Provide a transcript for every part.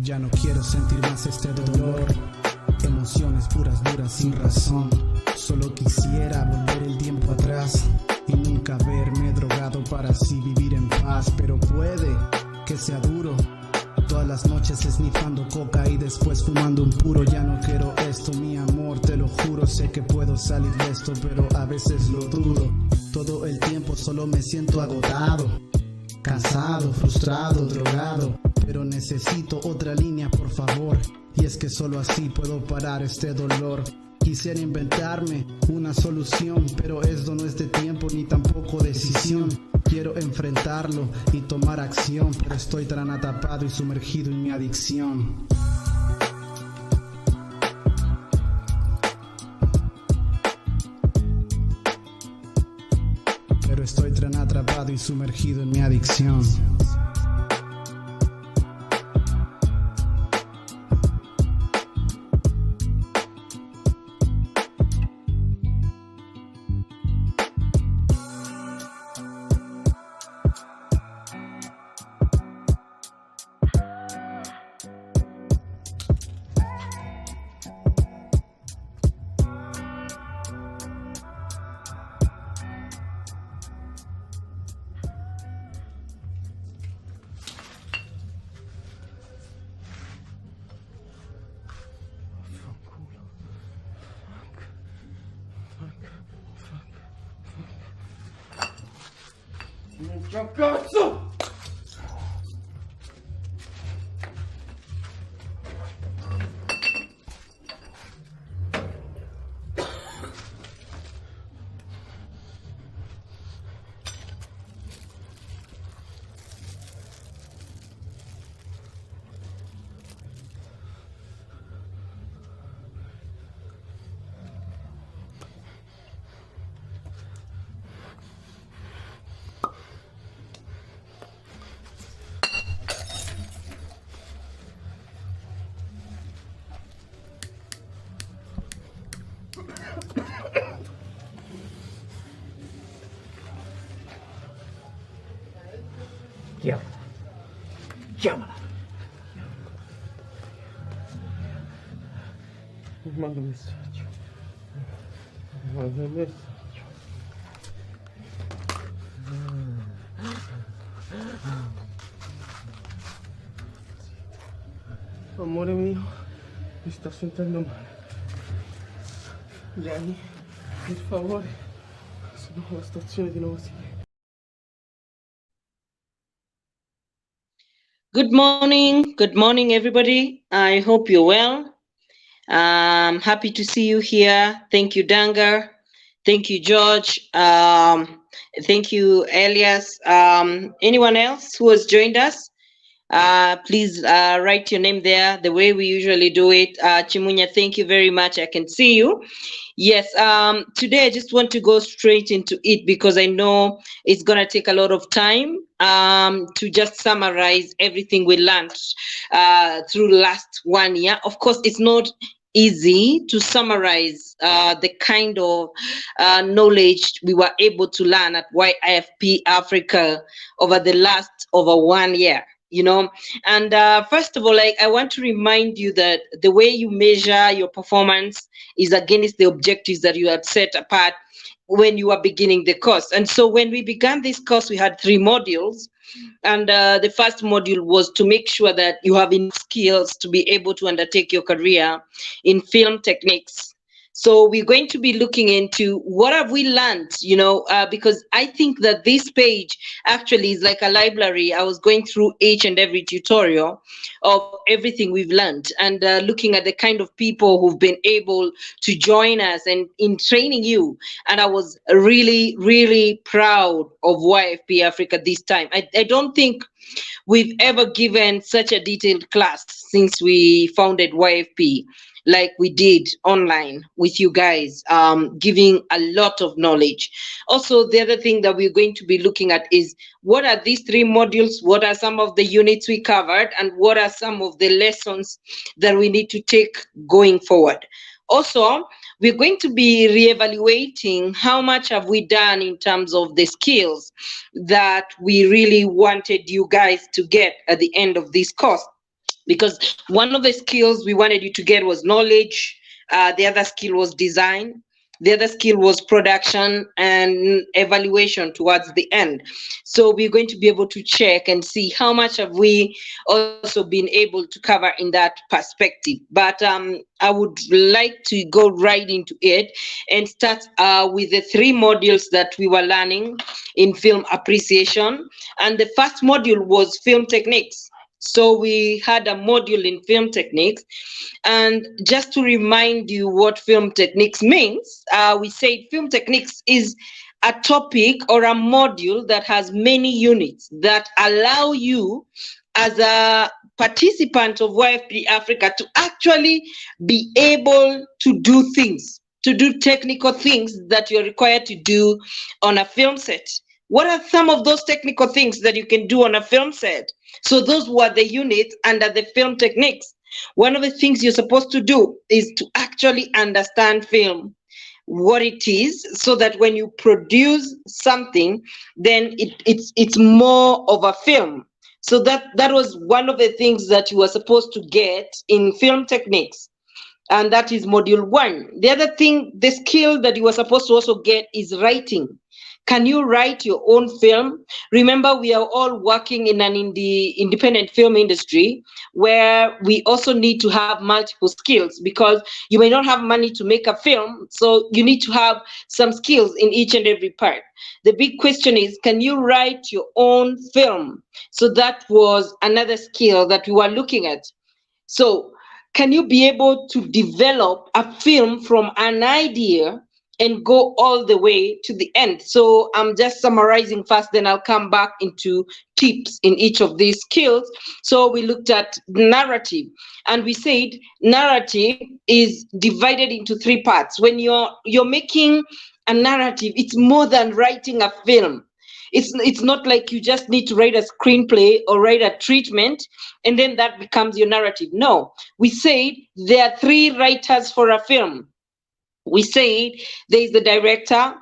Ya no quiero sentir más este dolor, emociones puras, duras, sin razón. Solo quisiera volver el tiempo atrás y nunca haberme drogado para así vivir en paz. Pero puede que sea duro, todas las noches esnifando coca y después fumando un puro. Ya no quiero esto, mi amor, te lo juro. Sé que puedo salir de esto, pero a veces lo dudo. Todo el tiempo solo me siento agotado, cansado, frustrado, drogado. Pero necesito otra línea, por favor. Y es que solo así puedo parar este dolor. Quisiera inventarme una solución, pero esto no es de tiempo ni tampoco decisión. Quiero enfrentarlo y tomar acción, pero estoy tan atrapado y sumergido en mi adicción. Pero estoy tan atrapado y sumergido en mi adicción. Ragazzo! Chiamala. Mando un messaggio. Mando un messaggio. Amore mio, mi sto sentendo male. Vieni, per favore, sono alla stazione di nuovo Sicilia. Good morning, everybody. I hope you're well. Happy to see you here. Thank you, Danga. Thank you, George. Thank you, Elias. Anyone else who has joined us? Please write your name there the way we usually do it. Chimunya, thank you very much. I can see you. Yes, today I just want to go straight into it because I know it's going to take a lot of time to just summarize everything we learned through last 1 year. Of course, it's not easy to summarize the kind of knowledge we were able to learn at YFP Africa over the last over 1 year. And first of all, I want to remind you that the way you measure your performance is against the objectives that you had set apart when you were beginning the course. And so when we began this course, we had 3 modules. And the first module was to make sure that you have enough skills to be able to undertake your career in film techniques. So we're going to be looking into what have we learned, because I think that this page actually is like a library. I was going through each and every tutorial of everything we've learned and looking at the kind of people who've been able to join us and in training you. And I was really, really proud of YFP Africa this time. I don't think we've ever given such a detailed class since we founded YFP. Like we did online with you guys, giving a lot of knowledge. Also, the other thing that we're going to be looking at is what are these 3 modules, what are some of the units we covered, and what are some of the lessons that we need to take going forward. Also, we're going to be reevaluating how much have we done in terms of the skills that we really wanted you guys to get at the end of this course. because one of the skills we wanted you to get was knowledge, the other skill was design, the other skill was production and evaluation towards the end. So we're going to be able to check and see how much have we also been able to cover in that perspective. But I would like to go right into it and start with the three modules that we were learning in film appreciation. And the first module was film techniques. So we had a module in film techniques. And just to remind you what film techniques means, we said film techniques is a topic or a module that has many units that allow you as a participant of YFP Africa to actually be able to do things, to do technical things that you're required to do on a film set. What are some of those technical things that you can do on a film set? So those were the units under the film techniques. One of the things you're supposed to do is to actually understand film, what it is, so that when you produce something, then it's more of a film. So that was one of the things that you were supposed to get in film techniques, and that is module 1. The other thing, the skill that you were supposed to also get is writing. Can you write your own film? Remember, we are all working in an independent film industry where we also need to have multiple skills, because you may not have money to make a film, so you need to have some skills in each and every part. The big question is, can you write your own film? So that was another skill that we were looking at. So can you be able to develop a film from an idea and go all the way to the end? So I'm just summarizing first, then I'll come back into tips in each of these skills. So we looked at narrative, and we said narrative is divided into three parts. When you're making a narrative, it's more than writing a film. It's not like you just need to write a screenplay or write a treatment and then that becomes your narrative. No, we said there are three writers for a film. We said there is the director,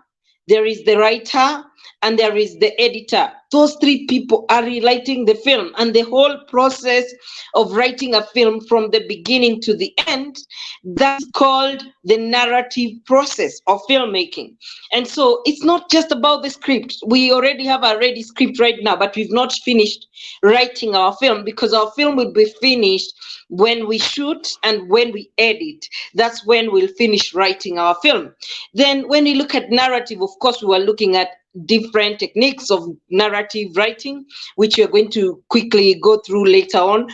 there is the writer, and there is the editor. Those three people are rewriting the film, and the whole process of writing a film from the beginning to the end, that's called the narrative process of filmmaking. And so it's not just about the script. We already have a ready script right now, but we've not finished writing our film, because our film will be finished when we shoot and when we edit. That's when we'll finish writing our film. Then when we look at narrative, of course, we were looking at different techniques of narrative writing, which we're going to quickly go through later on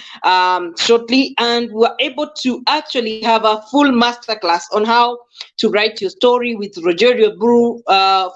shortly. And we're able to actually have a full masterclass on how to write your story with Rogerio Bru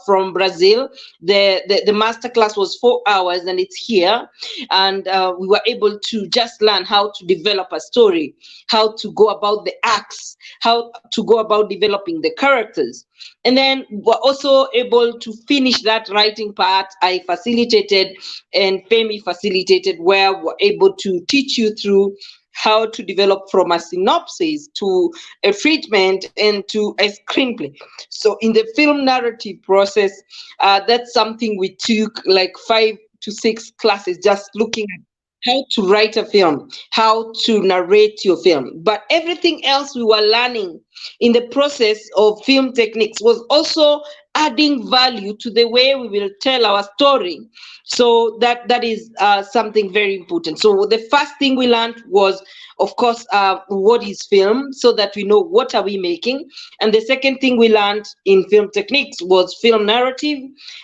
from Brazil. The masterclass was 4 hours and it's here. And we were able to just learn how to develop a story, how to go about the acts, how to go about developing the characters. And then we're also able to finish that writing part. I facilitated and Femi facilitated, where we're able to teach you through how to develop from a synopsis to a treatment and to a screenplay. So in the film narrative process, that's something we took like 5 to 6 classes, just looking at how to write a film, how to narrate your film. But everything else we were learning in the process of film techniques was also adding value to the way we will tell our story. So that is something very important. So the first thing we learned was, of course, what is film, so that we know what are we making. And the second thing we learned in film techniques was film narrative.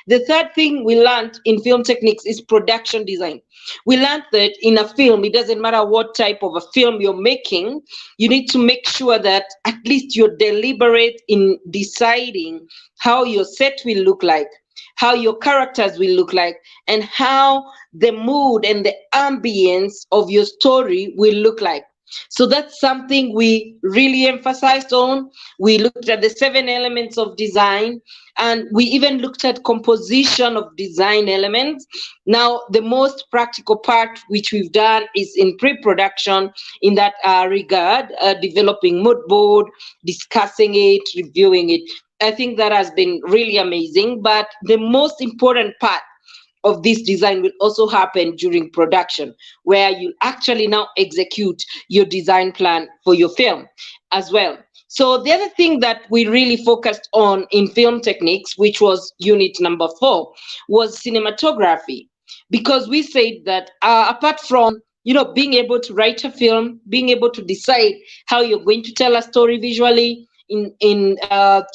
The third thing we learned in film techniques is production design. We learned that in a film, it doesn't matter what type of a film you're making, you need to make sure that at least you're deliberate in deciding how your set will look like, how your characters will look like, and how the mood and the ambience of your story will look like. So that's something we really emphasized on. We looked at the 7 elements of design, and we even looked at composition of design elements. Now, the most practical part which we've done is in pre-production in that regard, developing mood board, discussing it, reviewing it. I think that has been really amazing. But the most important part of this design will also happen during production, where you actually now execute your design plan for your film as well. So the other thing that we really focused on in film techniques, which was unit number 4, was cinematography, because we said that apart from being able to write a film, being able to decide how you're going to tell a story visually, in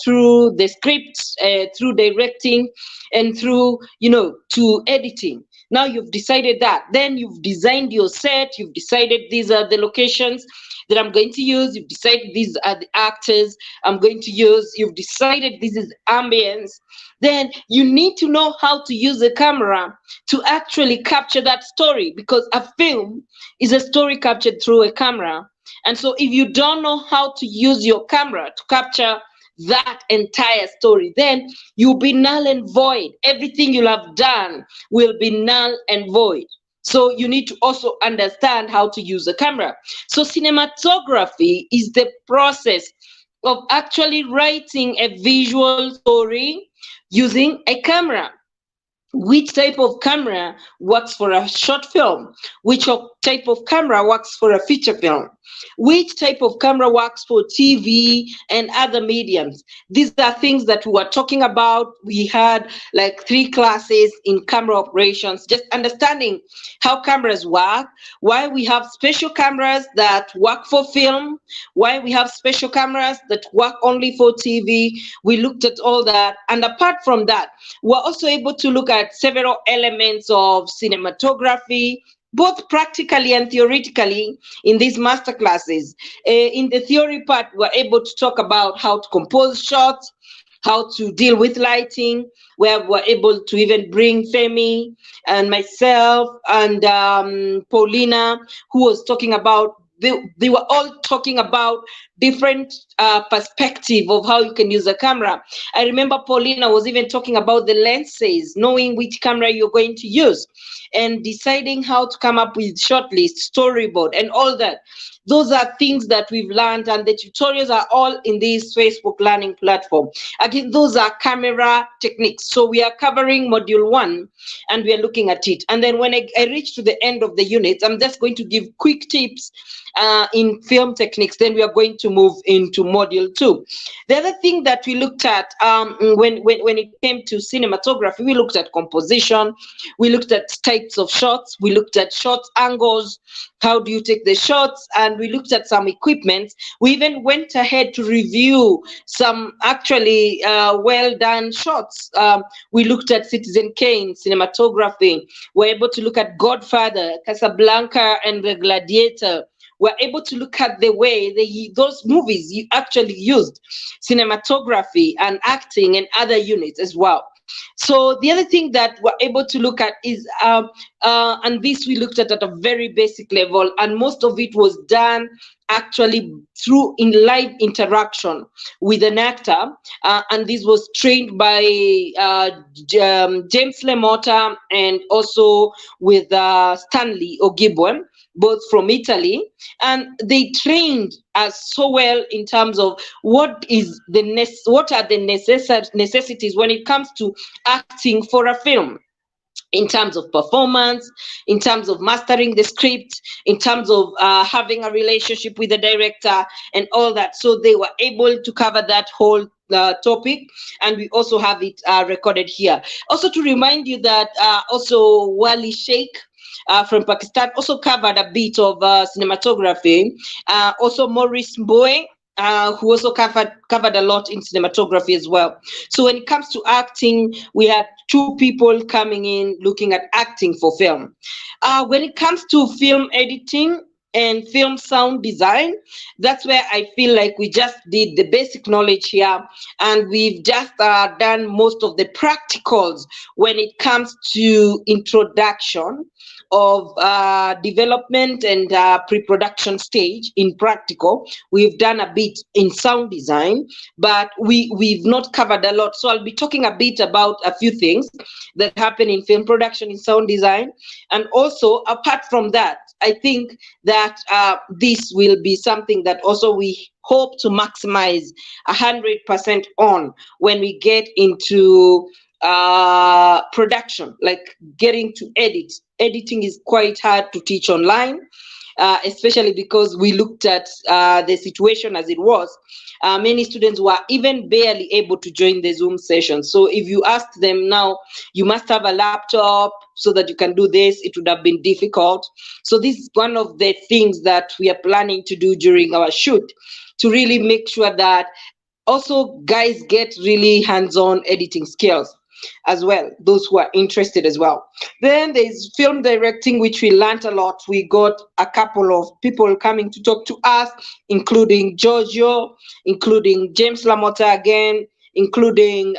through the scripts, through directing, and through to editing. Now you've decided that, then you've designed your set, you've decided these are the locations that I'm going to use, you've decided these are the actors I'm going to use, you've decided this is ambience. Then you need to know how to use a camera to actually capture that story, because a film is a story captured through a camera. And so if you don't know how to use your camera to capture that entire story, then you'll be null and void. Everything you'll have done will be null and void. So you need to also understand how to use a camera. So cinematography is the process of actually writing a visual story using a camera. Which type of camera works for a short film? Which type of camera works for a feature film? Which type of camera works for TV and other mediums? These are things that we were talking about. We had like 3 classes in camera operations, just understanding how cameras work, why we have special cameras that work for film, why we have special cameras that work only for TV. We looked at all that. And apart from that, we're also able to look at several elements of cinematography, both practically and theoretically, in these master classes. In the theory part, we're able to talk about how to compose shots, how to deal with lighting, where we're able to even bring Femi and myself and Paulina, who was talking about, they were all talking about different perspective of how you can use a camera. I remember Paulina was even talking about the lenses, knowing which camera you're going to use, and deciding how to come up with shortlist, storyboard, and all that. Those are things that we've learned, and the tutorials are all in this Facebook learning platform. Again, those are camera techniques. So we are covering module 1 and we are looking at it. And then when I reach to the end of the unit, I'm just going to give quick tips in film techniques. Then we are going to move into module 2. The other thing that we looked at when it came to cinematography, we looked at composition, we looked at types of shots, we looked at shot angles, how do you take the shots, and we looked at some equipment. We even went ahead to review some actually well done shots. We looked at Citizen Kane cinematography. We're able to look at Godfather, Casablanca, and The Gladiator. We're able to look at the way those movies you actually used cinematography and acting and other units as well. So the other thing that we're able to look at is, and this we looked at a very basic level, and most of it was done actually through in live interaction with an actor, and this was trained by James Lemota and also with Stanley Ogibwe, both from Italy, and they trained us so well in terms of what are the necessities when it comes to acting for a film, in terms of performance, in terms of mastering the script, in terms of having a relationship with the director and all that. So they were able to cover that whole topic, and we also have it recorded here. Also to remind you that also Wali Sheikh from Pakistan also covered a bit of cinematography. Also Maurice Mbowe, who also covered a lot in cinematography as well. So when it comes to acting, we had 2 people coming in looking at acting for film. When it comes to film editing and film sound design, that's where I feel like we just did the basic knowledge here, and we've just done most of the practicals when it comes to introduction of development and pre-production stage in practical. We've done a bit in sound design, but we've not covered a lot. So I'll be talking a bit about a few things that happen in film production in sound design. And also, apart from that, I think that this will be something that also we hope to maximize 100% on when we get into production, like getting to edit. Editing is quite hard to teach online, especially because we looked at the situation as it was. Many students were even barely able to join the Zoom session. So if you asked them now, you must have a laptop so that you can do this, it would have been difficult. So this is one of the things that we are planning to do during our shoot, to really make sure that also guys get really hands-on editing skills as well, those who are interested as well. Then there's film directing, which we learned a lot. We got a couple of people coming to talk to us, including Giorgio, including James Lamotta again, including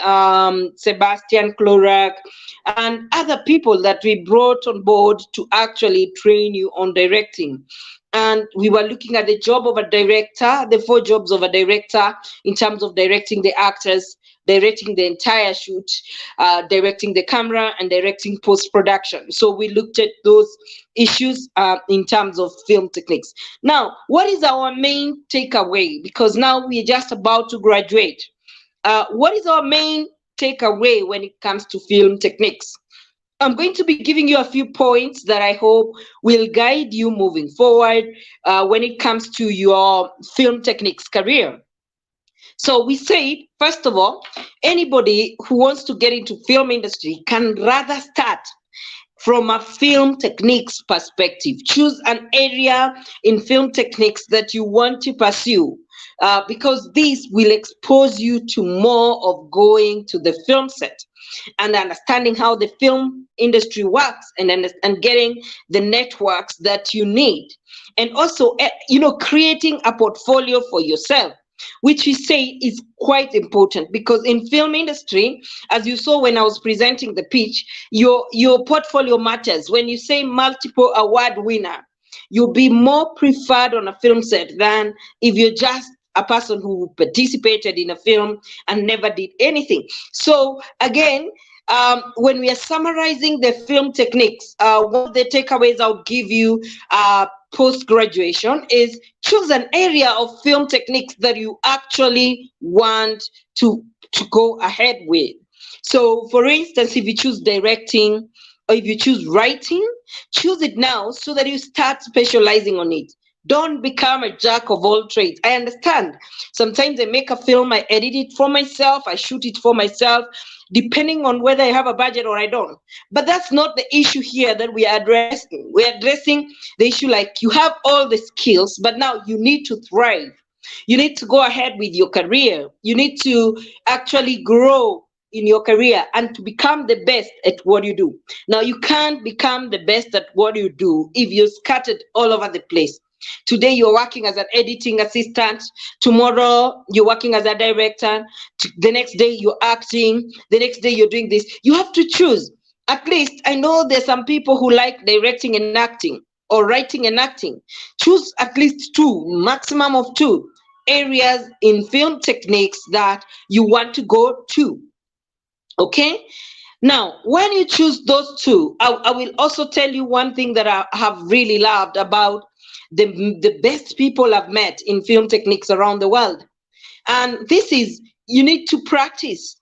Sebastian Klorak, and other people that we brought on board to actually train you on directing. And we were looking at the job of a director, the 4 jobs of a director, in terms of directing the actors, directing the entire shoot, directing the camera, and directing post-production. So we looked at those issues in terms of film techniques. Now, what is our main takeaway? Because now we're just about to graduate. What is our main takeaway when it comes to film techniques? I'm going to be giving you a few points that I hope will guide you moving forward when it comes to your film techniques career. So we said, first of all, anybody who wants to get into film industry can rather start from a film techniques perspective. Choose an area in film techniques that you want to pursue, because this will expose you to more of going to the film set and understanding how the film industry works, and getting the networks that you need, and also creating a portfolio for yourself, which we say is quite important, because in film industry, as you saw when I was presenting the pitch, your portfolio matters. When you say multiple award winner, you'll be more preferred on a film set than if you're just a person who participated in a film and never did anything. So again, when we are summarizing the film techniques, one of the takeaways I'll give you post-graduation is choose an area of film techniques that you actually want to go ahead with. So for instance, if you choose directing or if you choose writing, choose it now so that you start specializing on it. Don't become a jack of all trades. I understand. Sometimes I make a film, I edit it for myself, I shoot it for myself, depending on whether I have a budget or I don't. But that's not the issue here that we are addressing. We're addressing the issue like you have all the skills, but now you need to thrive. You need to go ahead with your career. You need to actually grow in your career and to become the best at what you do. Now, you can't become the best at what you do if you're scattered all over the place. Today you're working as an editing assistant, tomorrow you're working as a director, the next day you're acting, the next day you're doing this. You have to choose. At least I know there's some people who like directing and acting or writing and acting. Choose at least 2, maximum of 2 areas in film techniques that you want to go to. Okay? Now, when you choose those 2, I will also tell you one thing that I have really loved about the best people I've met in film techniques around the world. And this is, you need to practice.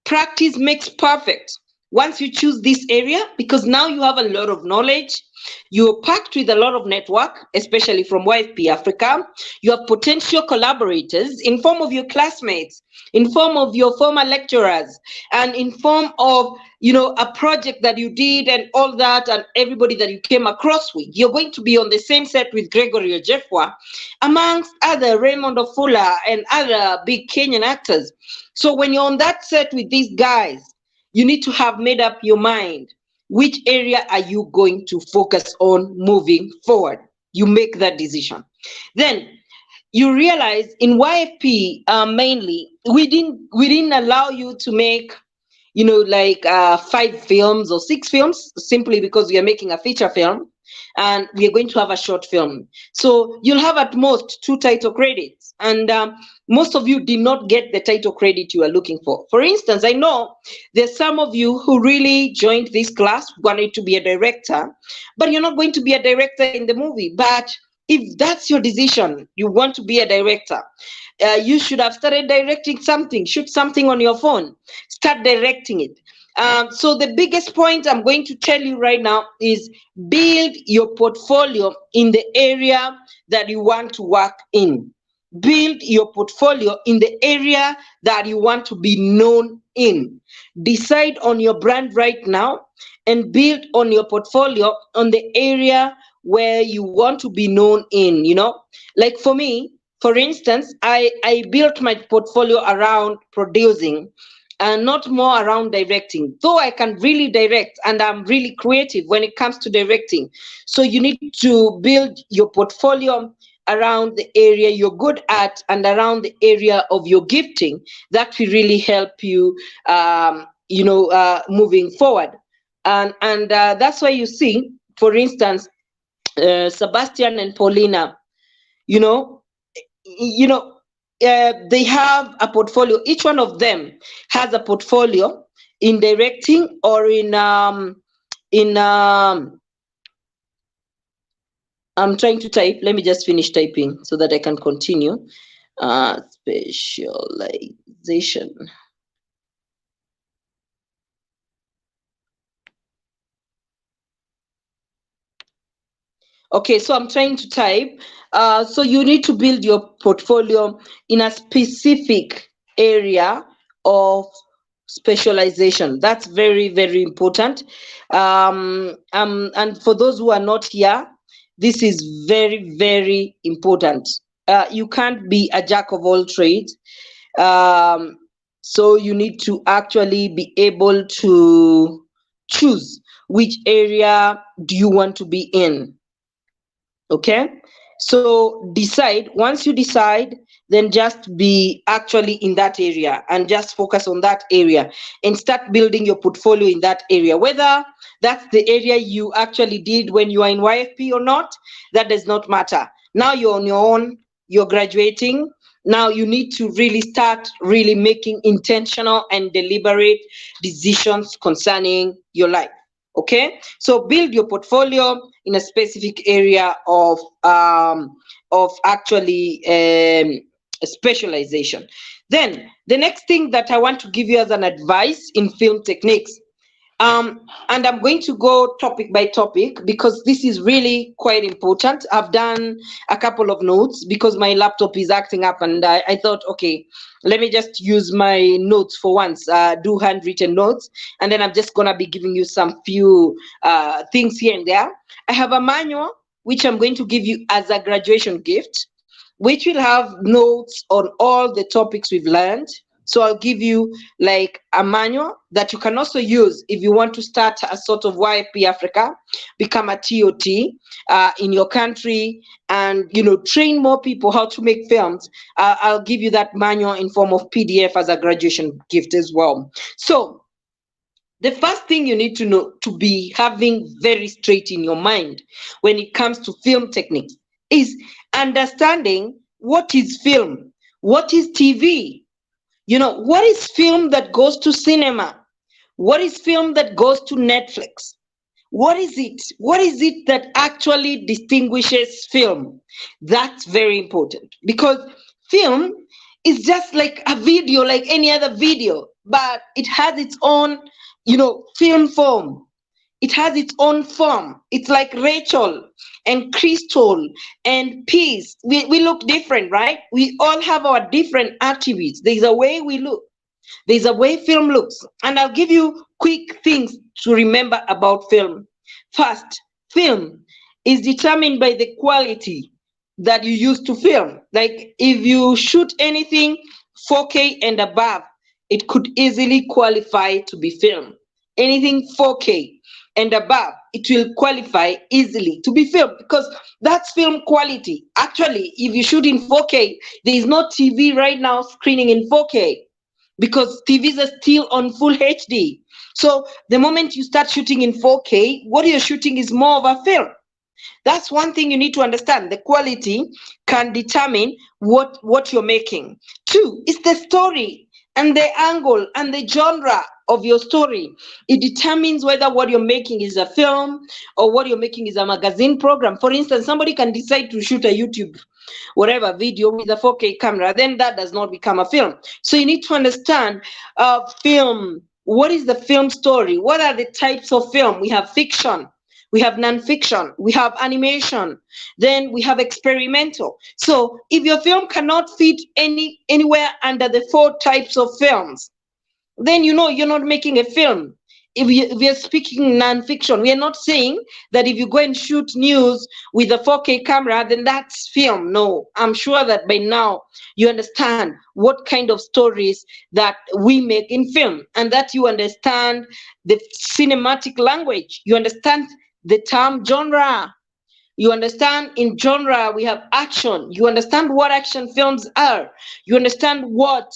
Practice makes perfect. Once you choose this area, because now you have a lot of knowledge, you're packed with a lot of network, especially from YFP Africa. You have potential collaborators in form of your classmates, in form of your former lecturers, and in form of a project that you did and all that, and everybody that you came across with. You're going to be on the same set with Gregory Ojefwa, amongst other Raymond Ofula and other big Kenyan actors. So when you're on that set with these guys, you need to have made up your mind. Which area are you going to focus on moving forward? You make that decision. Then you realize in YFP mainly, we didn't allow you to make 5 films or 6 films simply because we are making a feature film and we are going to have a short film. So you'll have at most 2 title credits, and most of you did not get the title credit you are looking for. For instance, I know there's some of you who really joined this class wanted to be a director, but you're not going to be a director in the movie, but if that's your decision, you want to be a director, you should have started directing something. Shoot something on your phone, start directing it. So the biggest point I'm going to tell you right now is build your portfolio in the area that you want to work in. Build your portfolio in the area that you want to be known in. Decide on your brand right now and build on your portfolio on the area where you want to be known in. Like for me, for instance, I built my portfolio around producing and not more around directing, though I can really direct and I'm really creative when it comes to directing. So you need to build your portfolio around the area you're good at and around the area of your gifting. That will really help you, moving forward. And that's why you see, for instance, Sebastian and Paulina, you know, they have a portfolio. Each one of them has a portfolio in directing or in I'm trying to type. Let me just finish typing so that I can continue. Specialization. Okay, so I'm trying to type. So you need to build your portfolio in a specific area of specialization. That's very, very important. And for those who are not here, this is very, very important. You can't be a jack of all trades. So you need to actually be able to choose which area do you want to be in. Okay, so decide. Once you decide, then just be actually in that area and just focus on that area and start building your portfolio in that area. Whether that's the area you actually did when you are in YFP or not, that does not matter. Now you're on your own, you're graduating. Now you need to really start really making intentional and deliberate decisions concerning your life. Okay, so build your portfolio in a specific area of actually specialization. Then the next thing that I want to give you as an advice in film techniques, and I'm going to go topic by topic because this is really quite important. I've done a couple of notes because my laptop is acting up, and I thought, okay, let me just use my notes for once, do handwritten notes, and then I'm just gonna be giving you some few things here and there. I have a manual which I'm going to give you as a graduation gift, which will have notes on all the topics we've learned. So I'll give you like a manual that you can also use if you want to start a sort of YFP Africa, become a TOT in your country, and train more people how to make films. I'll give you that manual in form of PDF as a graduation gift as well. So the first thing you need to know, to be having very straight in your mind when it comes to film techniques, is understanding what is film, what is TV. What is film that goes to cinema? What is film that goes to Netflix? What is it? What is it that actually distinguishes film? That's very important because film is just like a video, like any other video, but it has its own, film form. It has its own form. It's like Rachel and Crystal and Peace. We look different, right? We all have our different attributes. There's a way we look. There's a way film looks. And I'll give you quick things to remember about film. First, film is determined by the quality that you use to film. Like if you shoot anything 4K and above, it could easily qualify to be film. Anything 4K and above, it will qualify easily to be filmed because that's film quality. Actually, if you shoot in 4K, there is no TV right now screening in 4K because TVs are still on full HD. So the moment you start shooting in 4K, what you're shooting is more of a film. That's one thing you need to understand. The quality can determine what you're making. Two, it's the story and the angle and the genre of your story. It determines whether what you're making is a film or what you're making is a magazine program. For instance, somebody can decide to shoot a YouTube whatever video with a 4K camera, then that does not become a film. So you need to understand film. What is the film story? What are the types of film? We have fiction, we have non-fiction, we have animation, then we have experimental. So if your film cannot fit anywhere under the 4 types of films, then you know you're not making a film. If we are speaking non-fiction, we are not saying that if you go and shoot news with a 4K camera, then that's film. No, I'm sure that by now you understand what kind of stories that we make in film, and that you understand the cinematic language. You understand the term genre. You understand in genre we have action. You understand what action films are. You understand what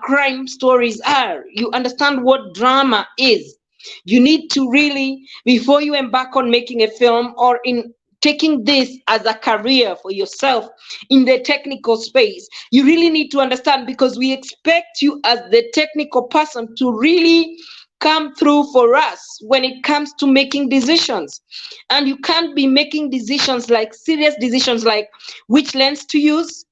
crime stories are. You understand what drama is. You need to really, before you embark on making a film or in taking this as a career for yourself in the technical space, you really need to understand, because we expect you as the technical person to really come through for us when it comes to making decisions. And you can't be making decisions, like serious decisions, like which lens to use,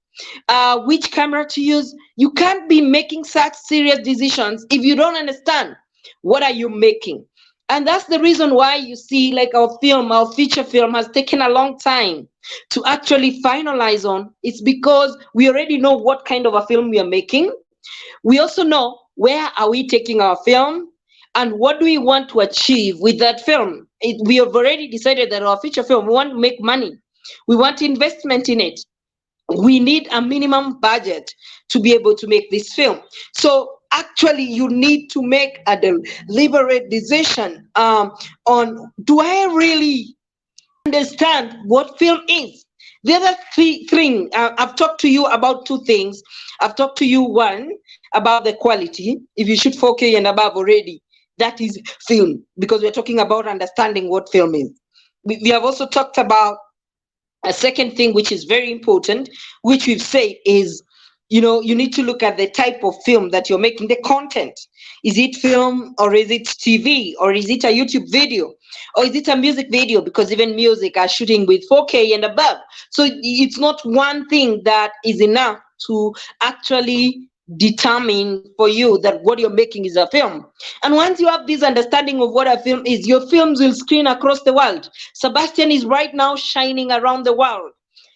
which camera to use. You can't be making such serious decisions if you don't understand what are you making. And that's the reason why you see, like, our feature film has taken a long time to actually finalize on. It's because we already know what kind of a film we are making. We also know where are we taking our film and what do we want to achieve with that film. We have already decided that our feature film, we want to make money. We want investment in it. We need a minimum budget to be able to make this film. So actually you need to make a deliberate decision on, do I really understand what film is? The other thing, I've talked to you about 2 things. I've talked to you, one, about the quality. If you shoot 4K and above already, that is film, because we're talking about understanding what film is. We have also talked about a second thing, which is very important, which we've said is, you need to look at the type of film that you're making, the content. Is it film, or is it TV, or is it a YouTube video, or is it a music video? Because even music are shooting with 4K and above. So it's not one thing that is enough to actually determine for you that what you're making is a film. And once you have this understanding of what a film is, your films will screen across the world. Sebastian is right now shining around the world.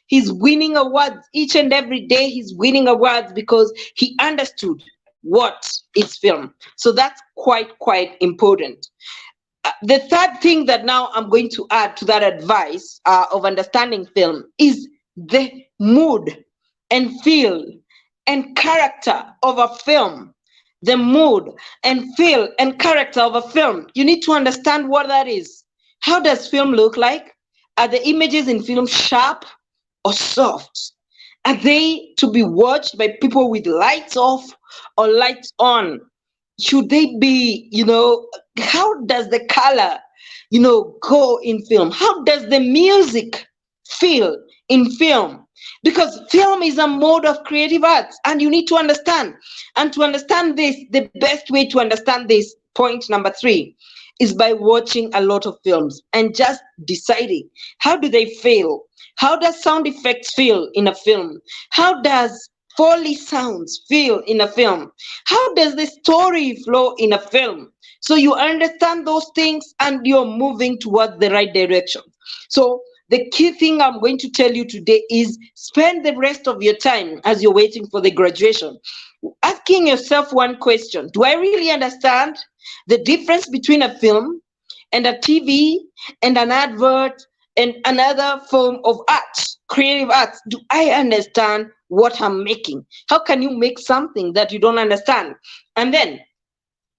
He's winning awards each and every day. He's winning awards because he understood what is film. So that's quite important. The third thing that now I'm going to add to that advice of understanding film is the mood and feel and character of a film. The mood and feel and character of a film. You need to understand what that is. How does film look like? Are the images in film sharp or soft? Are they to be watched by people with lights off or lights on? Should they be, how does the color, go in film? How does the music feel in film? Because film is a mode of creative arts, and you need to understand. And to understand this, the best way to understand this, point number 3, is by watching a lot of films and just deciding, how do they feel? How does sound effects feel in a film? How does Foley sounds feel in a film? How does the story flow in a film? So you understand those things and you're moving towards the right direction. So the key thing I'm going to tell you today is spend the rest of your time as you're waiting for the graduation asking yourself one question. Do I really understand the difference between a film and a TV and an advert and another form of art, creative arts? Do I understand what I'm making? How can you make something that you don't understand? And then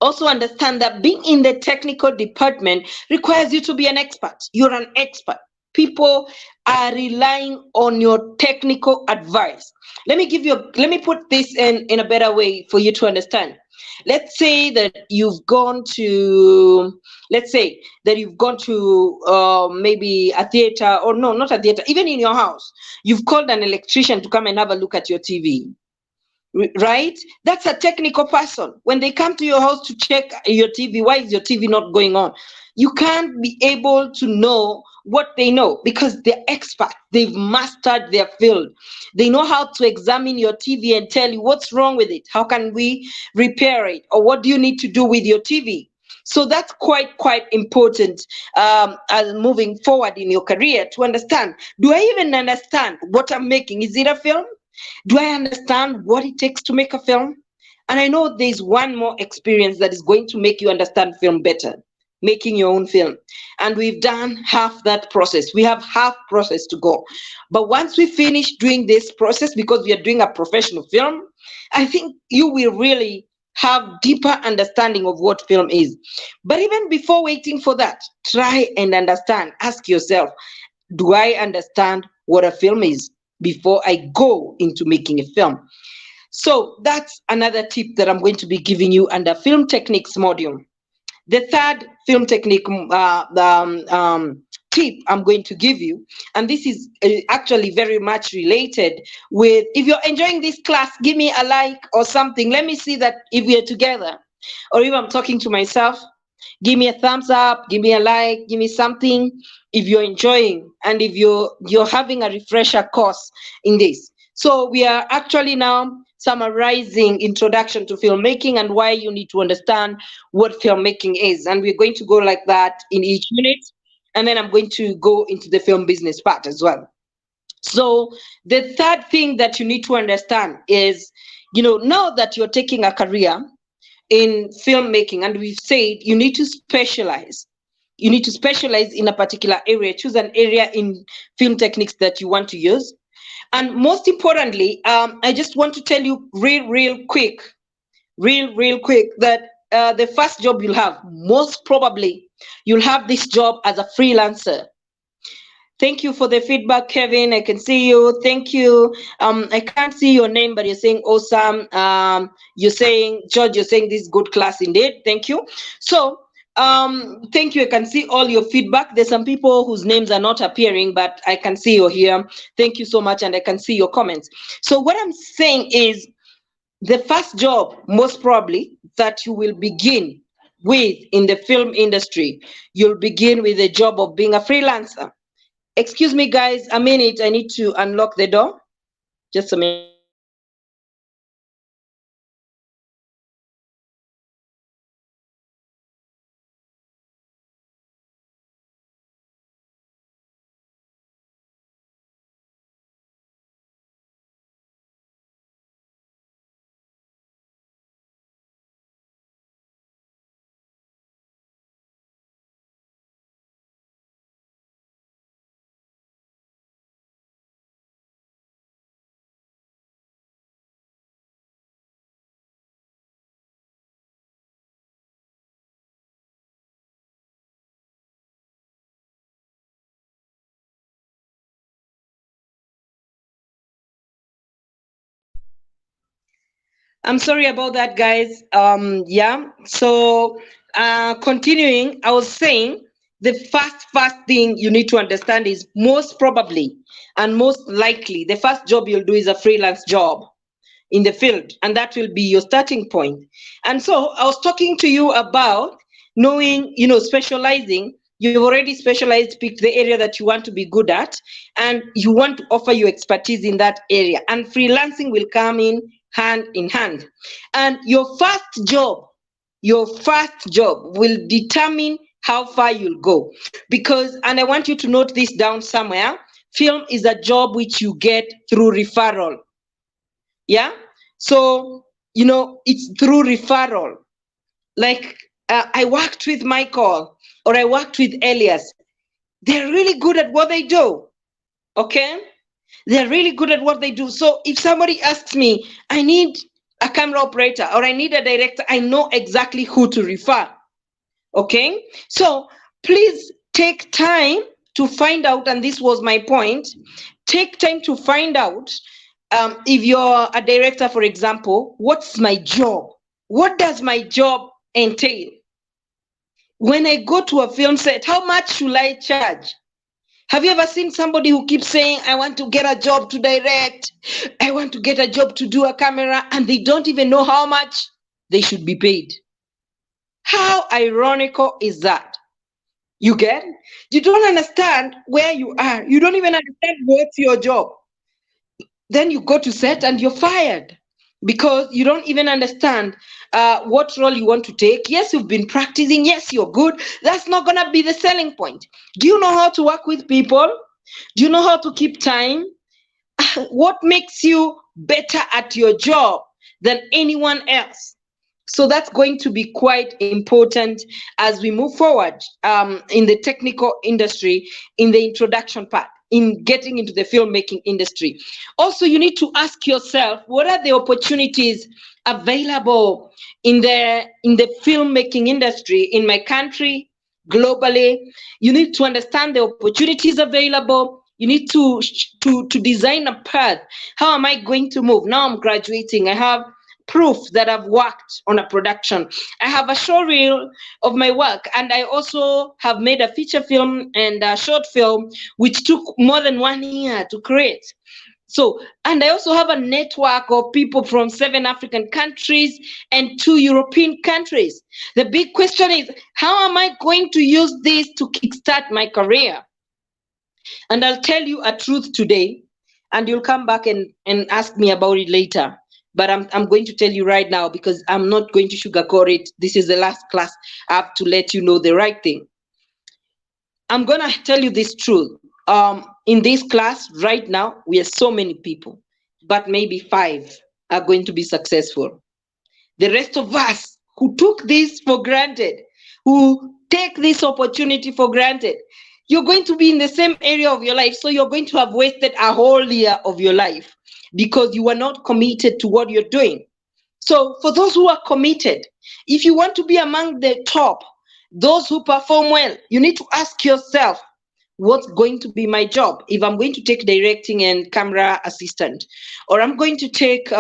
also understand that being in the technical department requires you to be an expert. You're an expert. People are relying on your technical advice. Let me put this in a better way for you to understand. Let's say that you've gone to maybe a theater, or no, not a theater, even in your house. You've called an electrician to come and have a look at your TV. right? That's a technical person. When they come to your house to check your TV, why is your TV not going on? You can't be able to know what they know because they're experts. They've mastered their field. They know how to examine your TV and tell you what's wrong with it. How can we repair it? Or what do you need to do with your TV? So that's quite important as moving forward in your career to understand, do I even understand what I'm making? Is it a film? Do I understand what it takes to make a film? And I know there's one more experience that is going to make you understand film better, making your own film. And we've done half that process. We have half process to go. But once we finish doing this process, because we are doing a professional film, I think you will really have deeper understanding of what film is. But even before waiting for that, try and understand. Ask yourself, do I understand what a film is before I go into making a film? So that's another tip that I'm going to be giving you under film techniques module. The third film technique tip I'm going to give you, and this is actually very much related with, if you're enjoying this class, give me a like or something. Let me see that if we are together, or if I'm talking to myself, give me a thumbs up, give me a like, give me something if you're enjoying, and if you're having a refresher course in this. So we are actually now summarizing introduction to filmmaking and why you need to understand what filmmaking is. And we're going to go like that in each unit. And then I'm going to go into the film business part as well. So the third thing that you need to understand is, now that you're taking a career in filmmaking, and we've said you need to specialize. You need to specialize in a particular area. Choose an area in film techniques that you want to use. And most importantly, I just want to tell you real quick, that the first job you'll have, most probably, you'll have this job as a freelancer. Thank you for the feedback, Kevin. I can see you. Thank you. I can't see your name, but you're saying awesome. You're saying, George, you're saying this is good class indeed. Thank you. So thank you. I can see all your feedback. There's some people whose names are not appearing, but I can see you here. Thank you so much. And I can see your comments. So what I'm saying is, the first job, most probably, that you will begin with in the film industry, you'll begin with the job of being a freelancer. Excuse me, guys, a minute. I need to unlock the door. Just a minute. I'm sorry about that, guys. Yeah. So continuing, I was saying the first thing you need to understand is, most probably and most likely, the first job you'll do is a freelance job in the field, and that will be your starting point. And so I was talking to you about knowing, specializing. You've already specialized, picked the area that you want to be good at, and you want to offer your expertise in that area, and freelancing will come in hand in hand. And your first job will determine how far you'll go. Because, and I want you to note this down somewhere, film is a job which you get through referral. Yeah. So, it's through referral. Like, I worked with Michael, or I worked with Elias. They're really good at what they do. Okay. They're really good at what they do. So if somebody asks me, I need a camera operator, or I need a director, I know exactly who to refer. Okay. So please take time to find out, and this was my point, take time to find out, if you're a director, for example, what's my job? What does my job entail? When I go to a film set, how much should I charge? Have you ever seen somebody who keeps saying, I want to get a job to direct, I want to get a job to do a camera, and they don't even know how much they should be paid? How ironical is that? You get? You don't understand where you are. You don't even understand what's your job. Then you go to set and you're fired because you don't even understand what role you want to take. Yes, you've been practicing. Yes, you're good. That's not going to be the selling point. Do you know how to work with people? Do you know how to keep time? What makes you better at your job than anyone else? So that's going to be quite important as we move forward in the technical industry, in the introduction part, in getting into the filmmaking industry. Also, you need to ask yourself, what are the opportunities available in the filmmaking industry in my country, globally? You need to understand the opportunities available. You need to design a path. How am I going to move? Now I'm graduating. I have proof that I've worked on a production. I have a show reel of my work, and I also have made a feature film and a short film, which took more than 1 year to create. So, and I also have a network of people from 7 African countries and 2 European countries. The big question is, how am I going to use this to kickstart my career? And I'll tell you a truth today, and you'll come back and ask me about it later. But I'm going to tell you right now because I'm not going to sugarcoat it. This is the last class. I have to let you know the right thing. I'm going to tell you this truth. In this class right now, we are so many people, but maybe 5 are going to be successful. The rest of us who took this for granted, who take this opportunity for granted, you're going to be in the same area of your life. So you're going to have wasted a whole year of your life because you are not committed to what you're doing. So for those who are committed, if you want to be among the top, those who perform well, you need to ask yourself, what's going to be my job? If I'm going to take directing and camera assistant, or I'm going to take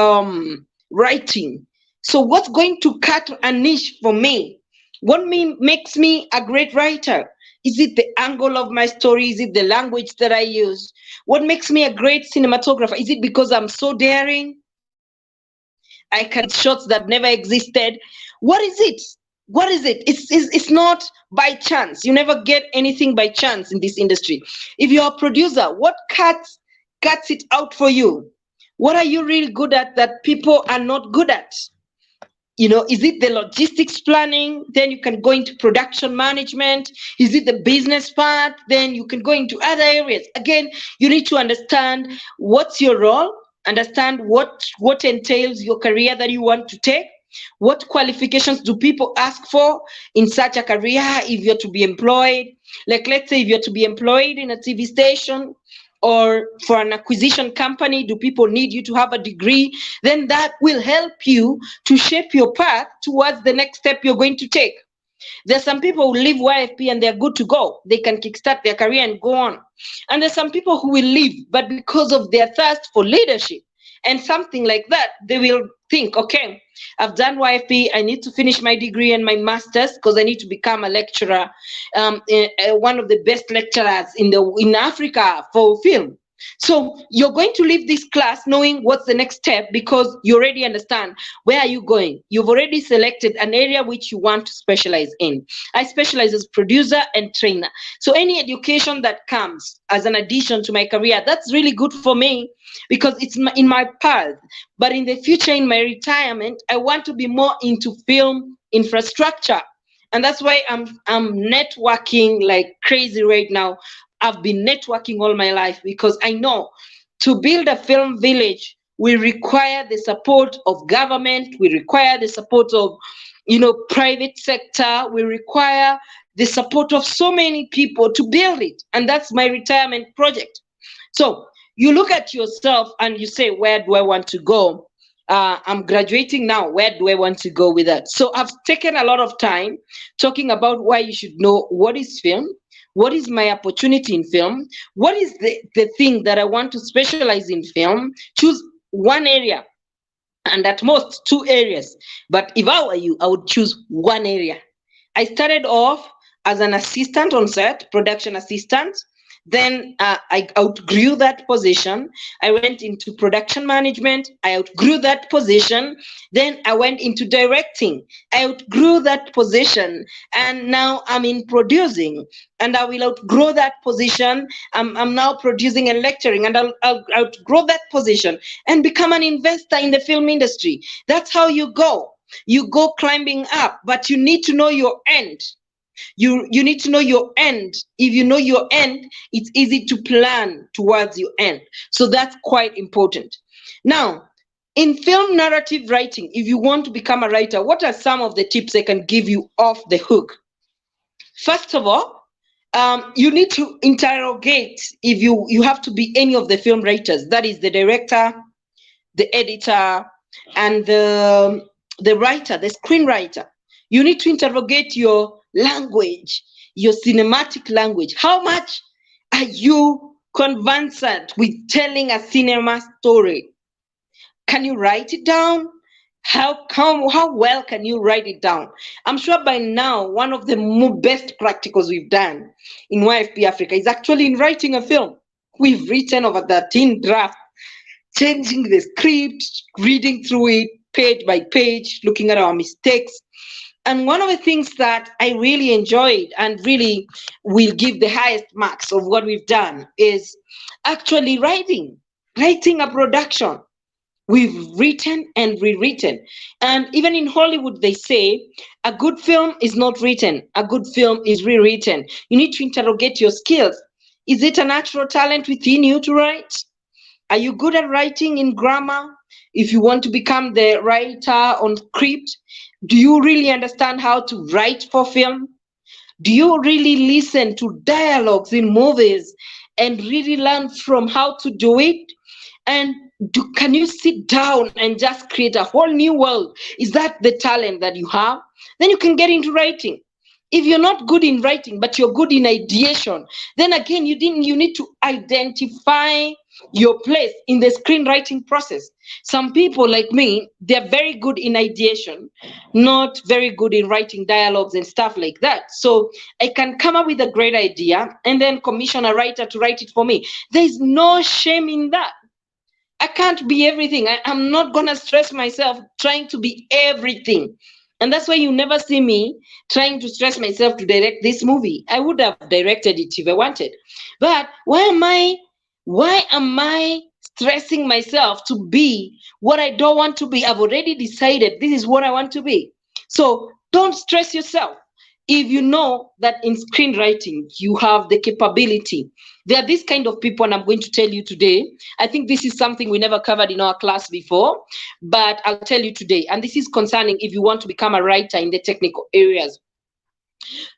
writing. So what's going to cut a niche for me? What makes me a great writer? Is it the angle of my story? Is it the language that I use? What makes me a great cinematographer? Is it because I'm so daring? I can shots that never existed. What is it? What is it? It's not by chance. You never get anything by chance in this industry. If you're a producer, what cuts it out for you? What are you really good at that people are not good at? Is it the logistics planning? Then you can go into production management. Is it the business part? Then you can go into other areas. Again, you need to understand what's your role, understand what entails your career that you want to take. What qualifications do people ask for in such a career if you're to be employed? Like, let's say if you're to be employed in a TV station, or for an acquisition company, do people need you to have a degree? Then that will help you to shape your path towards the next step you're going to take. There's some people who leave YFP and they're good to go. They can kickstart their career and go on. And there's some people who will leave, but because of their thirst for leadership and something like that, they will think, okay, I've done YFP, I need to finish my degree and my master's because I need to become a lecturer, one of the best lecturers in Africa for film. So you're going to leave this class knowing what's the next step because you already understand where are you going. You've already selected an area which you want to specialize in. I specialize as producer and trainer. So any education that comes as an addition to my career, that's really good for me because it's in my path. But in the future, in my retirement, I want to be more into film infrastructure. And that's why I'm networking like crazy right now. I've been networking all my life because I know to build a film village, we require the support of government, we require the support of, private sector, we require the support of so many people to build it. And that's my retirement project. So you look at yourself and you say, where do I want to go? I'm graduating now. Where do I want to go with that? So I've taken a lot of time talking about why you should know what is film. What is my opportunity in film? What is the thing that I want to specialize in film? Choose one area, and at most 2 areas. But if I were you, I would choose one area. I started off as an assistant on set, production assistant. Then I outgrew that position. I went into production management. I outgrew that position. Then I went into directing. I outgrew that position. And now I'm in producing. And I will outgrow that position. I'm now producing and lecturing. And I'll outgrow that position and become an investor in the film industry. That's how you go. You go climbing up, but you need to know your end. You need to know your end. If you know your end, it's easy to plan towards your end. So that's quite important. Now, in film narrative writing, if you want to become a writer, what are some of the tips I can give you off the hook? First of all, you need to interrogate. If you have to be any of the film writers, that is the director, the editor, and the writer, the screenwriter. You need to interrogate your language, your cinematic language. How much are you conversant with telling a cinema story? Can you write it down? How well can you write it down? I'm sure by now one of the best practicals we've done in YFP Africa is actually in writing a film. We've written over 13 drafts, changing the script, reading through it page by page, looking at our mistakes. And one of the things that I really enjoyed and really will give the highest marks of what we've done is actually writing a production. We've written and rewritten. And even in Hollywood, they say a good film is not written, a good film is rewritten. You need to interrogate your skills. Is it a natural talent within you to write? Are you good at writing in grammar? If you want to become the writer on script, do you really understand how to write for film? Do you really listen to dialogues in movies and really learn from how to do it? And can you sit down and just create a whole new world? Is that the talent that you have? Then you can get into writing. If you're not good in writing, but you're good in ideation, then again, you need to identify your place in the screenwriting process. Some people like me, they're very good in ideation, not very good in writing dialogues and stuff like that. So I can come up with a great idea and then commission a writer to write it for me. There's no shame in that. I can't be everything. I'm not going to stress myself trying to be everything. And that's why you never see me trying to stress myself to direct this movie. I would have directed it if I wanted. But why am I stressing myself to be what I don't want to be? I've already decided this is what I want to be. So don't stress yourself. If you know that in screenwriting, you have the capability. There are these kind of people, and I'm going to tell you today. I think this is something we never covered in our class before, but I'll tell you today. And this is concerning if you want to become a writer in the technical areas.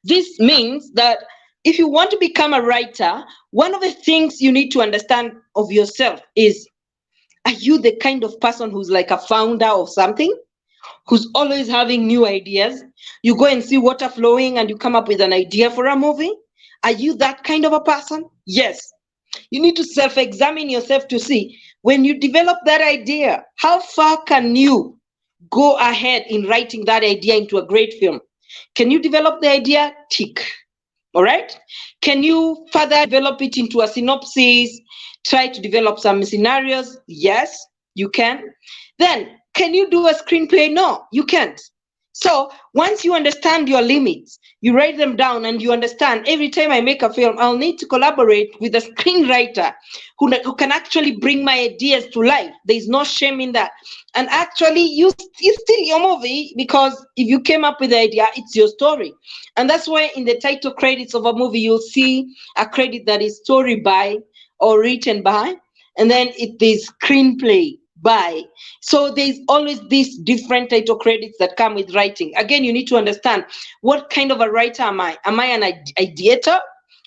This means that if you want to become a writer, one of the things you need to understand of yourself is, are you the kind of person who's like a founder of something? Who's always having new ideas? You go and see water flowing and you come up with an idea for a movie? Are you that kind of a person? Yes. You need to self-examine yourself to see, when you develop that idea, how far can you go ahead in writing that idea into a great film? Can you develop the idea? Tick. All right? Can you further develop it into a synopsis? Try to develop some scenarios? Yes, you can. Then, can you do a screenplay? No, you can't. So once you understand your limits, you write them down and you understand, every time I make a film, I'll need to collaborate with a screenwriter who can actually bring my ideas to life. There's no shame in that. And actually, it's still your movie, because if you came up with the idea, it's your story. And that's why in the title credits of a movie, you'll see a credit that is story by or written by, and then it is screenplay by. So there's always these different title credits that come with writing. Again, you need to understand, what kind of a writer am I? Am I an ideator?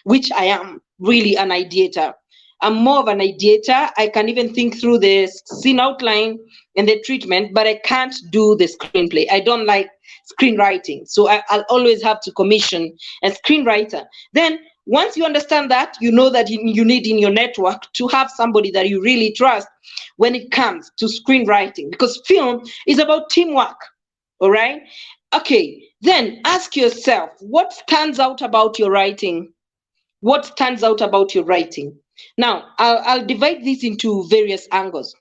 Which I am really an ideator. I'm more of an ideator. I can even think through the scene outline and the treatment, but I can't do the screenplay. I don't like screenwriting. So I'll always have to commission a screenwriter. Then once you understand that, you know that you need in your network to have somebody that you really trust when it comes to screenwriting, because film is about teamwork. All right? Okay, then ask yourself, what stands out about your writing? what stands out about your writing? Now, I'll divide this into various angles,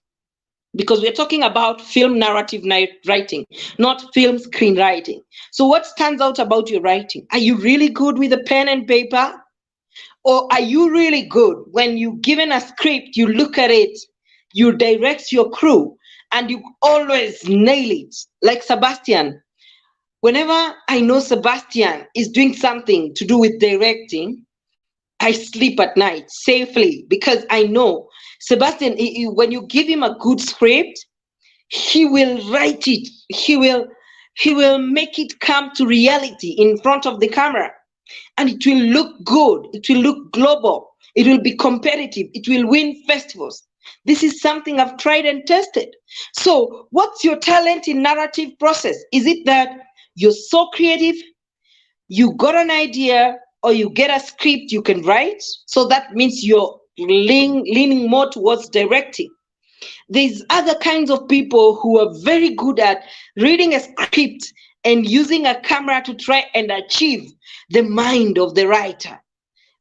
because we're talking about film narrative writing, not film screenwriting. So what stands out about your writing? Are you really good with a pen and paper? Or are you really good when you given a script, you look at it, you direct your crew, and you always nail it? Like Sebastian. Whenever I know Sebastian is doing something to do with directing, I sleep at night safely, because I know Sebastian, when you give him a good script, he will write it. He will make it come to reality in front of the camera, and it will look good. It will look global. It will be competitive. It will win festivals. This is something I've tried and tested. So what's your talent in narrative process? Is it that you're so creative, you got an idea, or you get a script you can write? So that means you're leaning more towards directing. There's other kinds of people who are very good at reading a script and using a camera to try and achieve the mind of the writer.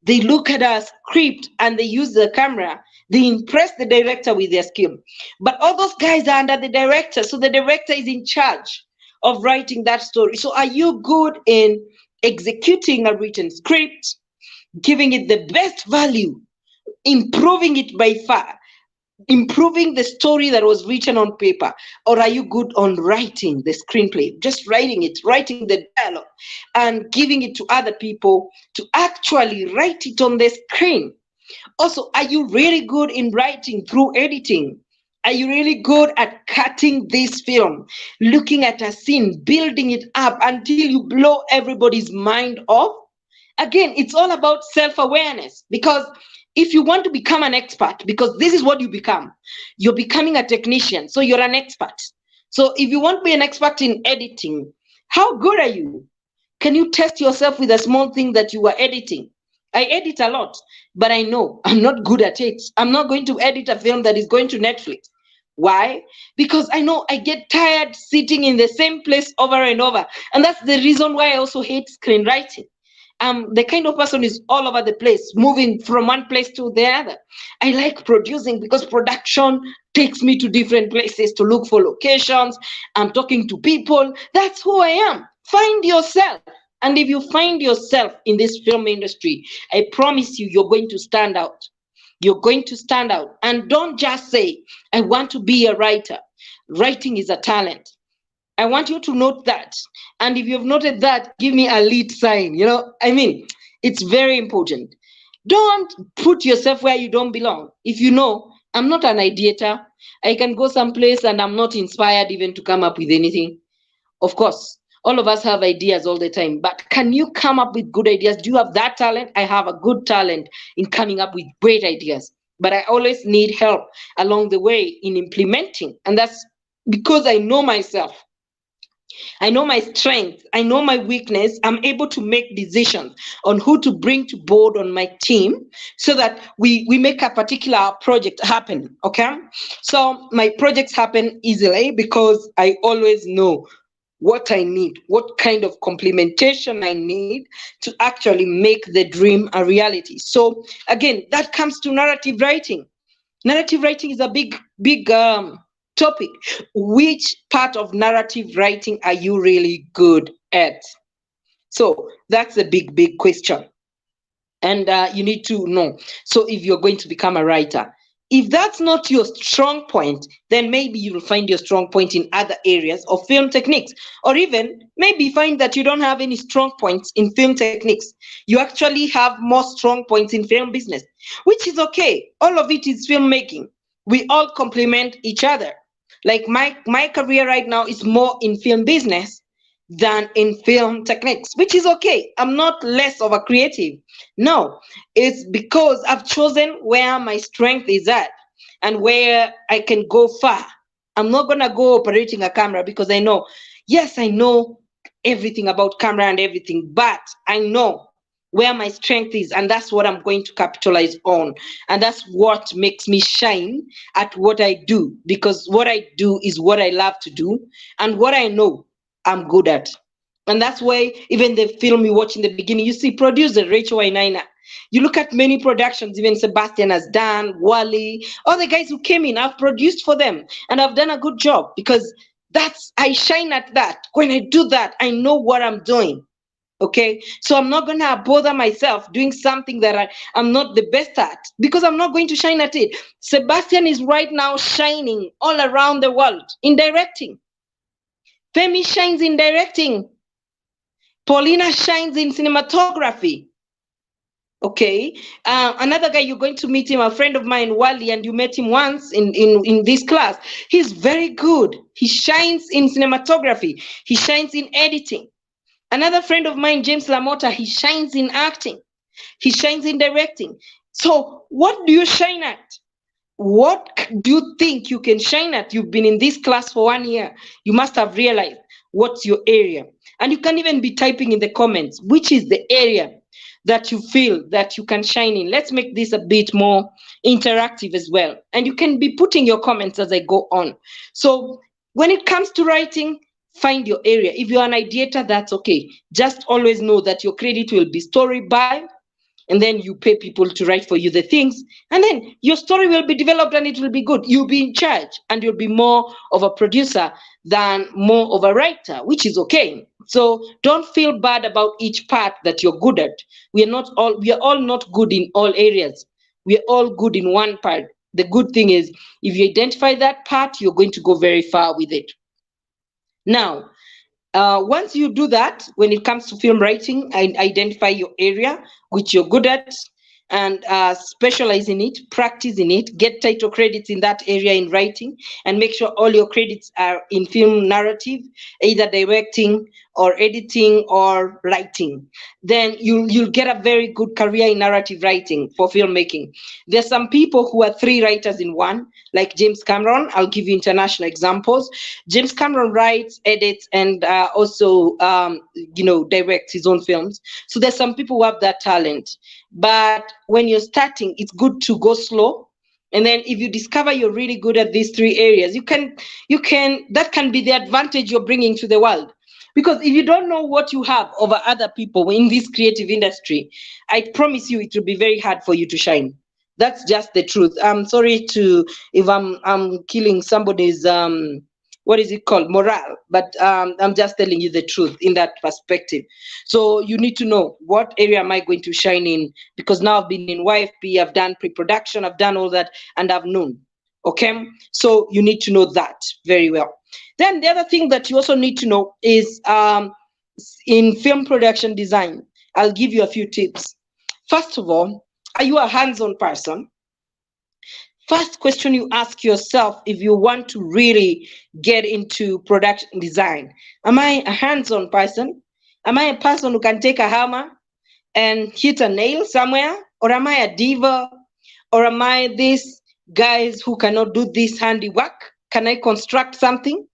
They look at a script and they use the camera. They impress the director with their skill. But all those guys are under the director, so the director is in charge of writing that story. So are you good in executing a written script, giving it the best value, improving it by far, improving the story that was written on paper? Or are you good on writing the screenplay, just writing it, writing the dialogue, and giving it to other people to actually write it on the screen? Also, are you really good in writing through editing? Are you really good at cutting this film, looking at a scene, building it up until you blow everybody's mind off? Again, it's all about self-awareness, because if you want to become an expert, because this is what you become, you're becoming a technician, so you're an expert. So if you want to be an expert in editing, how good are you? Can you test yourself with a small thing that you are editing? I edit a lot, but I know I'm not good at it. I'm not going to edit a film that is going to Netflix. Why? Because I know I get tired sitting in the same place over and over. And that's the reason why I also hate screenwriting. The kind of person is all over the place, moving from one place to the other. I like producing because production takes me to different places to look for locations. I'm talking to people. That's who I am. Find yourself. And if you find yourself in this film industry, I promise you, you're going to stand out. You're going to stand out. And don't just say, I want to be a writer. Writing is a talent. I want you to note that. And if you've noted that, give me a lead sign. It's very important. Don't put yourself where you don't belong. If you know, I'm not an ideator. I can go someplace and I'm not inspired even to come up with anything. Of course, all of us have ideas all the time, but can you come up with good ideas? Do you have that talent? I have a good talent in coming up with great ideas, but I always need help along the way in implementing. And that's because I know myself. I know my strength. I know my weakness. I'm able to make decisions on who to bring to board on my team so that we make a particular project happen. Okay. So my projects happen easily because I always know what I need, what kind of complementation I need to actually make the dream a reality. So again, that comes to narrative writing. Narrative writing is a big topic. Which part of narrative writing are you really good at? So that's a big question. And you need to know. So if you're going to become a writer, if that's not your strong point, then maybe you'll find your strong point in other areas of film techniques. Or even maybe find that you don't have any strong points in film techniques. You actually have more strong points in film business, which is okay. All of it is filmmaking. We all complement each other. Like my career right now is more in film business than in film techniques, which is okay. I'm not less of a creative. No, it's because I've chosen where my strength is at and where I can go far. I'm not going to go operating a camera because I know, yes, I know everything about camera and everything, but I know where my strength is, and that's what I'm going to capitalize on. And that's what makes me shine at what I do, because what I do is what I love to do and what I know I'm good at. And that's why even the film you watch in the beginning, you see producer Rachel Wainaina. You look at many productions, even Sebastian has done, Wally, all the guys who came in, I've produced for them and I've done a good job because I shine at that. When I do that, I know what I'm doing. Okay, so I'm not gonna bother myself doing something that I'm not the best at because I'm not going to shine at it. Sebastian is right now shining all around the world in directing. Femi shines in directing. Paulina shines in cinematography. Okay, another guy you're going to meet him, a friend of mine, Wally, and you met him once in this class. He's very good. He shines in cinematography. He shines in editing. Another friend of mine, James Lamotta, he shines in acting. He shines in directing. So what do you shine at? What do you think you can shine at? You've been in this class for 1 year. You must have realized what's your area. And you can even be typing in the comments, which is the area that you feel that you can shine in. Let's make this a bit more interactive as well. And you can be putting your comments as I go on. So when it comes to writing, find your area. If you're an ideator, that's okay. Just always know that your credit will be story by, and then you pay people to write for you the things, and then your story will be developed and it will be good. You'll be in charge and you'll be more of a producer than more of a writer, which is okay. So don't feel bad about each part that you're good at. We are all not good in all areas. We are all good in one part. The good thing is if you identify that part, you're going to go very far with it. Now, once you do that, when it comes to film writing, identify your area, which you're good at, and specialize in it, practice in it, get title credits in that area in writing, and make sure all your credits are in film narrative, either directing or editing or writing. Then you'll get a very good career in narrative writing for filmmaking. There's some people who are 3 writers in one, like James Cameron. I'll give you international examples. James Cameron writes, edits, and also directs his own films. So there's some people who have that talent. But when you're starting, it's good to go slow. And then if you discover you're really good at these 3 areas, that can be the advantage you're bringing to the world. Because if you don't know what you have over other people in this creative industry, I promise you it will be very hard for you to shine. That's just the truth. I'm sorry if I'm killing somebody's what is it called, morale, but I'm just telling you the truth in that perspective. So you need to know, what area am I going to shine in? Because now I've been in YFP, I've done pre-production, I've done all that, and I've known. Okay, so you need to know that very well. Then the other thing that you also need to know is in film production design. I'll give you a few tips. First of all, are you a hands-on person? First question you ask yourself if you want to really get into production design. Am I a hands-on person? Am I a person who can take a hammer and hit a nail somewhere? Or am I a diva? Or am I these guys who cannot do this handiwork? Can I construct something?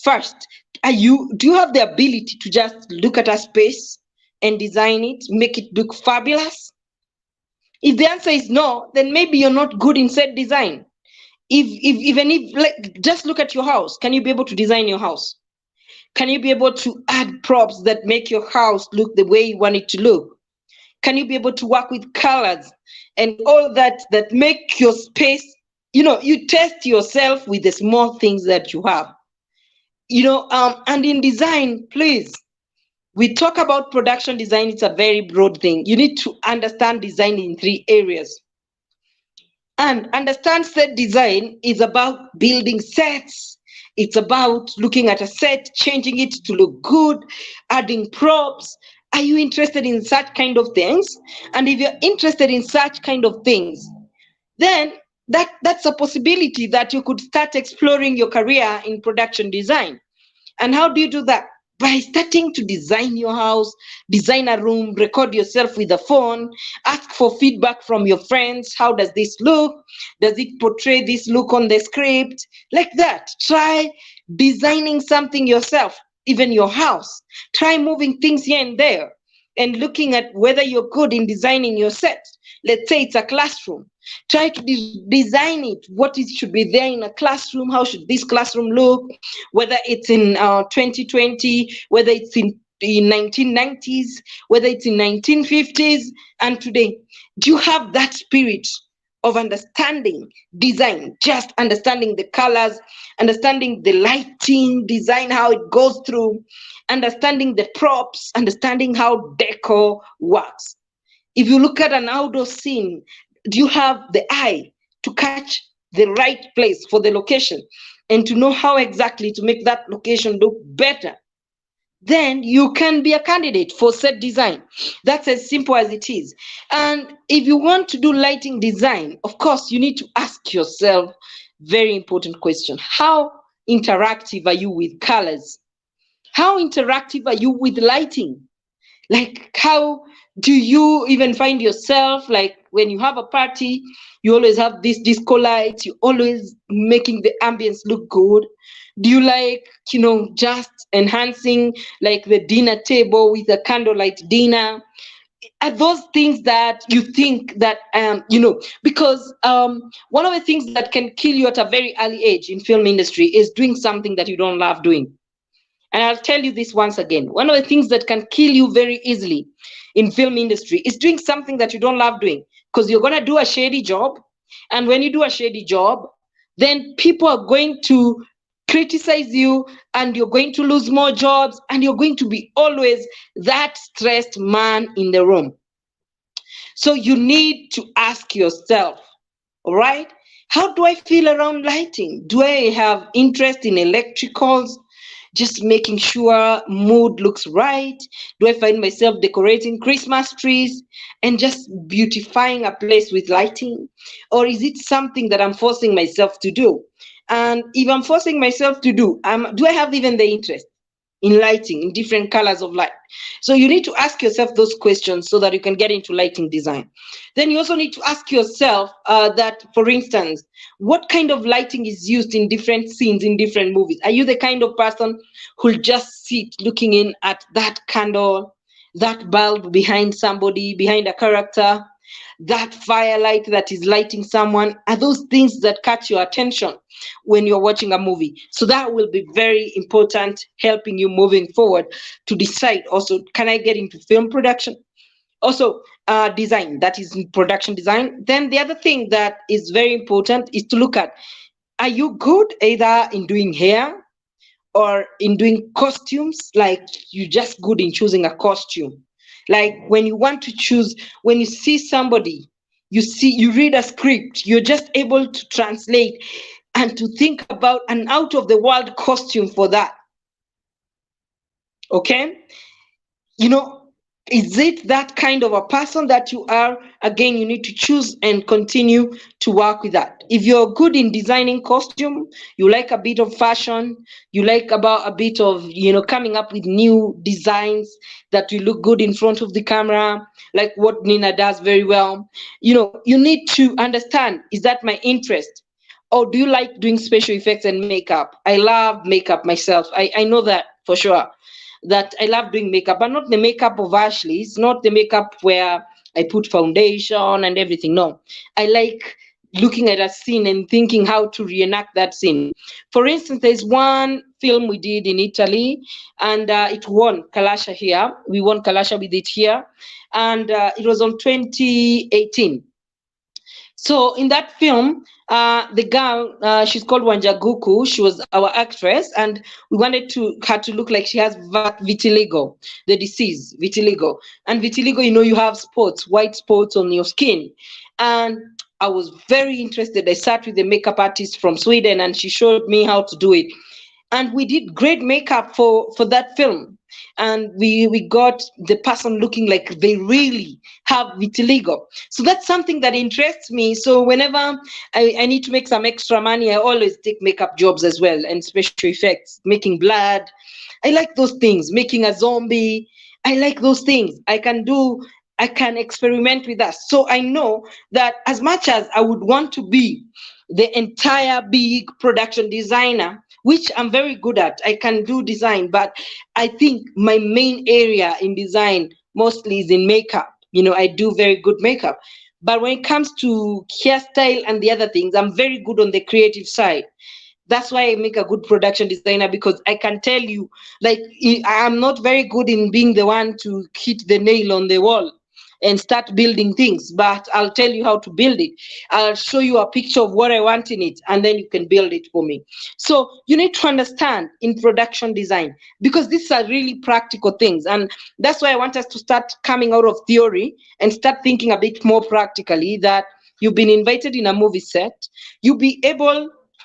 First, do you have the ability to just look at a space and design it, make it look fabulous? If the answer is no, then maybe you're not good in set design. Just look at your house. Can you be able to design your house? Can you be able to add props that make your house look the way you want it to look? Can you be able to work with colors and all that make your space, you test yourself with the small things that you have. And in design, please, we talk about production design, it's a very broad thing. You need to understand design in 3 areas. And understand set design is about building sets. It's about looking at a set, changing it to look good, adding props. Are you interested in such kind of things? And if you're interested in such kind of things, then that's a possibility that you could start exploring your career in production design. And how do you do that? By starting to design your house, design a room, record yourself with a phone, ask for feedback from your friends. How does this look? Does it portray this look on the script? Like that. Try designing something yourself, even your house. Try moving things here and there and looking at whether you're good in designing your set. Let's say it's a classroom. Try to design it. What should be there in a classroom? How should this classroom look? Whether it's in 2020, whether it's in in 1990s, whether it's in 1950s and today, do you have that spirit of understanding design, just understanding the colors, understanding the lighting, design, how it goes through, understanding the props, understanding how decor works? If you look at an outdoor scene, do you have the eye to catch the right place for the location and to know how exactly to make that location look better? Then you can be a candidate for set design. That's as simple as it is. And if you want to do lighting design, of course, you need to ask yourself very important question. How interactive are you with colors? How interactive are you with lighting? Like, how do you even find yourself, like when you have a party, you always have this disco lights, you always making the ambience look good? Do you like, just enhancing like the dinner table with a candlelight dinner? Are those things that you think that because one of the things that can kill you at a very early age in film industry is doing something that you don't love doing. And I'll tell you this once again. One of the things that can kill you very easily in film industry is doing something that you don't love doing, because you're going to do a shady job. And when you do a shady job, then people are going to criticize you, and you're going to lose more jobs, and you're going to be always that stressed man in the room. So you need to ask yourself, all right, how do I feel around lighting? Do I have interest in electricals? Just making sure mood looks right? Do I find myself decorating Christmas trees and just beautifying a place with lighting? Or is it something that I'm forcing myself to do? And if I'm forcing myself to do I have even the interest in lighting, in different colors of light? So you need to ask yourself those questions so that you can get into lighting design. Then you also need to ask yourself that, for instance, what kind of lighting is used in different scenes in different movies? Are you the kind of person who'll just sit looking in at that candle, that bulb behind somebody, behind a character, that firelight that is lighting someone? Are those things that catch your attention when you're watching a movie? So that will be very important, helping you moving forward to decide also, can I get into film production? Also, design, that is production design. Then the other thing that is very important is to look at, are you good either in doing hair or in doing costumes? Like, you just good in choosing a costume. Like when you want to choose, when you see somebody, you read a script, you're just able to translate and to think about an out of the world costume for that. Okay? Is it that kind of a person that you are? Again, you need to choose and continue to work with that. If you're good in designing costume, you like a bit of fashion, you like about a bit of, coming up with new designs that will look good in front of the camera, like what Nina does very well. You need to understand, is that my interest? Or do you like doing special effects and makeup? I love makeup myself. I know that for sure, that I love doing makeup, but not the makeup of Ashley. It's not the makeup where I put foundation and everything. No, I like looking at a scene and thinking how to reenact that scene. For instance, there's one film we did in Italy, and it won Kalasha here. We won Kalasha with it here, and it was on 2018. So in that film, the girl, she's called Wanjaguku. She was our actress, and we wanted her to look like she has vitiligo, the disease, vitiligo. And vitiligo, you have spots, white spots on your skin. And I was very interested. I sat with the makeup artist from Sweden, and she showed me how to do it. And we did great makeup for that film. And we got the person looking like they really have vitiligo. So that's something that interests me. So whenever I need to make some extra money, I always take makeup jobs as well, and special effects, making blood. I like those things, making a zombie. I like those things. I can experiment with that. So I know that as much as I would want to be the entire big production designer, which I'm very good at, I can do design, but I think my main area in design mostly is in makeup. I do very good makeup. But when it comes to hairstyle and the other things, I'm very good on the creative side. That's why I make a good production designer, because I can tell you, like, I'm not very good in being the one to hit the nail on the wall and start building things, but I'll tell you how to build it. I'll show you a picture of what I want in it, and then you can build it for me. So you need to understand in production design, because these are really practical things. And that's why I want us to start coming out of theory and start thinking a bit more practically, that you've been invited in a movie set.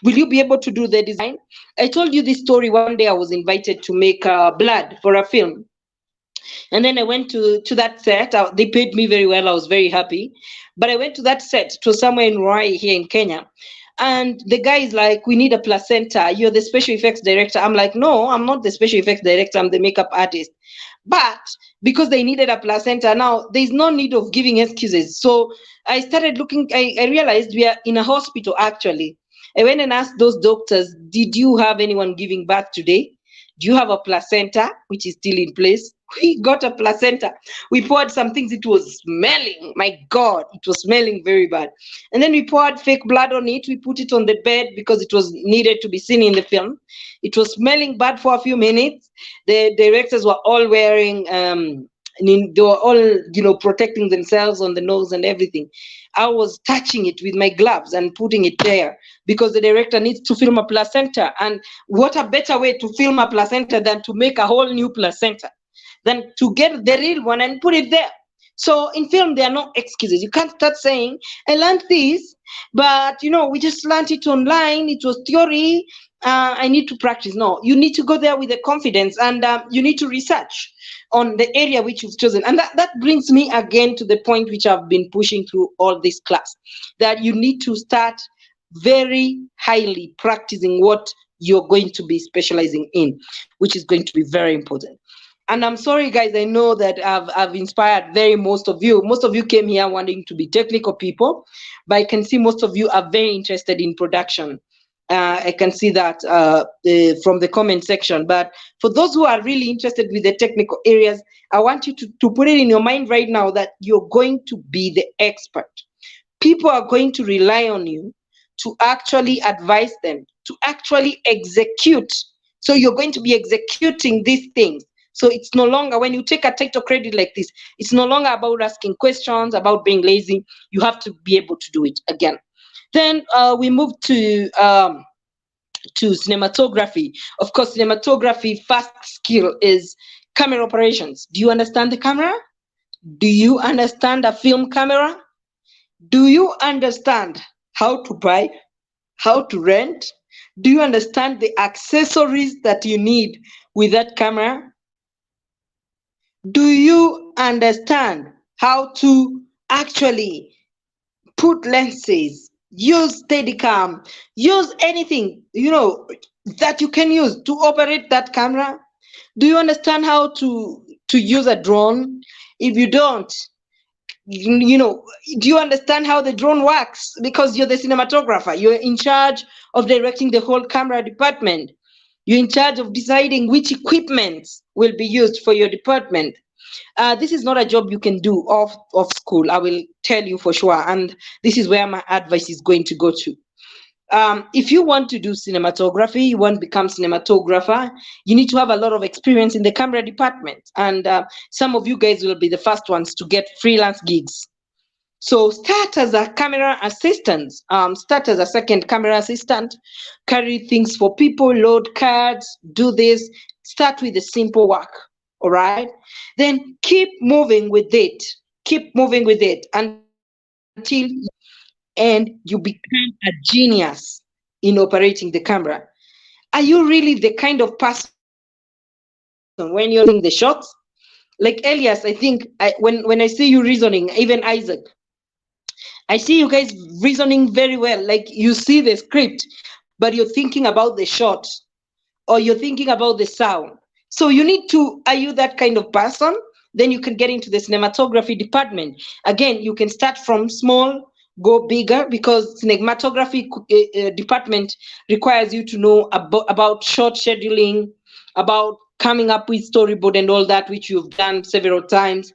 Will you be able to do the design? I told you this story. One day I was invited to make blood for a film. And then I went to that set. They paid me very well. I was very happy. But I went to that set. It was somewhere in Ruai here in Kenya. And the guy is like, we need a placenta. You're the special effects director. I'm like, no, I'm not the special effects director. I'm the makeup artist. But because they needed a placenta, now there's no need of giving excuses. So I started looking, I realized we are in a hospital actually. I went and asked those doctors, did you have anyone giving birth today? Do you have a placenta, which is still in place? We got a placenta. We poured some things. It was smelling. My God, it was smelling very bad. And then we poured fake blood on it. We put it on the bed because it was needed to be seen in the film. It was smelling bad for a few minutes. The directors were all wearing, they were all, protecting themselves on the nose and everything. I was touching it with my gloves and putting it there because the director needs to film a placenta. And what a better way to film a placenta than to make a whole new placenta, than to get the real one and put it there. So in film, there are no excuses. You can't start saying, I learned this, but we just learned it online. It was theory. I need to practice. No, you need to go there with the confidence, and you need to research on the area which you've chosen. And that brings me again to the point which I've been pushing through all this class, that you need to start very highly practicing what you're going to be specializing in, which is going to be very important. And I'm sorry, guys, I know that I've inspired most of you. Most of you came here wanting to be technical people, but I can see most of you are very interested in production. I can see that from the comment section. But for those who are really interested with the technical areas, I want you to put it in your mind right now that you're going to be the expert. People are going to rely on you to actually advise them, to actually execute. So you're going to be executing these things. So it's no longer, when you take a title credit like this, it's no longer about asking questions, about being lazy. You have to be able to do it again. Then we move to cinematography. Of course, cinematography first skill is camera operations. Do you understand the camera? Do you understand a film camera? Do you understand how to buy, how to rent? Do you understand the accessories that you need with that camera? Do you understand how to actually put lenses, use Steadicam, use anything, that you can use to operate that camera? Do you understand how to use a drone? If you don't, do you understand how the drone works? Because you're the cinematographer. You're in charge of directing the whole camera department. You're in charge of deciding which equipment will be used for your department. This is not a job you can do off school, I will tell you for sure. And this is where my advice is going to go to. If you want to do cinematography, you want to become cinematographer, you need to have a lot of experience in the camera department. And some of you guys will be the first ones to get freelance gigs. So start as a camera assistant, start as a second camera assistant, carry things for people, load cards, do this, start with the simple work, all right? Then keep moving with it until and you become a genius in operating the camera. Are you really the kind of person when you're doing the shots? Like Elias, I think when I see you reasoning, even Isaac, I see you guys reasoning very well. Like you see the script, but you're thinking about the shot or you're thinking about the sound. So you need to, are you that kind of person? Then you can get into the cinematography department. Again, you can start from small, go bigger, because cinematography department requires you to know about shot scheduling, about coming up with storyboard and all that, which you've done several times,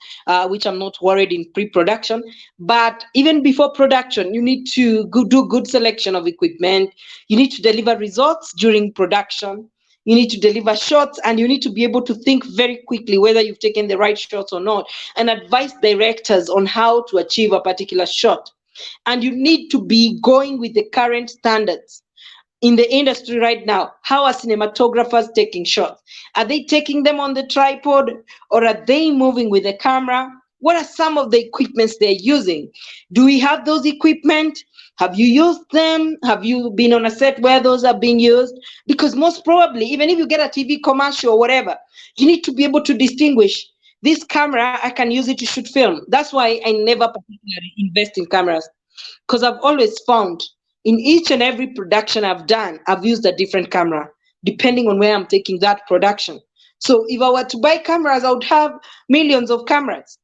which I'm not worried in pre-production. But even before production, you need to do good selection of equipment. You need to deliver results during production. You need to deliver shots, and you need to be able to think very quickly whether you've taken the right shots or not, and advise directors on how to achieve a particular shot. And you need to be going with the current standards in the industry right now. How are cinematographers taking shots? Are they taking them on the tripod, or are they moving with the camera? What are some of the equipments they're using? Do we have those equipment? Have you used them? Have you been on a set where those are being used? Because most probably, even if you get a TV commercial or whatever, you need to be able to distinguish this camera, I can use it to shoot film. That's why I never particularly invest in cameras, because I've always found in each and every production I've done, I've used a different camera depending on where I'm taking that production. So if I were to buy cameras, I would have millions of cameras.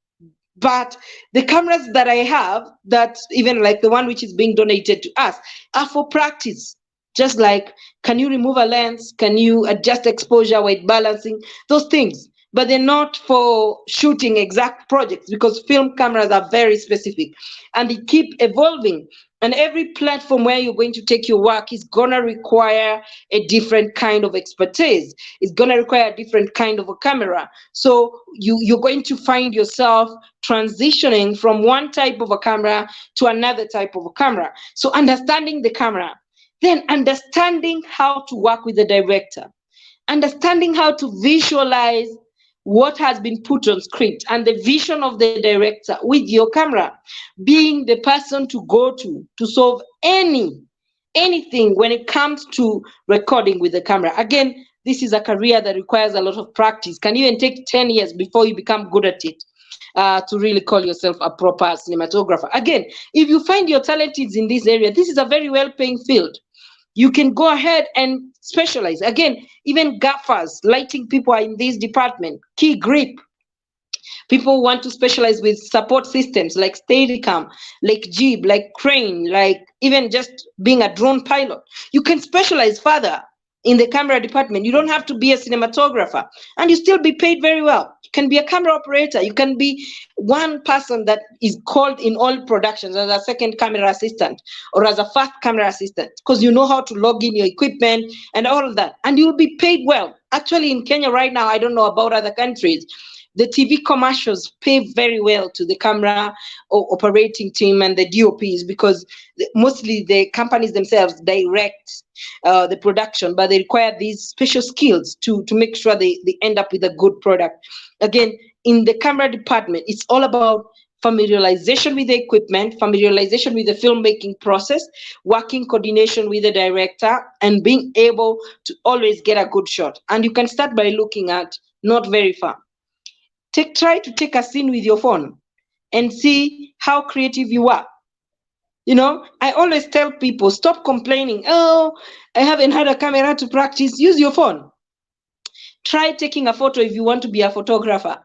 But the cameras that I have, that even like the one which is being donated to us, are for practice. Just like, can you remove a lens? Can you adjust exposure, white balancing, those things. But they're not for shooting exact projects, because film cameras are very specific and they keep evolving. And every platform where you're going to take your work is going to require a different kind of expertise. It's going to require a different kind of a camera. So you're going to find yourself transitioning from one type of a camera to another type of a camera. So understanding the camera, then understanding how to work with the director, understanding how to visualize what has been put on script and the vision of the director with your camera, being the person to go to solve anything when it comes to recording with the camera. Again, this is a career that requires a lot of practice. Can even take 10 years before you become good at it, to really call yourself a proper cinematographer. Again, if you find your talent is in this area, this is a very well-paying field. You can go ahead and specialize. Again, even gaffers, lighting people are in this department. Key grip. People want to specialize with support systems like Steadicam, like Jib, like Crane, like even just being a drone pilot. You can specialize further in the camera department. You don't have to be a cinematographer, and you still be paid very well. You can be a camera operator. You can be one person that is called in all productions as a second camera assistant or as a first camera assistant, because you know how to log in your equipment and all of that, and you'll be paid well. Actually, in Kenya right now, I don't know about other countries, the TV commercials pay very well to the camera or operating team and the DOPs, because mostly the companies themselves direct the production, but they require these special skills to make sure they end up with a good product. Again, in the camera department, it's all about familiarization with the equipment, familiarization with the filmmaking process, working coordination with the director, and being able to always get a good shot. And you can start by looking at not very far. Try to take a scene with your phone and see how creative you are. You know, I always tell people, stop complaining. Oh, I haven't had a camera to practice. Use your phone. Try taking a photo if you want to be a photographer.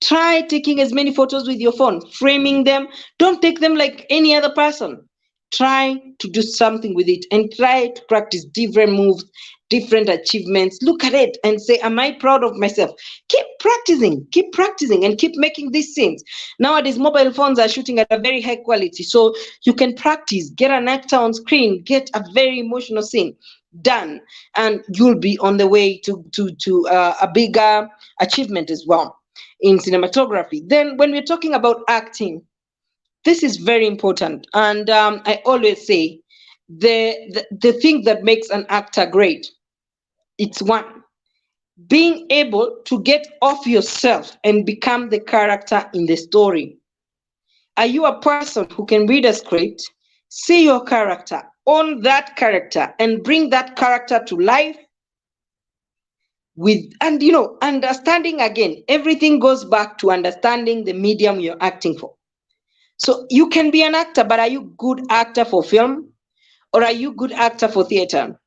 Try taking as many photos with your phone, framing them. Don't take them like any other person. Try to do something with it and try to practice different moves, different achievements. Look at it and say, am I proud of myself? Keep practicing, and keep making these scenes. Nowadays, mobile phones are shooting at a very high quality, so you can practice, get an actor on screen, get a very emotional scene done, and you'll be on the way to a bigger achievement as well in cinematography. Then when we're talking about acting, this is very important. And I always say the thing that makes an actor great, it's one, being able to get off yourself and become the character in the story. Are you a person who can read a script, see your character, own that character, and bring that character to life? And you know, understanding, again, everything goes back to understanding the medium you're acting for. So you can be an actor, but are you good actor for film? Or are you good actor for theater?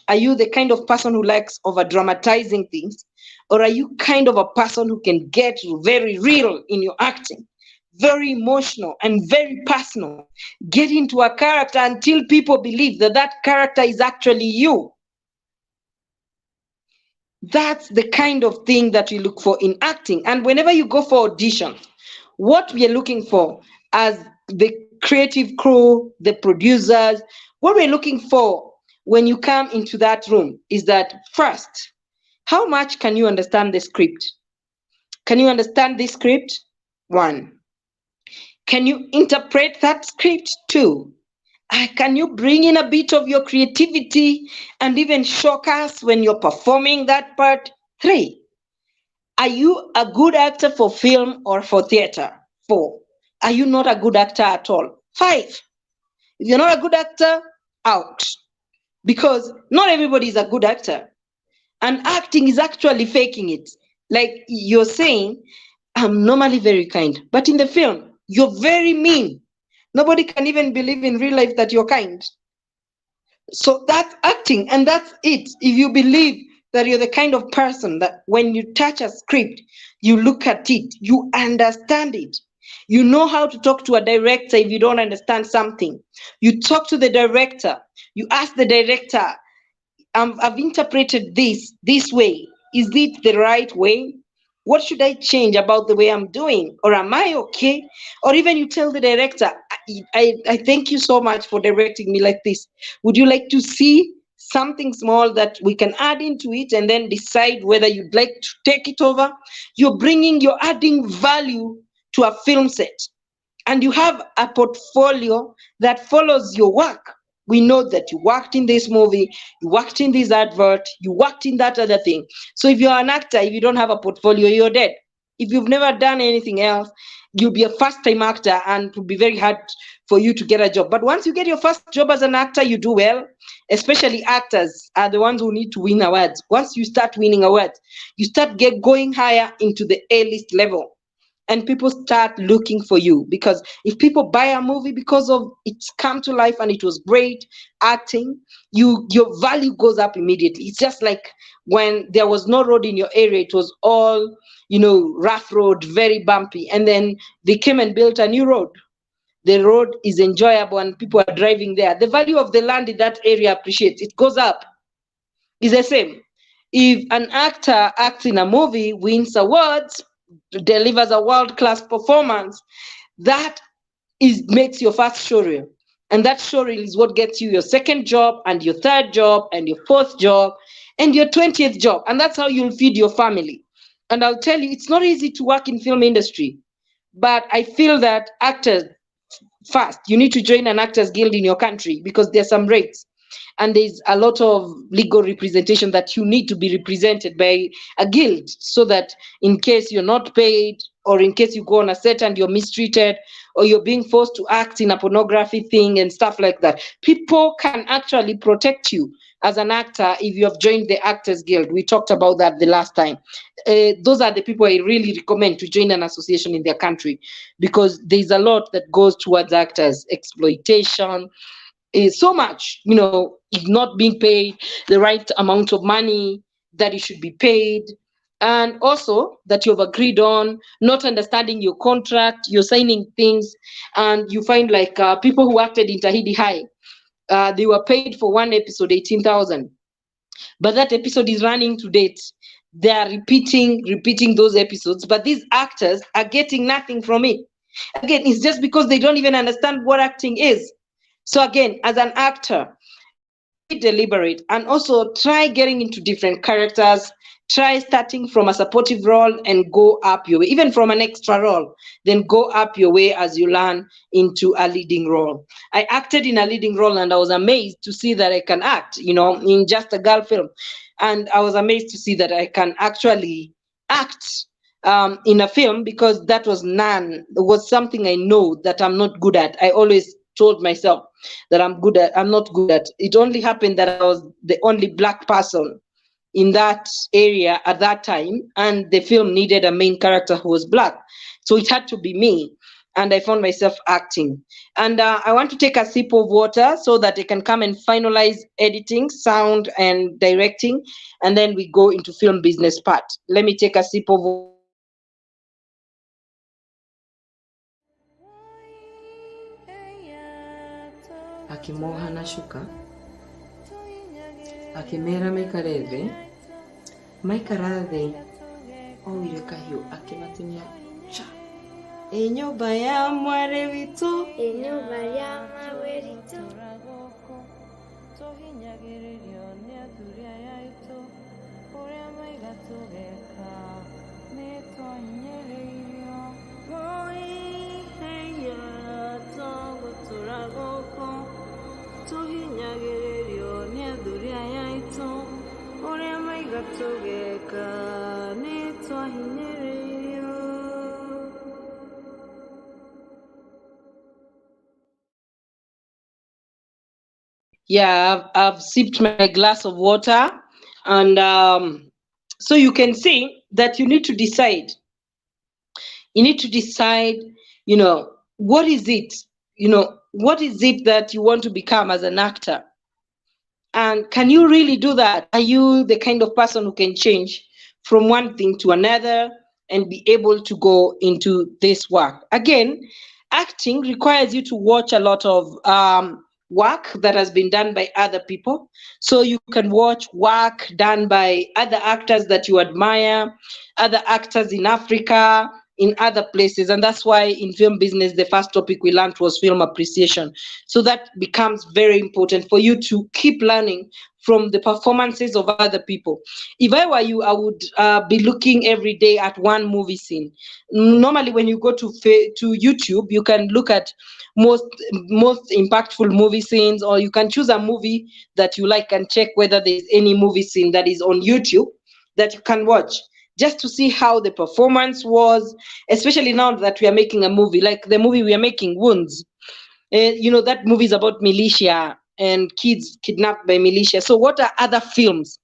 Are you the kind of person who likes over dramatizing things? Or are you kind of a person who can get very real in your acting, very emotional and very personal, get into a character until people believe that that character is actually you? That's the kind of thing that we look for in acting. And whenever you go for audition, what we are looking for as the creative crew, the producers, what we're looking for when you come into that room is that first, how much can you understand the script? Can you understand the script? One. Can you interpret that script? Two. Can you bring in a bit of your creativity and even shock us when you're performing that part? Three. Are you a good actor for film or for theater? Four. Are you not a good actor at all? Five. If you're not a good actor, out. Because not everybody is a good actor. And acting is actually faking it. Like you're saying, I'm normally very kind, but in the film, you're very mean. Nobody can even believe in real life that you're kind. So that's acting, and that's it. If you believe that you're the kind of person that when you touch a script, you look at it, you understand it. You know how to talk to a director if you don't understand something. You talk to the director, you ask the director, I've interpreted this way. Is it the right way? What should I change about the way I'm doing? Or am I okay? Or even you tell the director, I thank you so much for directing me like this. Would you like to see something small that we can add into it and then decide whether you'd like to take it over? You're adding value to a film set. And you have a portfolio that follows your work. We know that you worked in this movie, you worked in this advert, you worked in that other thing. So if you're an actor, if you don't have a portfolio, you're dead. If you've never done anything else, you'll be a first-time actor and it will be very hard for you to get a job. But once you get your first job as an actor, you do well. Especially actors are the ones who need to win awards. Once you start winning awards, you start going higher into the A-list level. And people start looking for you, because if people buy a movie because of it's come to life and it was great acting, your value goes up immediately. It's just like when there was no road in your area, it was all rough road, very bumpy, and then they came and built a new road. The road is enjoyable and people are driving there. The value of the land in that area appreciates, it goes up. It's the same. If an actor acts in a movie, wins awards, delivers a world-class performance, that makes your first showreel. And that showreel is what gets you your second job and your third job and your fourth job and your 20th job. And that's how you'll feed your family. And I'll tell you, it's not easy to work in film industry, but I feel that actors, first, you need to join an actors guild in your country because there's some rates. And there's a lot of legal representation that you need to be represented by a guild, so that in case you're not paid, or in case you go on a set and you're mistreated, or you're being forced to act in a pornography thing and stuff like that, people can actually protect you as an actor if you have joined the Actors Guild. We talked about that the last time. Those are the people I really recommend to join an association in their country, because there's a lot that goes towards actors, exploitation, is so much, not being paid the right amount of money that it should be paid, and also that you've agreed on, not understanding your contract, you're signing things, and you find like people who acted in Tahiti High, they were paid for one episode 18,000, but that episode is running to date. They are repeating those episodes, but these actors are getting nothing from it. Again, it's just because they don't even understand what acting is. So again, as an actor, be deliberate and also try getting into different characters. Try starting from a supportive role and go up your way, even from an extra role, then go up your way as you learn into a leading role. I acted in a leading role and I was amazed to see that I can act, in just a girl film. And I was amazed to see that I can actually act in a film, because that was something I know that I'm not good at. I always told myself that I'm not good at. It only happened that I was the only Black person in that area at that time, and the film needed a main character who was Black. So it had to be me. And I found myself acting. And I want to take a sip of water so that I can come and finalize editing, sound, and directing. And then we go into film business part. Let me take a sip of water. Akimoha na shuka, akimera mekareve, maikara thĩ oire kahiũ akĩmatinia cha. Nyũmba ya mwarĩ witũ, nyũmba ya mwarĩ witũ, tũhinyagĩrĩrio nĩ athuri aya aitũ, ũrĩa maiga tũgeka nĩ twahinyĩrĩirio. Moiheia tũgũtũra gũkũ, tũhinyagĩrĩrio nĩ athuri aya aitũ, ũrĩa maiga tũgeka nĩ twahinyĩrĩirio. Yeah, I've sipped my glass of water, and so you can see that you need to decide. You need to decide, what is it, what is it that you want to become as an actor? And can you really do that? Are you the kind of person who can change from one thing to another and be able to go into this work? Again, acting requires you to watch a lot of work that has been done by other people. So you can watch work done by other actors that you admire, other actors in Africa, in other places. And that's why in film business, the first topic we learned was film appreciation. So that becomes very important for you to keep learning from the performances of other people. If I were you, I would be looking every day at one movie scene. Normally, when you go to YouTube, you can look at most impactful movie scenes, or you can choose a movie that you like and check whether there's any movie scene that is on YouTube that you can watch, just to see how the performance was, especially now that we are making a movie, like the movie we are making, Wounds. That movie is about militia and kids kidnapped by militia. So what are other films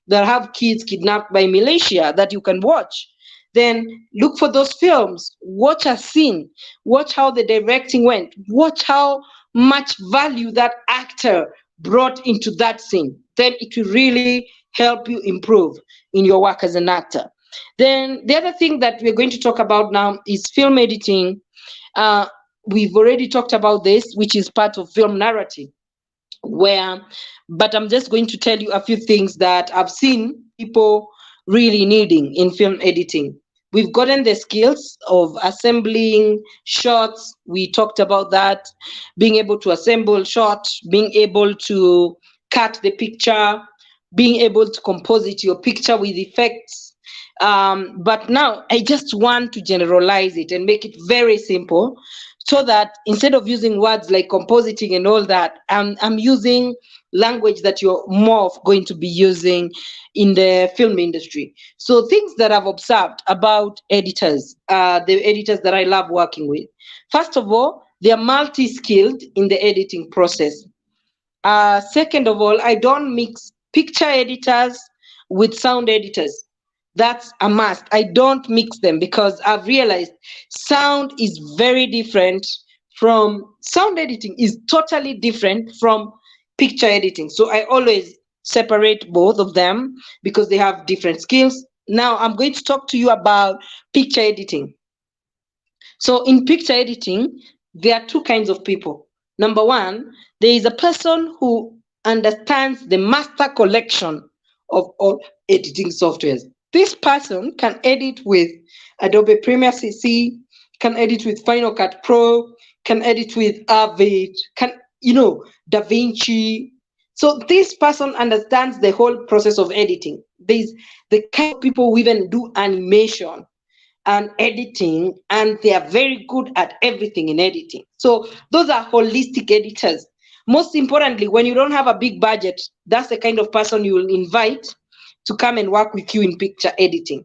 that have kids kidnapped by militia that you can watch? Then look for those films, watch a scene, watch how the directing went, watch how much value that actor brought into that scene. Then it will really help you improve in your work as an actor. Then the other thing that we're going to talk about now is film editing. We've already talked about this, which is part of film narrative, but I'm just going to tell you a few things that I've seen people really needing in film editing. We've gotten the skills of assembling shots. We talked about that, being able to assemble shots, being able to cut the picture, being able to composite your picture with effects. But now I just want to generalize it and make it very simple, so that instead of using words like compositing and all that, I'm using language that you're more going to be using in the film industry. So things that I've observed about editors, the editors that I love working with. First of all, they are multi-skilled in the editing process. Second of all, I don't mix picture editors with sound editors. That's a must. I don't mix them because I've realized sound is very different from sound editing is totally different from picture editing. So I always separate both of them because they have different skills. Now I'm going to talk to you about picture editing. So in picture editing, there are two kinds of people. Number one, there is a person who understands the master collection of all editing softwares. This person can edit with Adobe Premiere CC, can edit with Final Cut Pro, can edit with Avid, DaVinci. So this person understands the whole process of editing. There's the kind of people who even do animation and editing, and they are very good at everything in editing. So those are holistic editors. Most importantly, when you don't have a big budget, that's the kind of person you will invite to come and work with you in picture editing.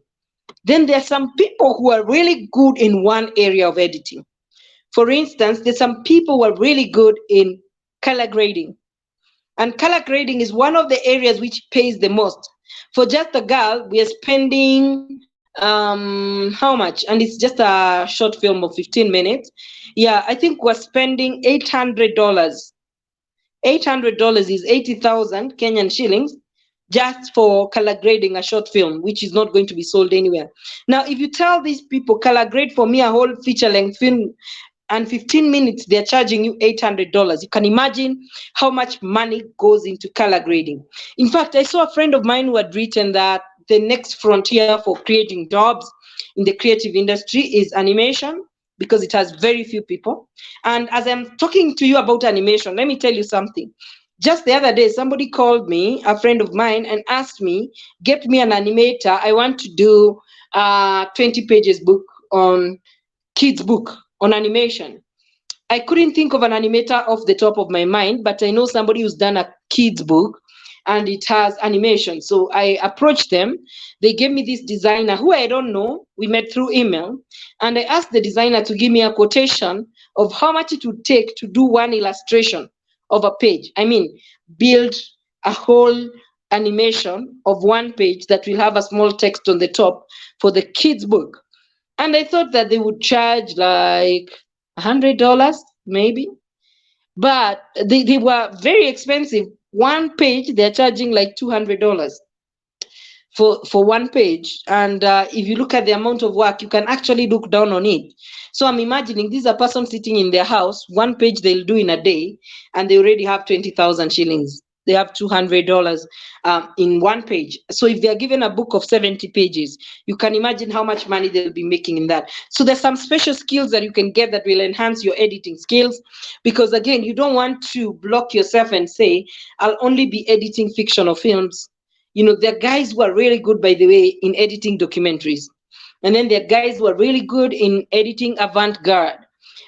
Then there are some people who are really good in one area of editing. For instance, there's some people who are really good in color grading. And color grading is one of the areas which pays the most. For just a girl, we are spending how much? And it's just a short film of 15 minutes. Yeah, I think we're spending $800. $800 is 80,000 Kenyan shillings just for color grading a short film, which is not going to be sold anywhere. Now, if you tell these people, color grade for me a whole feature-length film, and 15 minutes, they're charging you $800. You can imagine how much money goes into color grading. In fact, I saw a friend of mine who had written that the next frontier for creating jobs in the creative industry is animation, because it has very few people. And as I'm talking to you about animation, let me tell you something. Just the other day, somebody called me, a friend of mine, and asked me, get me an animator. I want to do a 20 pages book on kids book on animation. I couldn't think of an animator off the top of my mind, but I know somebody who's done a kids book and it has animation. So I approached them. They gave me this designer who I don't know. We met through email. And I asked the designer to give me a quotation of how much it would take to do one illustration of a page. I mean, build a whole animation of one page that will have a small text on the top for the kids book. And I thought that they would charge like $100 maybe, but they were very expensive. One page they're charging like $200 for one page. And if you look at the amount of work, you can actually look down on it. So I'm imagining this is a person sitting in their house, one page they'll do in a day, and they already have 20,000 shillings. They have $200 in one page. So if they're given a book of 70 pages, you can imagine how much money they'll be making in that. So there's some special skills that you can get that will enhance your editing skills, because again, you don't want to block yourself and say, I'll only be editing fictional films. You know, there are guys who are really good, by the way, in editing documentaries. And then there are guys who are really good in editing avant-garde.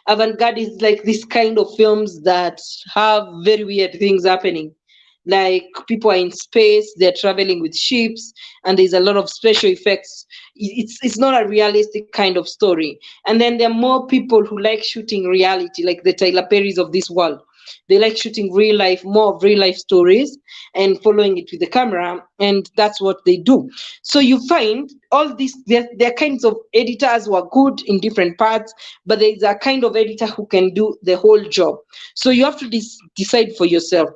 Avant-garde is like this kind of films that have very weird things happening. Like people are in space, they're traveling with ships, and there's a lot of special effects. It's not a realistic kind of story. And then there are more people who like shooting reality, like the Tyler Perrys of this world. They like shooting real life, more of real life stories and following it with the camera, and that's what they do. So you find all these, there are kinds of editors who are good in different parts, but there's a kind of editor who can do the whole job. So you have to decide for yourself,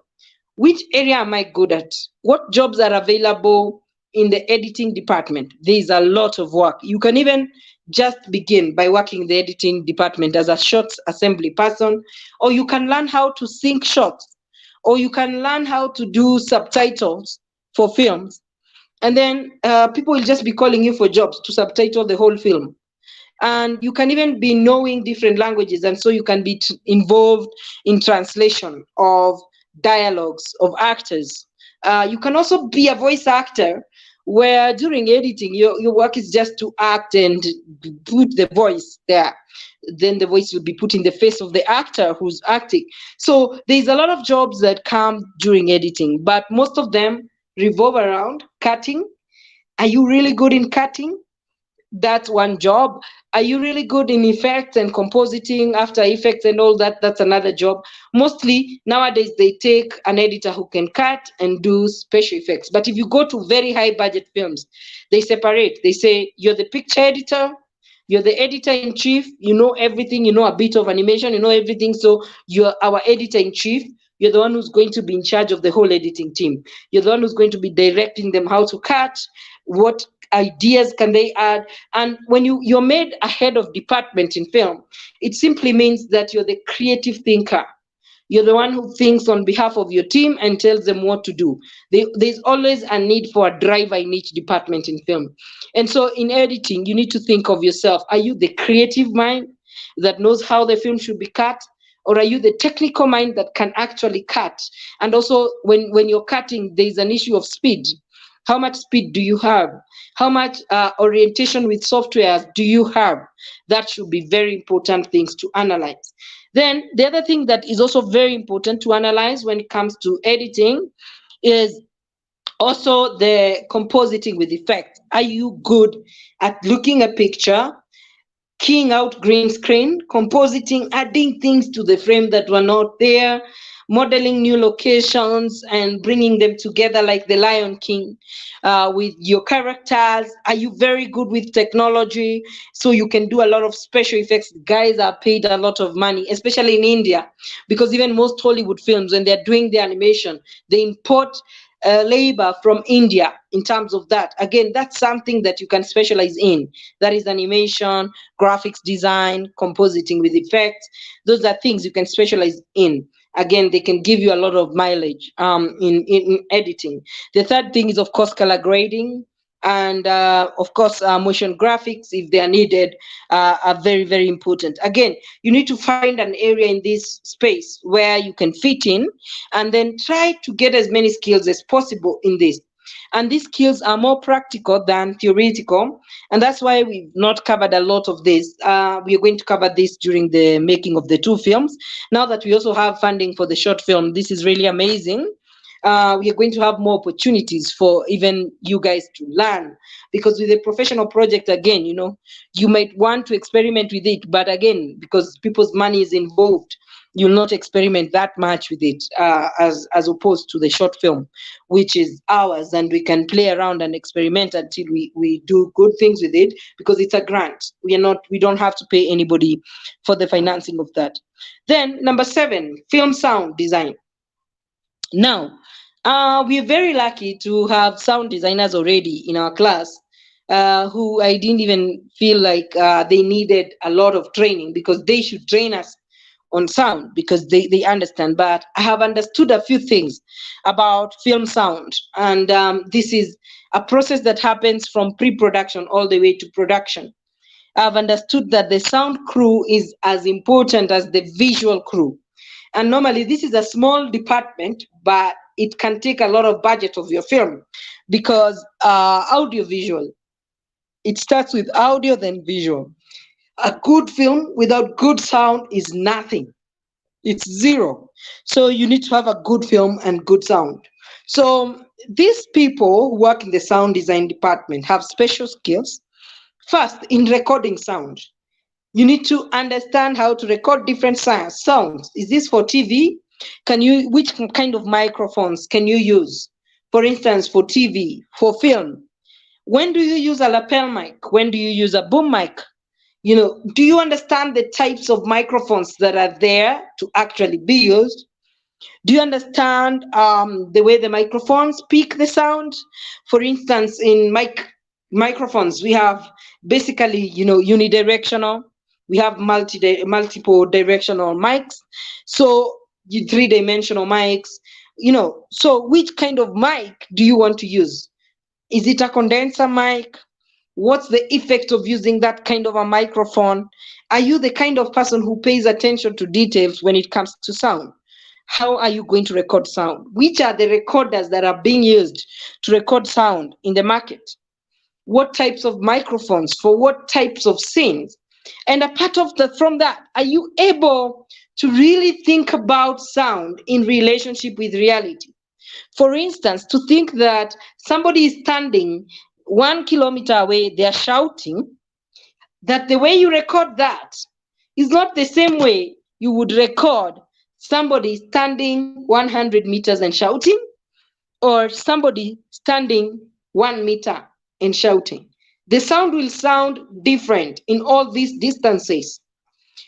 which area am I good at? What jobs are available in the editing department? There is a lot of work. You can even just begin by working in the editing department as a shot assembly person, or you can learn how to sync shots, or you can learn how to do subtitles for films. And then people will just be calling you for jobs to subtitle the whole film. And you can even be knowing different languages, and so you can be involved in translation of dialogues of actors. You can also be a voice actor, where during editing your work is just to act and put the voice there. Then the voice will be put in the face of the actor who's acting. So there's a lot of jobs that come during editing, but most of them revolve around cutting. Are you really good in cutting? That's one job. Are you really good in effects and compositing, After Effects and all that? That's another job. Mostly nowadays they take an editor who can cut and do special effects. But if you go to very high budget films, they separate. They say you're the picture editor, you're the editor in chief, you know everything, you know a bit of animation, you know everything. So you're our editor in chief. You're the one who's going to be in charge of the whole editing team. You're the one who's going to be directing them how to cut, what ideas can they add. And when you're made a head of department in film, it simply means that you're the creative thinker. You're the one who thinks on behalf of your team and tells them what to do. There's always a need for a driver in each department in film. And so in editing, you need to think of yourself. Are you the creative mind that knows how the film should be cut? Or are you the technical mind that can actually cut? And also, when you're cutting, there's an issue of speed. How much speed do you have? How much orientation with software do you have? That should be very important things to analyze. Then the other thing that is also very important to analyze when it comes to editing is also the compositing with effect. Are you good at looking at a picture, keying out green screen, compositing, adding things to the frame that were not there, modeling new locations and bringing them together like the Lion King with your characters? Are you very good with technology? So you can do a lot of special effects. Guys are paid a lot of money, especially in India, because even most Hollywood films, when they're doing the animation, they import labor from India in terms of that. Again, that's something that you can specialize in. That is animation, graphics design, compositing with effects. Those are things you can specialize in. Again, they can give you a lot of mileage in editing. The third thing is, of course, color grading. and of course motion graphics, if they are needed, are very, very important. Again, you need to find an area in this space where you can fit in, and then try to get as many skills as possible in this. And these skills are more practical than theoretical, and that's why we've not covered a lot of this. We are going to cover this during the making of the 2 films. Now that we also have funding for the short film, this is really amazing. We are going to have more opportunities for even you guys to learn, because with a professional project, again, you might want to experiment with it, but again, because people's money is involved, you'll not experiment that much with it, as opposed to the short film, which is ours, and we can play around and experiment until we do good things with it, because it's a grant. We don't have to pay anybody for the financing of that. Then number 7, film sound design. Now, we're very lucky to have sound designers already in our class, who I didn't even feel like they needed a lot of training, because they should train us on sound, because they understand. But I have understood a few things about film sound, and this is a process that happens from pre-production all the way to production. I've understood that the sound crew is as important as the visual crew. And normally this is a small department, but it can take a lot of budget of your film, because audio-visual, it starts with audio, then visual. A good film without good sound is nothing. It's zero. So you need to have a good film and good sound. So these people who work in the sound design department have special skills. First, in recording sound. You need to understand how to record different sounds. Is this for TV? Which kind of microphones can you use? For instance, for TV, for film. When do you use a lapel mic? When do you use a boom mic? Do you understand the types of microphones that are there to actually be used? Do you understand the way the microphones pick the sound? For instance, in microphones, we have basically, unidirectional. We have multiple directional mics. So 3-dimensional mics, so which kind of mic do you want to use? Is it a condenser mic? What's the effect of using that kind of a microphone? Are you the kind of person who pays attention to details when it comes to sound? How are you going to record sound? Which are the recorders that are being used to record sound in the market? What types of microphones for what types of scenes? And apart from that, are you able to really think about sound in relationship with reality? For instance, to think that somebody is standing 1 kilometer away, they're shouting, that the way you record that is not the same way you would record somebody standing 100 meters and shouting, or somebody standing 1 meter and shouting. The sound will sound different in all these distances.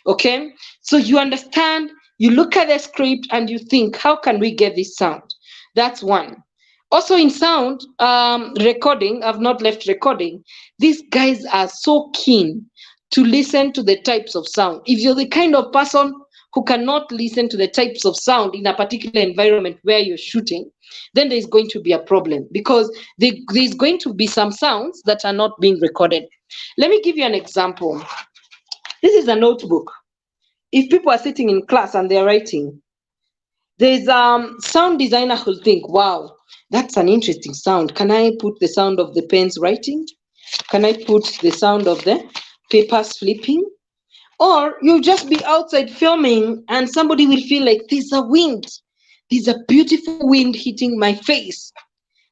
Okay? So you understand, you look at the script and you think, how can we get this sound? That's one. Also in sound recording, I've not left recording, these guys are so keen to listen to the types of sound. If you're the kind of person who cannot listen to the types of sound in a particular environment where you're shooting, then there's going to be a problem, because there's going to be some sounds that are not being recorded. Let me give you an example. This is a notebook. If people are sitting in class and they're writing, there's a sound designer who'll think, wow, that's an interesting sound. Can I put the sound of the pens writing? Can I put the sound of the papers flipping? Or you'll just be outside filming and somebody will feel like there's a wind. There's a beautiful wind hitting my face.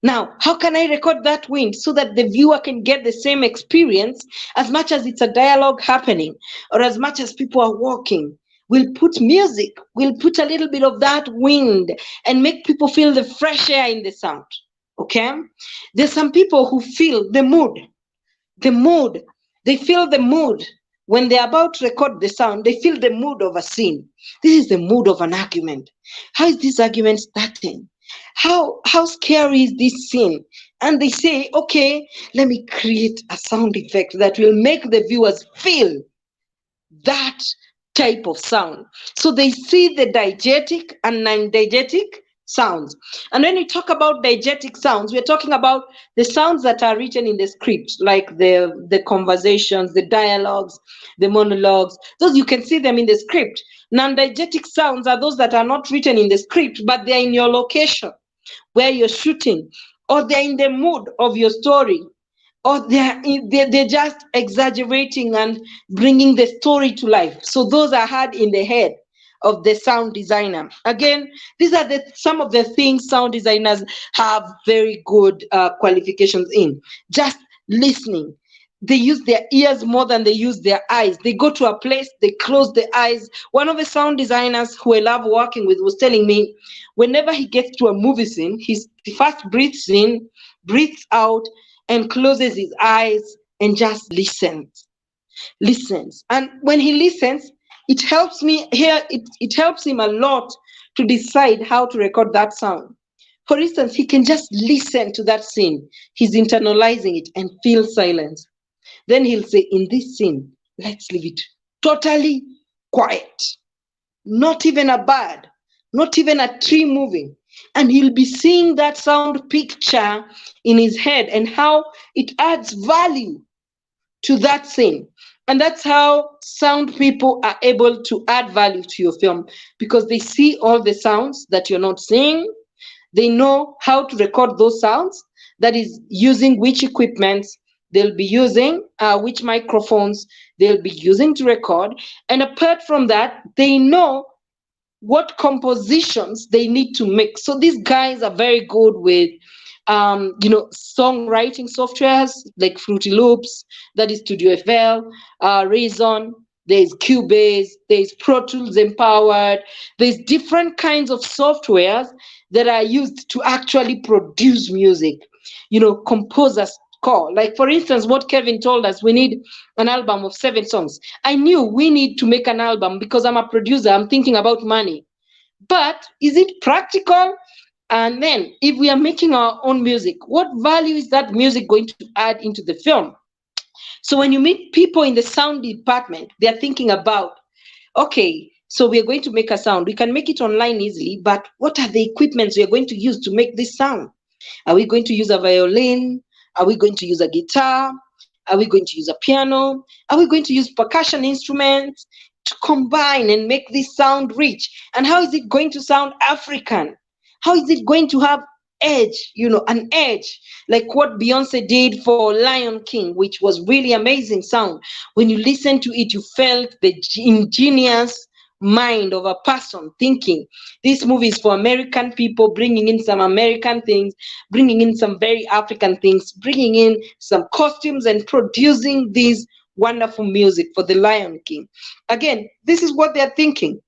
Now, how can I record that wind so that the viewer can get the same experience as much as it's a dialogue happening, or as much as people are walking? We'll put music, we'll put a little bit of that wind and make people feel the fresh air in the sound, okay? There's some people who feel the mood. They feel the mood. When they're about to record the sound, they feel the mood of a scene. This is the mood of an argument. How is this argument starting? How scary is this scene? And they say, okay, let me create a sound effect that will make the viewers feel that type of sound. So they see the diegetic and non-diegetic sounds. And when we talk about diegetic sounds, we're talking about the sounds that are written in the script, like the conversations, the dialogues, the monologues. Those you can see them in the script. Non-diegetic sounds are those that are not written in the script, but they're in your location where you're shooting, or they're in the mood of your story, or they're just exaggerating and bringing the story to life. So those are heard in the head of the sound designer. Again, these are some of the things sound designers have very good qualifications in. Just listening. They use their ears more than they use their eyes. They go to a place, they close the eyes. One of the sound designers who I love working with was telling me, whenever he gets to a movie scene, he first breathes in, breathes out, and closes his eyes and just listens. And when he listens, it helps me here, it helps him a lot to decide how to record that sound. For instance, he can just listen to that scene. He's internalizing it and feel silence. Then he'll say, in this scene, let's leave it totally quiet. Not even a bird, not even a tree moving. And he'll be seeing that sound picture in his head and how it adds value to that scene. And that's how sound people are able to add value to your film, because they see all the sounds that you're not seeing. They know how to record those sounds, that is, using which equipment they'll be using, which microphones they'll be using to record. And apart from that, they know what compositions they need to make. So these guys are very good with songwriting softwares like Fruity Loops, that is Studio FL, Reason, there's Cubase, there's Pro Tools Empowered. There's different kinds of softwares that are used to actually produce music, compose a score. Like, for instance, what Kevin told us, we need an album of 7 songs. I knew we need to make an album because I'm a producer, I'm thinking about money. But is it practical? And then if we are making our own music, what value is that music going to add into the film? So when you meet people in the sound department, they're thinking about, okay, so we're going to make a sound. We can make it online easily, but what are the equipments we are going to use to make this sound? Are we going to use a violin? Are we going to use a guitar? Are we going to use a piano? Are we going to use percussion instruments to combine and make this sound rich? And how is it going to sound African? How is it going to have edge, an edge, like what Beyonce did for Lion King, which was really amazing sound. When you listen to it, you felt the ingenious mind of a person thinking, this movie is for American people, bringing in some American things, bringing in some very African things, bringing in some costumes and producing this wonderful music for the Lion King. Again, this is what they're thinking.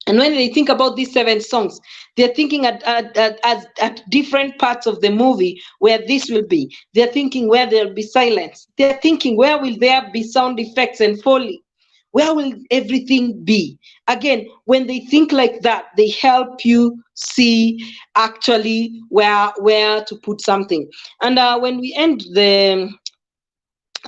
And when they think about these 7 songs, they're thinking at different parts of the movie where this will be. They're thinking where there'll be silence. They're thinking where will there be sound effects and Foley? Where will everything be? Again, when they think like that, they help you see actually where to put something. And when we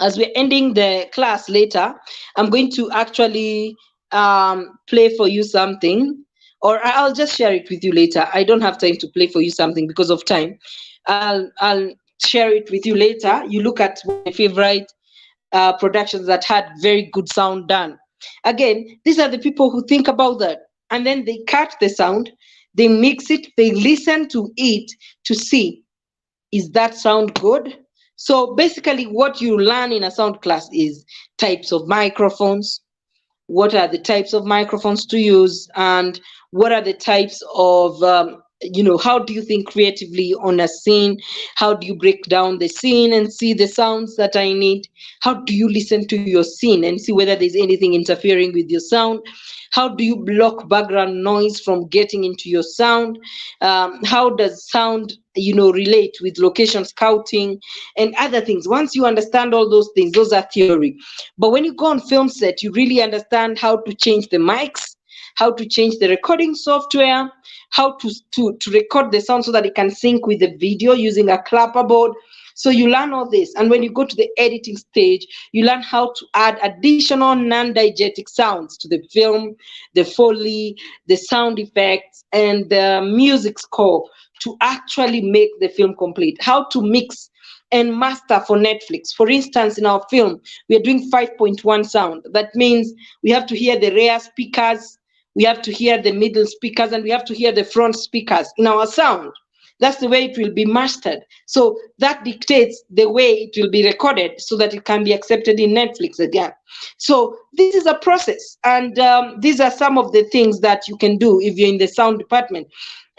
as we're ending the class later, I'm going to actually play for you something, or I'll just share it with you later. I don't have time to play for you something because of time. I'll share it with you later. You look at my favorite productions that had very good sound done. Again, these are the people who think about that, and then they cut the sound, they mix it, they listen to it to see, is that sound good? So basically what you learn in a sound class is types of microphones, what are the types of microphones to use, and what are the types of how do you think creatively on a scene? How do you break down the scene and see the sounds that I need? How do you listen to your scene and see whether there's anything interfering with your sound? How do you block background noise from getting into your sound? How does sound relate with location scouting and other things? Once you understand all those things, those are theory. But when you go on film set, you really understand how to change the mics, how to change the recording software, how to record the sound so that it can sync with the video using a clapperboard. So you learn all this. And when you go to the editing stage, you learn how to add additional non-diegetic sounds to the film, the Foley, the sound effects, and the music score to actually make the film complete. How to mix and master for Netflix. For instance, in our film, we are doing 5.1 sound. That means we have to hear the rear speakers, we have to hear the middle speakers, and we have to hear the front speakers in our sound. That's the way it will be mastered. So that dictates the way it will be recorded so that it can be accepted in Netflix again. So this is a process. And these are some of the things that you can do if you're in the sound department.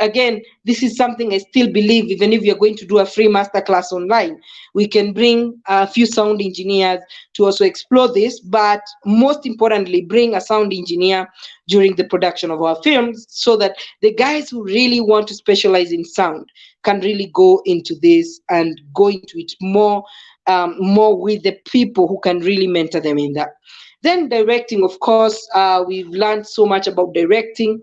Again, this is something I still believe, even if you're going to do a free masterclass online, we can bring a few sound engineers to also explore this, but most importantly, bring a sound engineer during the production of our films so that the guys who really want to specialize in sound can really go into this and go into it more, more with the people who can really mentor them in that. Then directing, of course, we've learned so much about directing.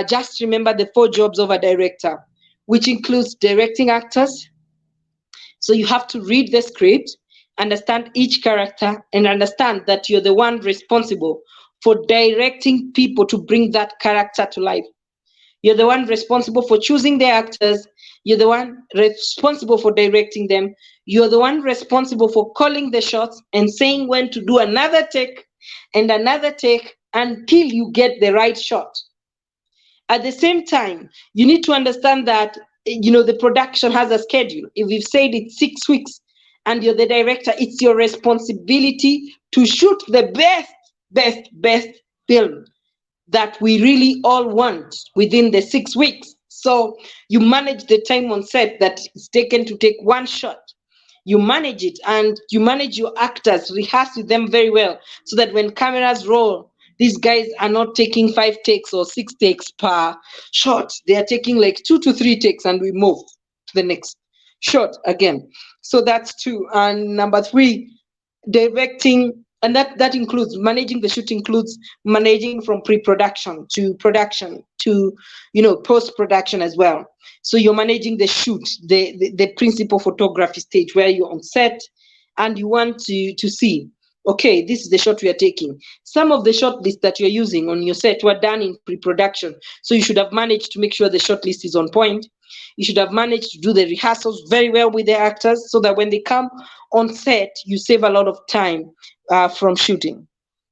Just remember the 4 jobs of a director, which includes directing actors. So you have to read the script, understand each character, and understand that you're the one responsible for directing people to bring that character to life. You're the one responsible for choosing the actors. You're the one responsible for directing them. You're the one responsible for calling the shots and saying when to do another take and another take until you get the right shot. At the same time, you need to understand that the production has a schedule. If we've said it's 6 weeks and you're the director, it's your responsibility to shoot the best film that we really all want within the 6 weeks. So you manage the time on set that it's taken to take one shot. You manage it, and you manage your actors, rehearse with them very well so that when cameras roll, these guys are not taking 5 takes or 6 takes per shot. They are taking like 2 to 3 takes, and we move to the next shot again. So that's 2. And number 3, directing, and that includes managing. The shoot includes managing from pre-production to production to post-production as well. So you're managing the shoot, the principal photography stage where you're on set and you want to see, okay, this is the shot we are taking. Some of the shot lists that you're using on your set were done in pre-production, so you should have managed to make sure the shot list is on point. You should have managed to do the rehearsals very well with the actors so that when they come on set, you save a lot of time from shooting.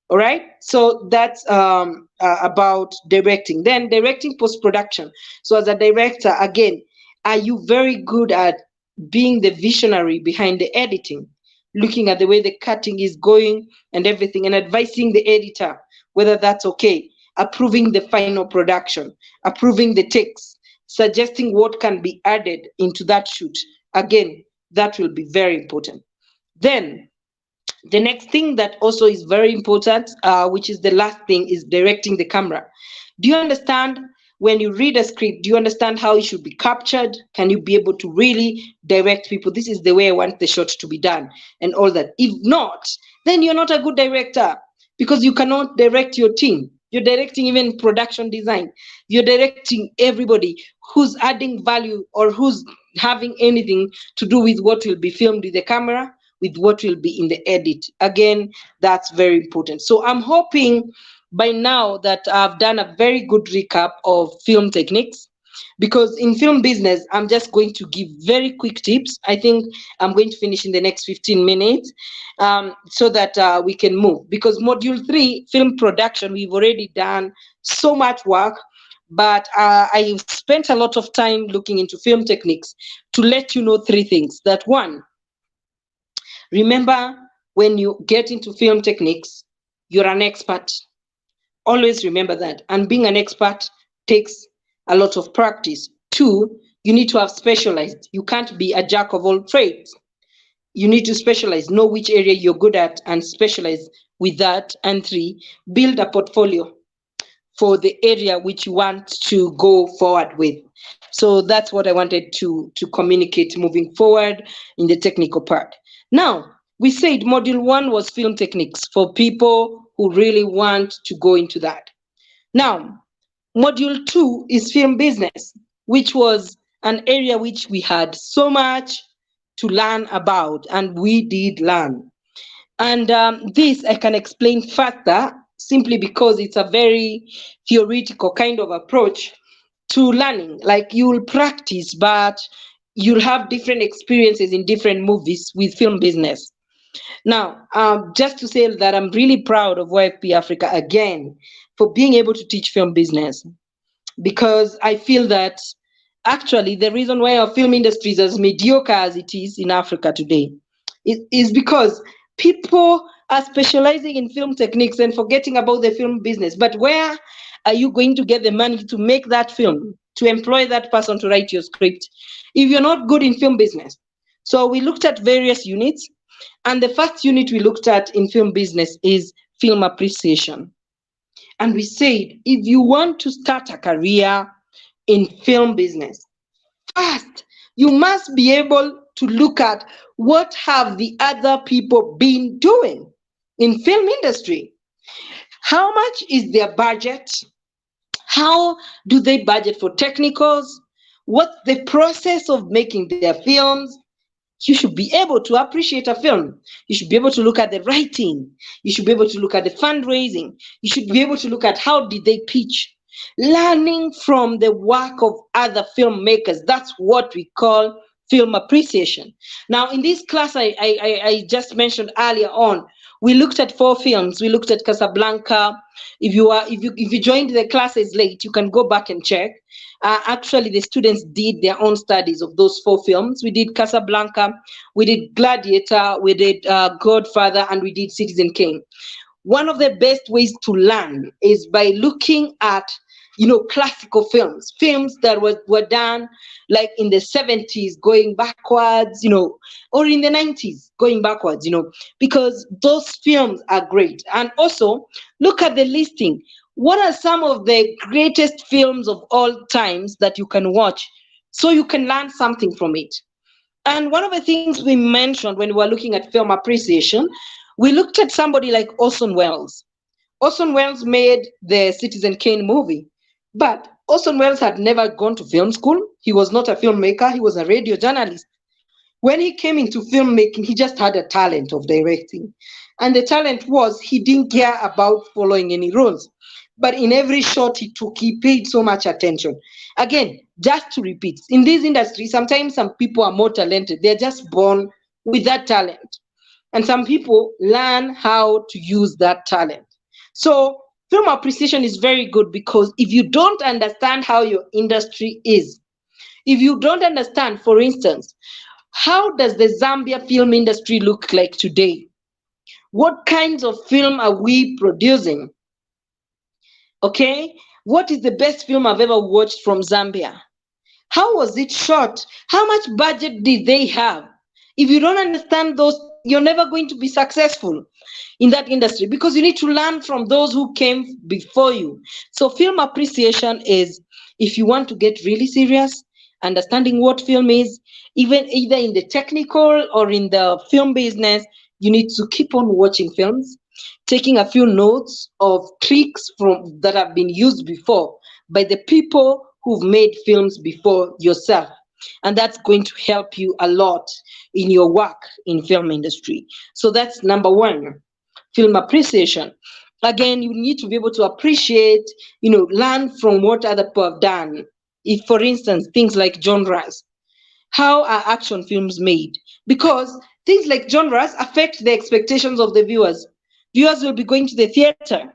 All right, so that's about directing. Then directing post-production. So as a director, again, are you very good at being the visionary behind the editing, looking at the way the cutting is going and everything, and advising the editor whether that's okay, approving the final production, approving the takes, suggesting what can be added into that shoot? Again, that will be very important. Then the next thing that also is very important, which is the last thing, is directing the camera. Do you understand when you read a script? Do you understand how it should be captured? Can you be able to really direct people? This is the way I want the shot to be done and all that. If not, then you're not a good director because you cannot direct your team. You're directing even production design. You're directing everybody who's adding value or who's having anything to do with what will be filmed with the camera, with what will be in the edit. Again, that's very important. So I'm hoping by now that I've done a very good recap of film techniques, because in film business, I'm just going to give very quick tips. I think I'm going to finish in the next 15 minutes so that we can move. Because module 3, film production, we've already done so much work, but I've spent a lot of time looking into film techniques to let you know 3 things. That 1, remember, when you get into film techniques, you're an expert. Always remember that. And being an expert takes a lot of practice. 2, you need to have specialized. You can't be a jack of all trades. You need to specialize, know which area you're good at and specialize with that. And 3, build a portfolio for the area which you want to go forward with. So that's what I wanted to communicate moving forward in the technical part. Now, we said module 1 was film techniques for people who really want to go into that. Now, module 2 is film business, which was an area which we had so much to learn about, and we did learn. And this I can explain further simply because it's a very theoretical kind of approach to learning. Like, you'll practice, but you'll have different experiences in different movies with film business. Now, just to say that I'm really proud of YFP Africa again for being able to teach film business, because I feel that actually the reason why our film industry is as mediocre as it is in Africa today is because people are specializing in film techniques and forgetting about the film business. But where are you going to get the money to make that film, to employ that person to write your script, if you're not good in film business? So we looked at various units, and the first unit we looked at in film business is film appreciation. And we said, if you want to start a career in film business, first, you must be able to look at what have the other people been doing in film industry. How much is their budget? How do they budget for technicals? What's the process of making their films? You should be able to appreciate a film. You should be able to look at the writing. You should be able to look at the fundraising. You should be able to look at how did they pitch. Learning from the work of other filmmakers. That's what we call film appreciation. Now, in this class I just mentioned earlier on, we looked at 4 films. We looked at Casablanca. If you joined the classes late, you can go back and check. Actually, the students did their own studies of those 4 films. We did Casablanca, we did Gladiator, we did Godfather, and we did Citizen Kane. One of the best ways to learn is by looking at, classical films that were done like in the 70s going backwards, or in the 90s going backwards, because those films are great. And also look at the listing. What are some of the greatest films of all times that you can watch so you can learn something from it? And one of the things we mentioned when we were looking at film appreciation, we looked at somebody like Orson Welles. Orson Welles made the Citizen Kane movie, but Orson Welles had never gone to film school. He was not a filmmaker, he was a radio journalist. When he came into filmmaking, he just had a talent of directing. And the talent was he didn't care about following any rules. But in every shot he took, he paid so much attention. Again, just to repeat, in this industry, sometimes some people are more talented. They're just born with that talent. And some people learn how to use that talent. So film appreciation is very good, because if you don't understand how your industry is, if you don't understand, for instance, how does the Zambia film industry look like today? What kinds of film are we producing? Okay, what is the best film I've ever watched from Zambia? How was it shot? How much budget did they have? If you don't understand those, you're never going to be successful in that industry, because you need to learn from those who came before you. So film appreciation is, if you want to get really serious, understanding what film is, even either in the technical or in the film business, you need to keep on watching films, taking a few notes of tricks that have been used before by the people who've made films before yourself. And that's going to help you a lot in your work in film industry. So that's number 1, film appreciation. Again, you need to be able to appreciate, learn from what other people have done. If, for instance, things like genres, how are action films made? Because things like genres affect the expectations of the viewers. Viewers will be going to the theater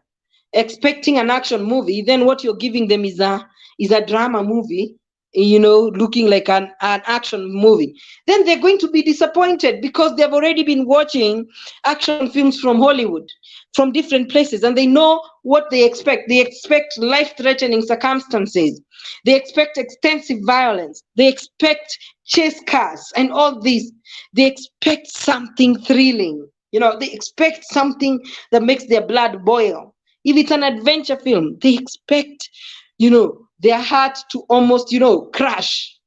expecting an action movie, then what you're giving them is a drama movie, looking like an action movie. Then they're going to be disappointed, because they've already been watching action films from Hollywood, from different places, and they know what they expect. They expect life-threatening circumstances. They expect extensive violence. They expect chase cars and all this. They expect something thrilling. They expect something that makes their blood boil. If it's an adventure film, they expect, their heart to almost, crash.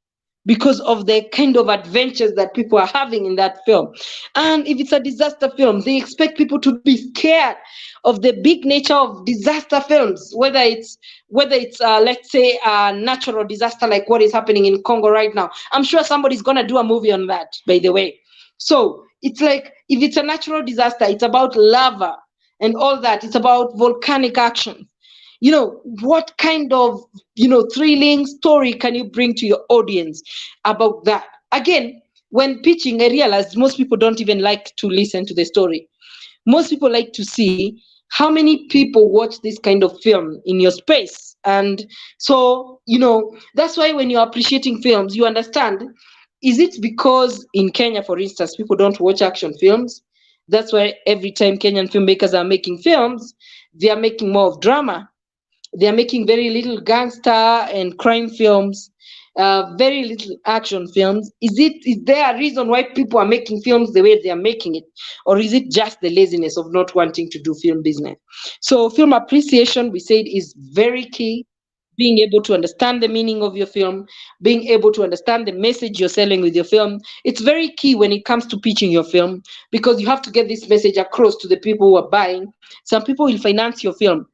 because of the kind of adventures that people are having in that film. And if it's a disaster film, they expect people to be scared of the big nature of disaster films, whether it's let's say a natural disaster like what is happening in Congo right now. I'm sure somebody's gonna do a movie on that, by the way. So it's like, if it's a natural disaster, it's about lava and all that. It's about volcanic action. What kind of thrilling story can you bring to your audience about that? Again, when pitching, I realized most people don't even like to listen to the story. Most people like to see how many people watch this kind of film in your space. And so that's why when you're appreciating films, you understand, is it because in Kenya, for instance, people don't watch action films? That's why every time Kenyan filmmakers are making films, they are making more of drama. They are making very little gangster and crime films, very little action films. Is there a reason why people are making films the way they are making it? Or is it just the laziness of not wanting to do film business? So film appreciation, we said, is very key. Being able to understand the meaning of your film, being able to understand the message you're selling with your film. It's very key when it comes to pitching your film, because you have to get this message across to the people who are buying. Some people will finance your film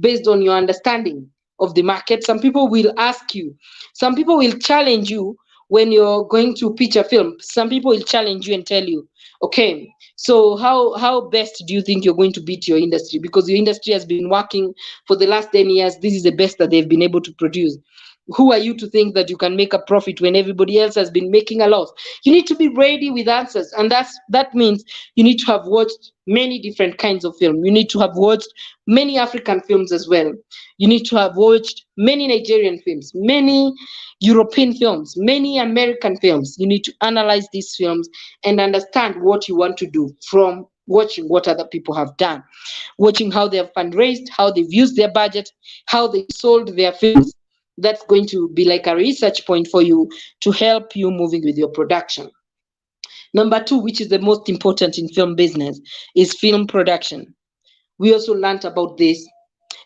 based on your understanding of the market. Some people will ask you. Some people will challenge you when you're going to pitch a film. Some people will challenge you and tell you, okay, so how best do you think you're going to beat your industry? Because your industry has been working for the last 10 years. This is the best that they've been able to produce. Who are you to think that you can make a profit when everybody else has been making a loss? You need to be ready with answers. And that means you need to have watched many different kinds of film. You need to have watched many African films as well. You need to have watched many Nigerian films, many European films, many American films. You need to analyze these films and understand what you want to do from watching what other people have done, watching how they have fundraised, how they've used their budget, how they sold their films. That's going to be like a research point for you to help you moving with your production. Number two, which is the most important in film business, is film production. We also learned about this.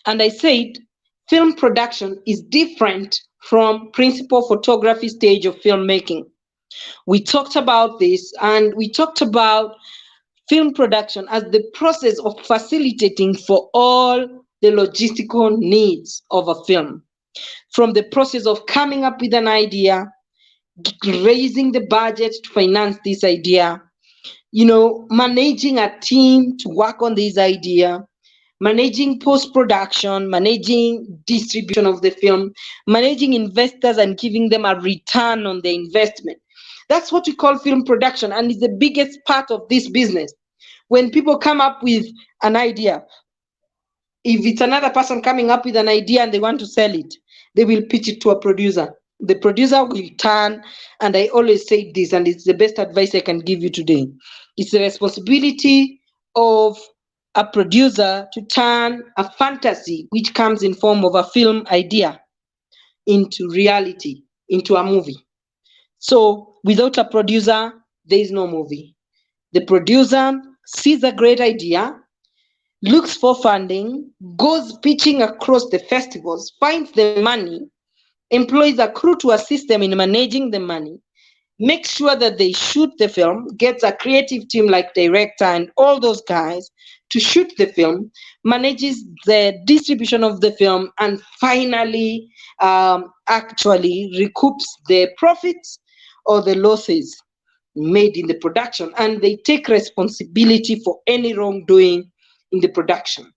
And I said, film production is different from principal photography stage of filmmaking. We talked about this, and we talked about film production as the process of facilitating for all the logistical needs of a film. From the process of coming up with an idea, raising the budget to finance this idea, managing a team to work on this idea, managing post-production, managing distribution of the film, managing investors and giving them a return on the investment. That's what we call film production, and it's the biggest part of this business. When people come up with an idea, if it's another person coming up with an idea and they want to sell it, they will pitch it to a producer. The producer will turn, and I always say this, and it's the best advice I can give you today. It's the responsibility of a producer to turn a fantasy, which comes in form of a film idea, into reality, into a movie. So without a producer, there is no movie. The producer sees a great idea, looks for funding, goes pitching across the festivals, finds the money, employs a crew to assist them in managing the money, makes sure that they shoot the film, gets a creative team like director and all those guys to shoot the film, manages the distribution of the film, and finally actually recoups the profits or the losses made in the production, and they take responsibility for any wrongdoing in the production.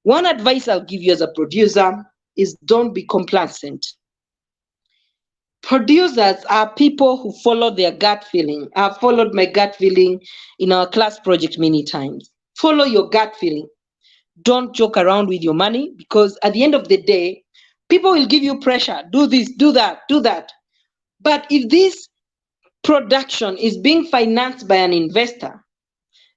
One advice I'll give you as a producer is don't be complacent. Producers are people who follow their gut feeling. I've followed my gut feeling in our class project many times. Follow your gut feeling. Don't joke around with your money, because at the end of the day, people will give you pressure. Do this, do that, do that. But if this production is being financed by an investor,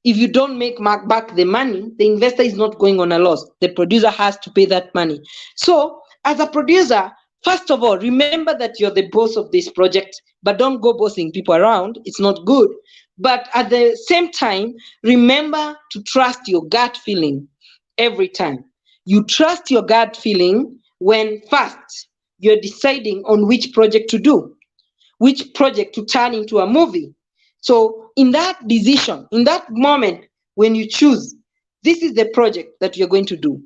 if you don't make back the money, the investor is not going on a loss. The producer has to pay that money. So as a producer, first of all, remember that you're the boss of this project, but don't go bossing people around. It's not good. But at the same time, remember to trust your gut feeling every time. You trust your gut feeling when first you're deciding on which project to do. which project to turn into a movie. So in that decision, in that moment, when you choose, this is the project that you're going to do.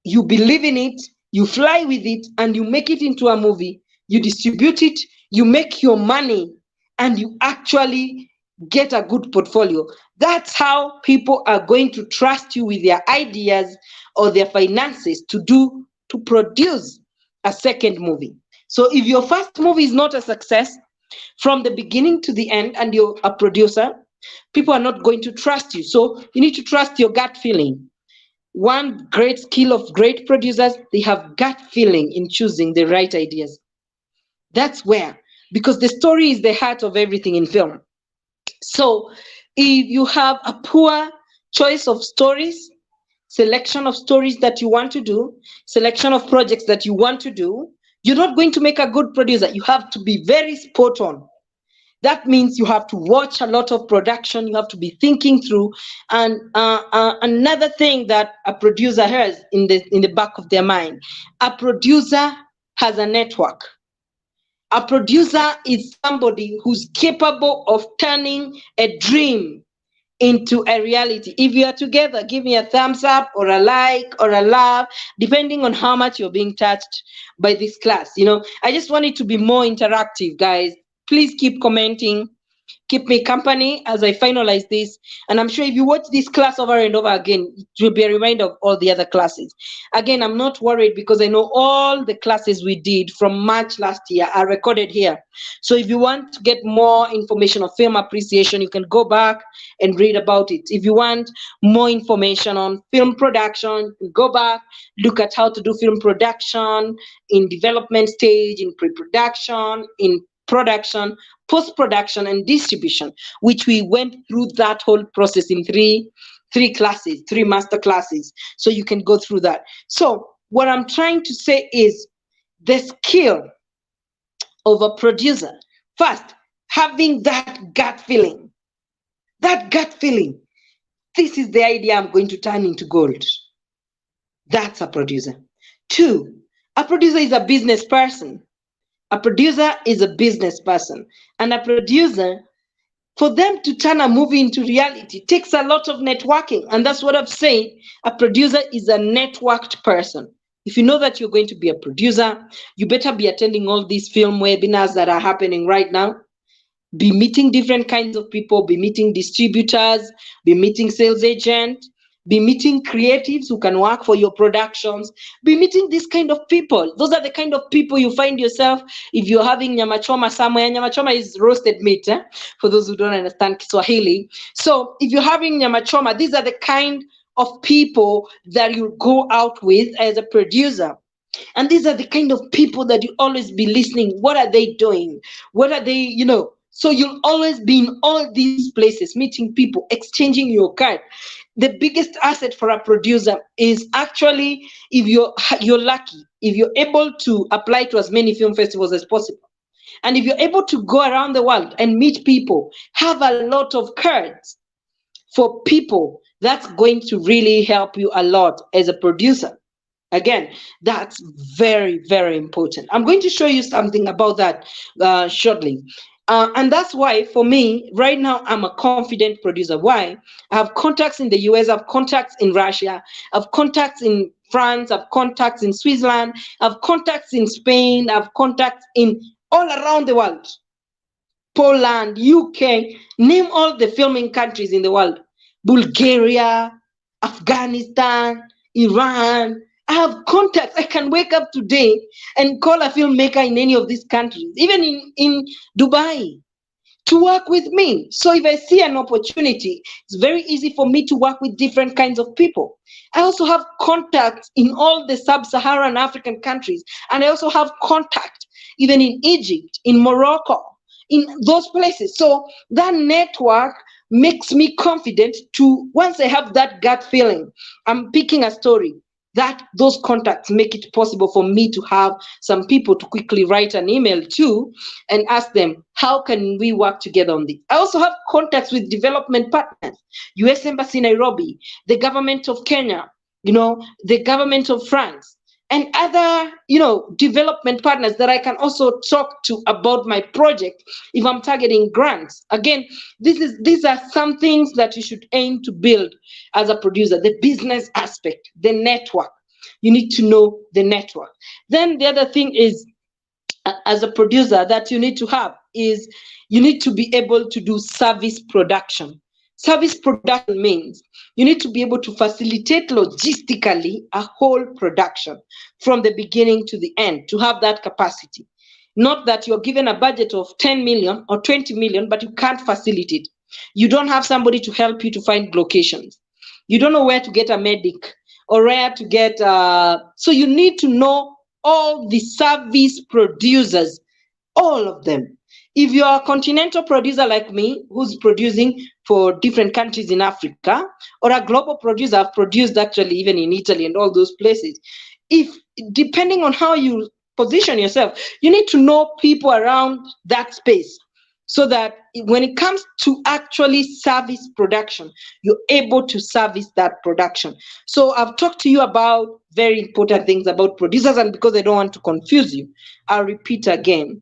You believe in it, you fly with it, and you make it into a movie, you distribute it, you make your money, and you actually get a good portfolio. That's how people are going to trust you with their ideas or their finances to produce a second movie. So if your first movie is not a success from the beginning to the end and you're a producer, people are not going to trust you. So you need to trust your gut feeling. One great skill of great producers, they have gut feeling in choosing the right ideas. That's where, because the story is the heart of everything in film. So if you have a poor choice of stories, selection of stories that you want to do, selection of projects that you want to do, you're not going to make a good producer. You have to be very spot on. That means you have to watch a lot of production, you have to be thinking through. And another thing that a producer has in the back of their mind, a producer has a network. A producer is somebody who's capable of turning a dream into a reality. If you are together, give me a thumbs up or a like or a love, depending on how much you're being touched by this class. I just want it to be more interactive, guys. Please keep commenting. Keep me company as I finalize this. And I'm sure if you watch this class over and over again, it will be a reminder of all the other classes. Again, I'm not worried because I know all the classes we did from March last year are recorded here. So if you want to get more information on film appreciation, you can go back and read about it. If you want more information on film production, you can go back, look at how to do film production in development stage, in pre-production, in production, post-production, and distribution, which we went through that whole process in three classes, 3 master classes. So you can go through that. So what I'm trying to say is the skill of a producer. First, having that gut feeling. That gut feeling. This is the idea I'm going to turn into gold. That's a producer. 2, a producer is a business person. A producer is a business person. And a producer, for them to turn a movie into reality, takes a lot of networking. And that's what I've said. A producer is a networked person. If you know that you're going to be a producer, you better be attending all these film webinars that are happening right now. Be meeting different kinds of people, be meeting distributors, be meeting sales agents, be meeting creatives who can work for your productions, be meeting this kind of people. Those are the kind of people you find yourself if you're having nyama choma somewhere. Nyama choma is roasted meat, for those who don't understand Kiswahili. So if you're having nyama choma, these are the kind of people that you go out with as a producer. And these are the kind of people that you always be listening. What are they doing? What are they, So you'll always be in all these places, meeting people, exchanging your card. The biggest asset for a producer is actually, if you're lucky, if you're able to apply to as many film festivals as possible. And if you're able to go around the world and meet people, have a lot of cards for people, that's going to really help you a lot as a producer. Again, that's very, very important. I'm going to show you something about that shortly. And that's why, for me, right now, I'm a confident producer. Why? I have contacts in the US, I have contacts in Russia, I have contacts in France, I have contacts in Switzerland, I have contacts in Spain, I have contacts in all around the world. Poland, UK, name all the filming countries in the world. Bulgaria, Afghanistan, Iran. I have contacts. I can wake up today and call a filmmaker in any of these countries, even in Dubai, to work with me. So if I see an opportunity, it's very easy for me to work with different kinds of people. I also have contacts in all the sub-Saharan African countries, and I also have contact even in Egypt, in Morocco, in those places. So that network makes me confident to, once I have that gut feeling, I'm picking a story, that those contacts make it possible for me to have some people to quickly write an email to and ask them, how can we work together on this? I also have contacts with development partners, US Embassy Nairobi, the government of Kenya, the government of France. and other, development partners that I can also talk to about my project if I'm targeting grants. Again, these are some things that you should aim to build as a producer: the business aspect, the network. You need to know the network. Then the other thing is, as a producer, that you need to have is you need to be able to do service production. Service production means you need to be able to facilitate logistically a whole production from the beginning to the end, to have that capacity. Not that you're given a budget of 10 million or 20 million, but you can't facilitate. You don't have somebody to help you to find locations. You don't know where to get a medic or where to get, so you need to know all the service producers, all of them. If you're a continental producer like me, who's producing for different countries in Africa, or a global producer, I've produced actually even in Italy and all those places. If, depending on how you position yourself, you need to know people around that space, so that when it comes to actually service production, you're able to service that production. So I've talked to you about very important things about producers, and because I don't want to confuse you, I'll repeat again.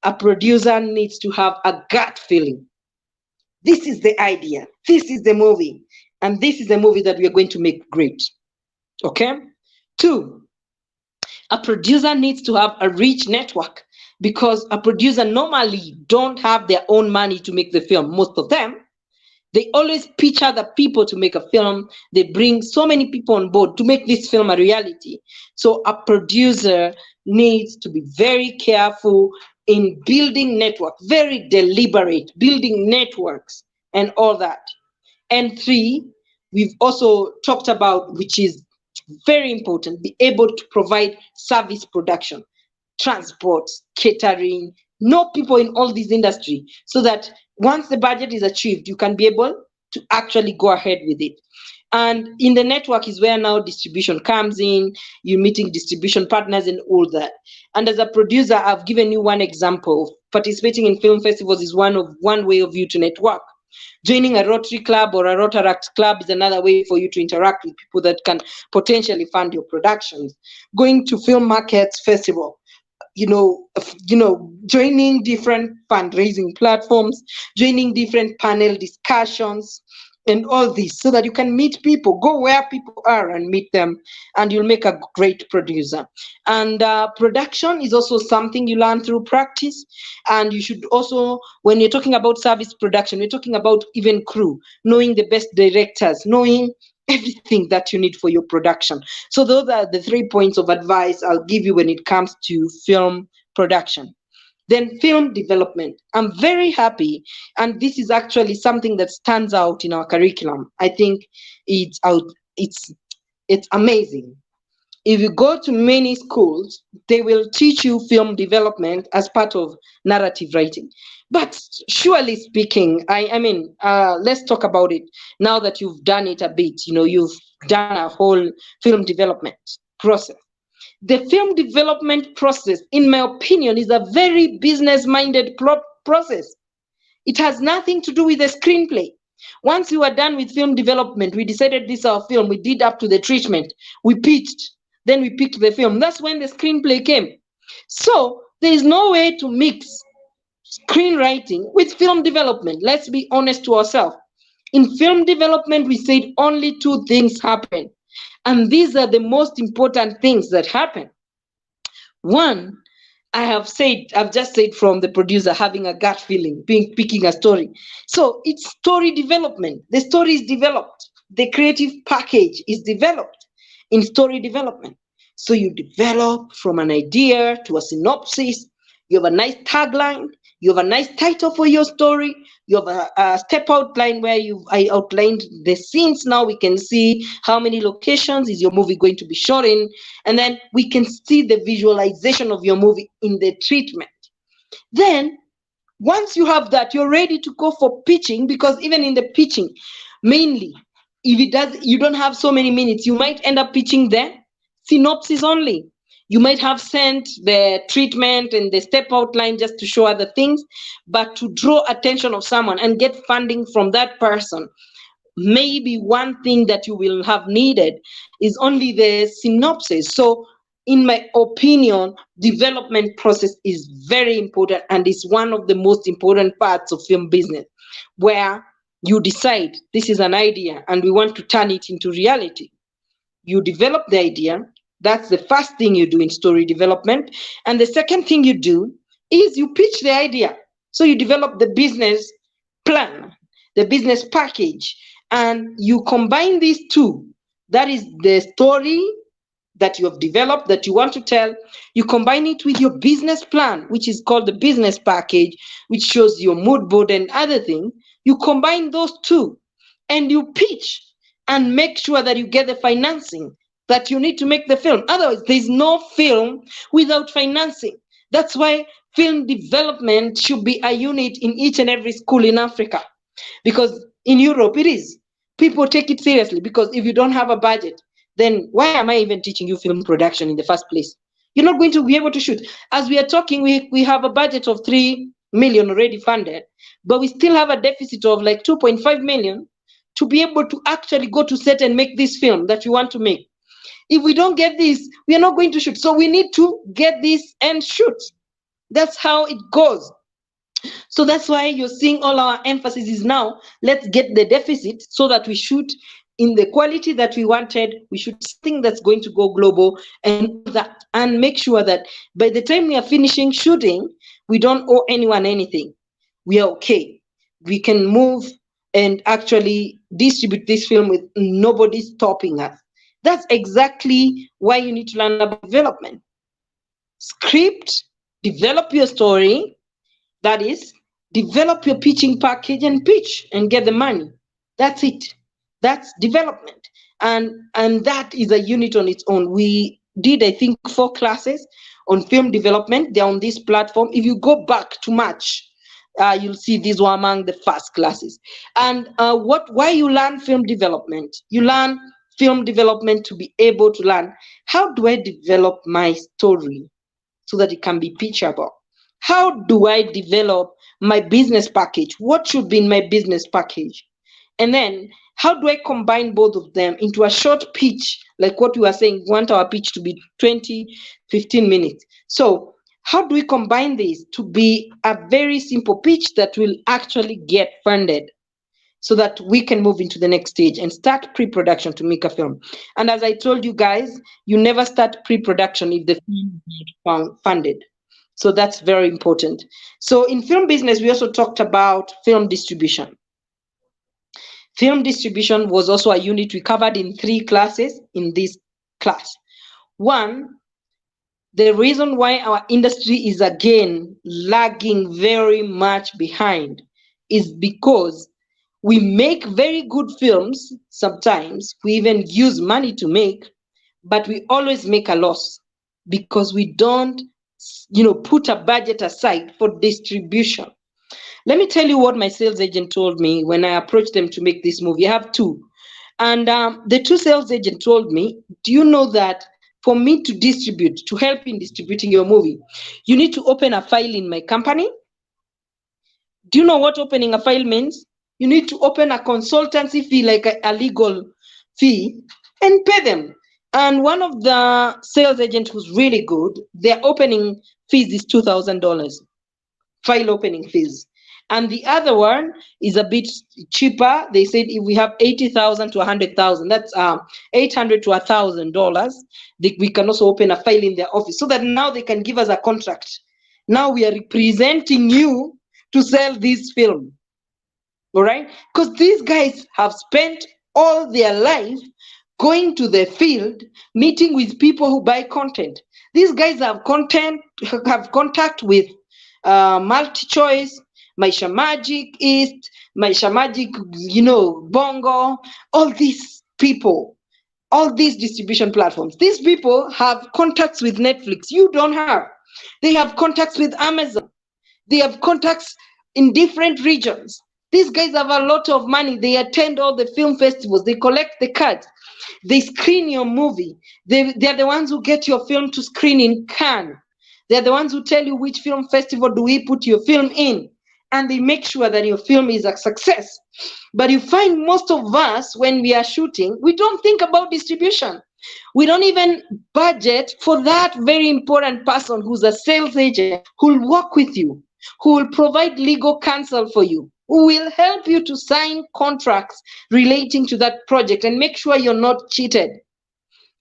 A producer needs to have a gut feeling. This is the idea. This is the movie. And this is the movie that we are going to make great. Okay? 2, a producer needs to have a rich network, because a producer normally don't have their own money to make the film. Most of them, they always pitch other people to make a film. They bring so many people on board to make this film a reality. So a producer needs to be very careful in building network, very deliberate, building networks and all that. And 3, we've also talked about, which is very important, be able to provide service production, transport, catering, know people in all these industry, so that once the budget is achieved, you can be able to actually go ahead with it. And in the network is where now distribution comes in. You're meeting distribution partners and all that. And as a producer, I've given you one example. Participating in film festivals is one way of you to network. Joining a Rotary Club or a Rotaract Club is another way for you to interact with people that can potentially fund your productions. Going to film markets, festival, joining different fundraising platforms, joining different panel discussions, and all this, so that you can meet people, go where people are and meet them, and you'll make a great producer. And production is also something you learn through practice. And you should also, when you're talking about service production, we're talking about even crew, knowing the best directors, knowing everything that you need for your production. So those are the 3 points of advice I'll give you when it comes to film production. Then film development. I'm very happy, and this is actually something that stands out in our curriculum. I think it's amazing. If you go to many schools, they will teach you film development as part of narrative writing. But surely speaking, let's talk about it now that you've done it a bit. You've done a whole film development process. The film development process, in my opinion, is a very business-minded process. It has nothing to do with the screenplay. Once we were done with film development, we decided this is our film, we did up to the treatment, we pitched, then we picked the film. That's when the screenplay came. So there is no way to mix screenwriting with film development. Let's be honest to ourselves. In film development, we said only 2 things happen. And these are the most important things that happen. 1, I've just said from the producer having a gut feeling, picking a story. So it's story development. The story is developed. The creative package is developed in story development. So you develop from an idea to a synopsis. You have a nice tagline. You have a nice title for your story. You have a step outline where I outlined the scenes. Now we can see how many locations is your movie going to be shot in. And then we can see the visualization of your movie in the treatment. Then once you have that, you're ready to go for pitching, because even in the pitching, mainly, if you don't have so many minutes, you might end up pitching the synopsis only. You might have sent the treatment and the step outline just to show other things, but to draw attention of someone and get funding from that person, maybe one thing that you will have needed is only the synopsis. So in my opinion, development process is very important and is one of the most important parts of film business, where you decide this is an idea and we want to turn it into reality. You develop the idea. That's the first thing you do in story development. And the second thing you do is you pitch the idea. So you develop the business plan, the business package, and you combine these two. That is the story that you have developed that you want to tell. You combine it with your business plan, which is called the business package, which shows your mood board and other things. You combine those two and you pitch and make sure that you get the financing that you need to make the film. Otherwise, there's no film without financing. That's why film development should be a unit in each and every school in Africa. Because in Europe, it is. People take it seriously, because if you don't have a budget, then why am I even teaching you film production in the first place? You're not going to be able to shoot. As we are talking, we have a budget of 3 million already funded, but we still have a deficit of like 2.5 million to be able to actually go to set and make this film that we want to make. If we don't get this, we are not going to shoot. So we need to get this and shoot. That's how it goes. So that's why you're seeing all our emphasis is now, let's get the deficit so that we shoot in the quality that we wanted. We shoot something that's going to go global and make sure that by the time we are finishing shooting, we don't owe anyone anything. We are okay. We can move and actually distribute this film with nobody stopping us. That's exactly why you need to learn about development. Script, develop your story, that is, develop your pitching package and pitch and get the money. That's it. That's development. And that is a unit on its own. We did, I think, 4 classes on film development. They're on this platform. If you go back to March, you'll see these were among the first classes. And why you learn film development? You learn film development to be able to learn, how do I develop my story so that it can be pitchable? How do I develop my business package? What should be in my business package? And then how do I combine both of them into a short pitch, like what we were saying, we want our pitch to be 20, 15 minutes. So how do we combine this to be a very simple pitch that will actually get funded so that we can move into the next stage and start pre-production to make a film? And as I told you guys, you never start pre-production if the film is not funded. So that's very important. So in film business, we also talked about film distribution. Film distribution was also a unit we covered in 3 classes in this class. One, the reason why our industry is again lagging very much behind is because we make very good films sometimes, we even use money to make, but we always make a loss because we don't put a budget aside for distribution. Let me tell you what my sales agent told me when I approached them to make this movie. I have 2. And the 2 sales agents told me, do you know that for me to distribute, to help in distributing your movie, you need to open a file in my company? Do you know what opening a file means? You need to open a consultancy fee, like a legal fee, and pay them. And one of the sales agents who's really good, their opening fees is $2,000, file opening fees. And the other one is a bit cheaper. They said if we have 80,000 to 100,000, that's $800 to $1,000. We can also open a file in their office so that now they can give us a contract. Now we are representing you to sell this film. All right? Because these guys have spent all their life going to the field, meeting with people who buy content. These guys have contact with MultiChoice, Maisha Magic East, Maisha Magic, Bongo, all these people, all these distribution platforms. These people have contacts with Netflix. You don't have. They have contacts with Amazon. They have contacts in different regions. These guys have a lot of money. They attend all the film festivals. They collect the cards. They screen your movie. They're the ones who get your film to screen in Cannes. They're the ones who tell you which film festival do we put your film in. And they make sure that your film is a success. But you find most of us, when we are shooting, we don't think about distribution. We don't even budget for that very important person who's a sales agent who will work with you, who will provide legal counsel for you, who will help you to sign contracts relating to that project and make sure you're not cheated.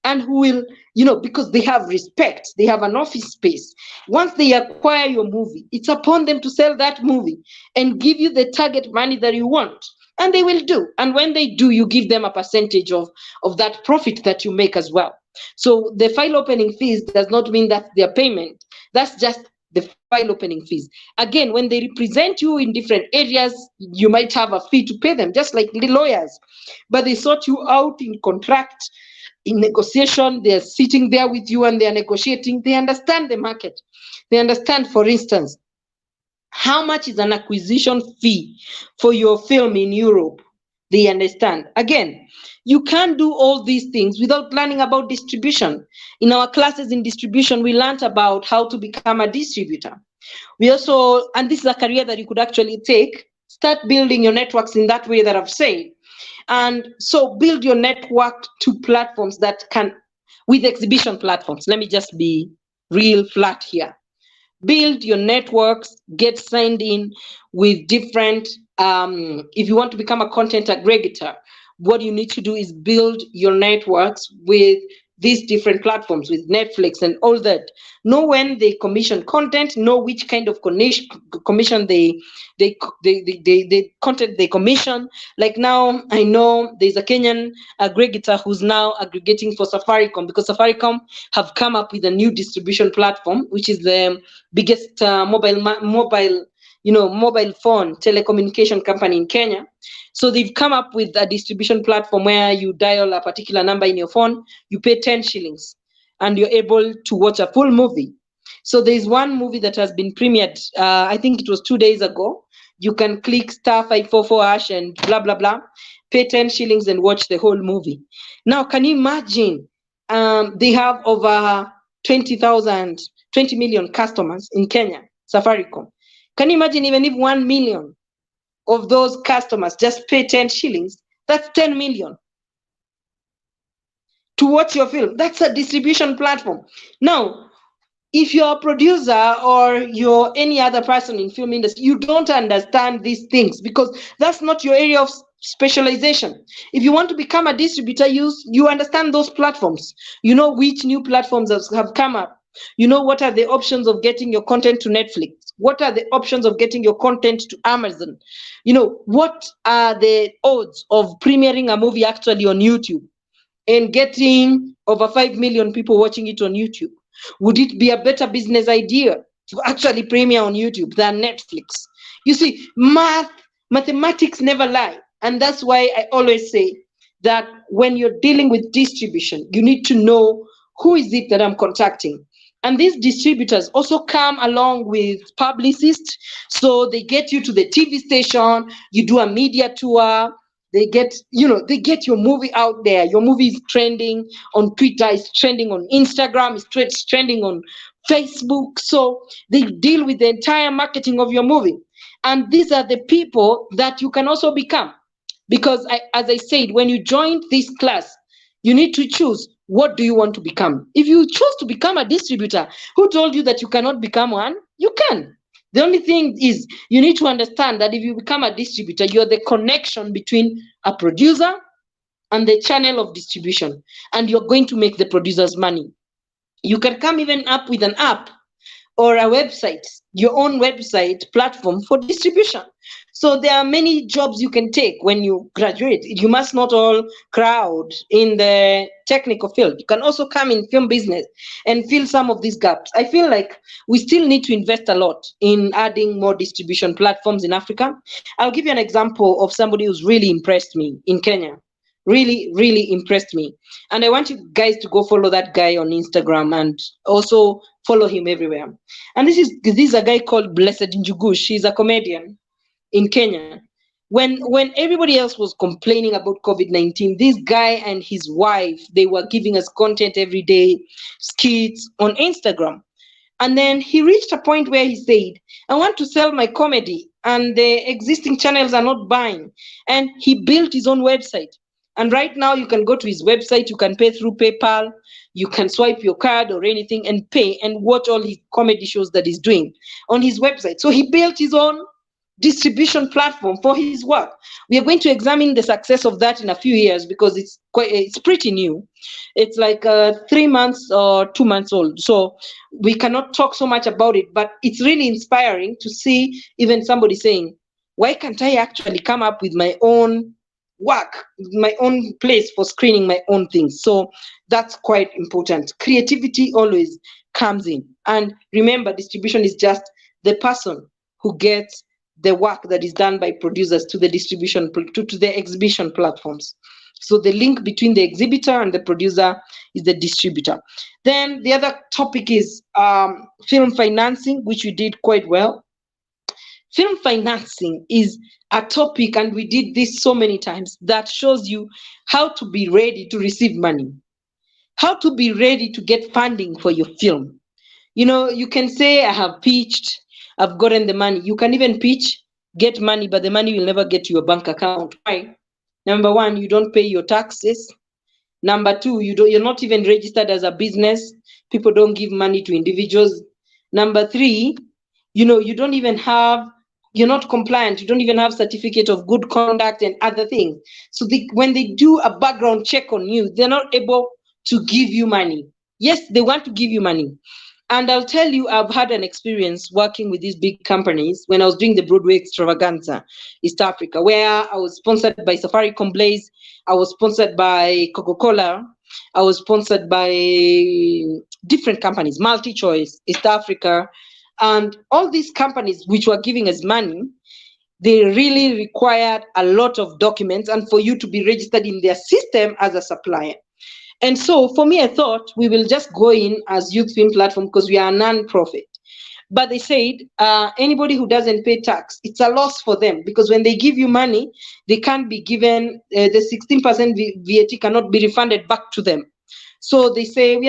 And who will, because they have respect, they have an office space. Once they acquire your movie, it's upon them to sell that movie and give you the target money that you want. And they will do. And when they do, you give them a percentage of that profit that you make as well. So the file opening fees does not mean that's their payment. That's just the file opening fees. Again, when they represent you in different areas, you might have a fee to pay them, just like the lawyers. But they sort you out in contract, in negotiation. They're sitting there with you and they're negotiating. They understand the market. They understand, for instance, how much is an acquisition fee for your film in Europe. They understand. Again, you can't do all these things without learning about distribution. In our classes in distribution, we learned about how to become a distributor. We also, and this is a career that you could actually take, start building your networks in that way that I've said. And so build your network to platforms that can, with exhibition platforms. Let me just be real flat here. Build your networks, get signed in with different, if you want to become a content aggregator, what you need to do is build your networks with these different platforms, with Netflix and all that. Know when they commission content, know which kind of commission they content they commission. Like now, I know there's a Kenyan aggregator who's now aggregating for Safaricom, because Safaricom have come up with a new distribution platform, which is the biggest mobile phone telecommunication company in Kenya. So they've come up with a distribution platform where you dial a particular number in your phone, you pay 10 shillings, and you're able to watch a full movie. So there's one movie that has been premiered, I think it was 2 days ago. You can click *544# and blah, blah, blah, pay 10 shillings and watch the whole movie. Now, can you imagine? They have over 20 million customers in Kenya, Safaricom. Can you imagine even if 1 million of those customers just pay 10 shillings? That's 10 million to watch your film. That's a distribution platform. Now, if you're a producer or you're any other person in film industry, you don't understand these things because that's not your area of specialization. If you want to become a distributor, you understand those platforms. You know which new platforms have come up. You know what are the options of getting your content to Netflix? What are the options of getting your content to Amazon? You know, what are the odds of premiering a movie actually on YouTube and getting over 5 million people watching it on YouTube? Would it be a better business idea to actually premiere on YouTube than Netflix? You see, mathematics never lie. And that's why I always say that when you're dealing with distribution, you need to know who is it that I'm contacting. And these distributors also come along with publicists. So they get you to the TV station, you do a media tour, they get your movie out there. Your movie is trending on Twitter, it's trending on Instagram, it's trending on Facebook. So they deal with the entire marketing of your movie. And these are the people that you can also become. Because as I said, when you join this class, you need to choose, what do you want to become? If you choose to become a distributor, who told you that you cannot become one? You can. The only thing is, you need to understand that if you become a distributor, you're the connection between a producer and the channel of distribution, and you're going to make the producers money. You can come even up with an app or a website, your own website platform for distribution. So there are many jobs you can take when you graduate. You must not all crowd in the technical field. You can also come in film business and fill some of these gaps. I feel like we still need to invest a lot in adding more distribution platforms in Africa. I'll give you an example of somebody who's really impressed me in Kenya. Really, really impressed me. And I want you guys to go follow that guy on Instagram and also follow him everywhere. And this is a guy called Blessed Njugu. She's a comedian in Kenya. When everybody else was complaining about COVID-19, this guy and his wife, they were giving us content every day, skits on Instagram. And then he reached a point where he said, I want to sell my comedy and the existing channels are not buying. And he built his own website. And right now you can go to his website, you can pay through PayPal, you can swipe your card or anything and pay and watch all his comedy shows that he's doing on his website. So he built his own distribution platform for his work. We are going to examine the success of that in a few years because it's pretty new. It's like 3 months or 2 months old. So we cannot talk so much about it, but it's really inspiring to see even somebody saying, why can't I actually come up with my own work, my own place for screening my own things? So that's quite important. Creativity always comes in. And remember, distribution is just the person who gets the work that is done by producers to the distribution, to the exhibition platforms. So the link between the exhibitor and the producer is the distributor. Then the other topic is film financing, which we did quite well. Film financing is a topic, and we did this so many times, that shows you how to be ready to receive money, how to be ready to get funding for your film. You know, you can say, I have pitched, I've gotten the money. You can even pitch, get money, but the money will never get to your bank account. Why? Number one, you don't pay your taxes. Number two, you're not even registered as a business. People don't give money to individuals. Number three, you don't even have, you're not compliant. You don't even have certificate of good conduct and other things. So when they do a background check on you, they're not able to give you money. Yes, they want to give you money. And I'll tell you, I've had an experience working with these big companies when I was doing the Broadway Extravaganza, East Africa, where I was sponsored by Safaricom Blaze, I was sponsored by Coca-Cola, I was sponsored by different companies, MultiChoice, East Africa, and all these companies which were giving us money. They really required a lot of documents and for you to be registered in their system as a supplier. And so for me, I thought we will just go in as Youth Film Platform because we are a non-profit. But they said anybody who doesn't pay tax, it's a loss for them, because when they give you money, they can't be given, the 16% VAT cannot be refunded back to them. So they say, we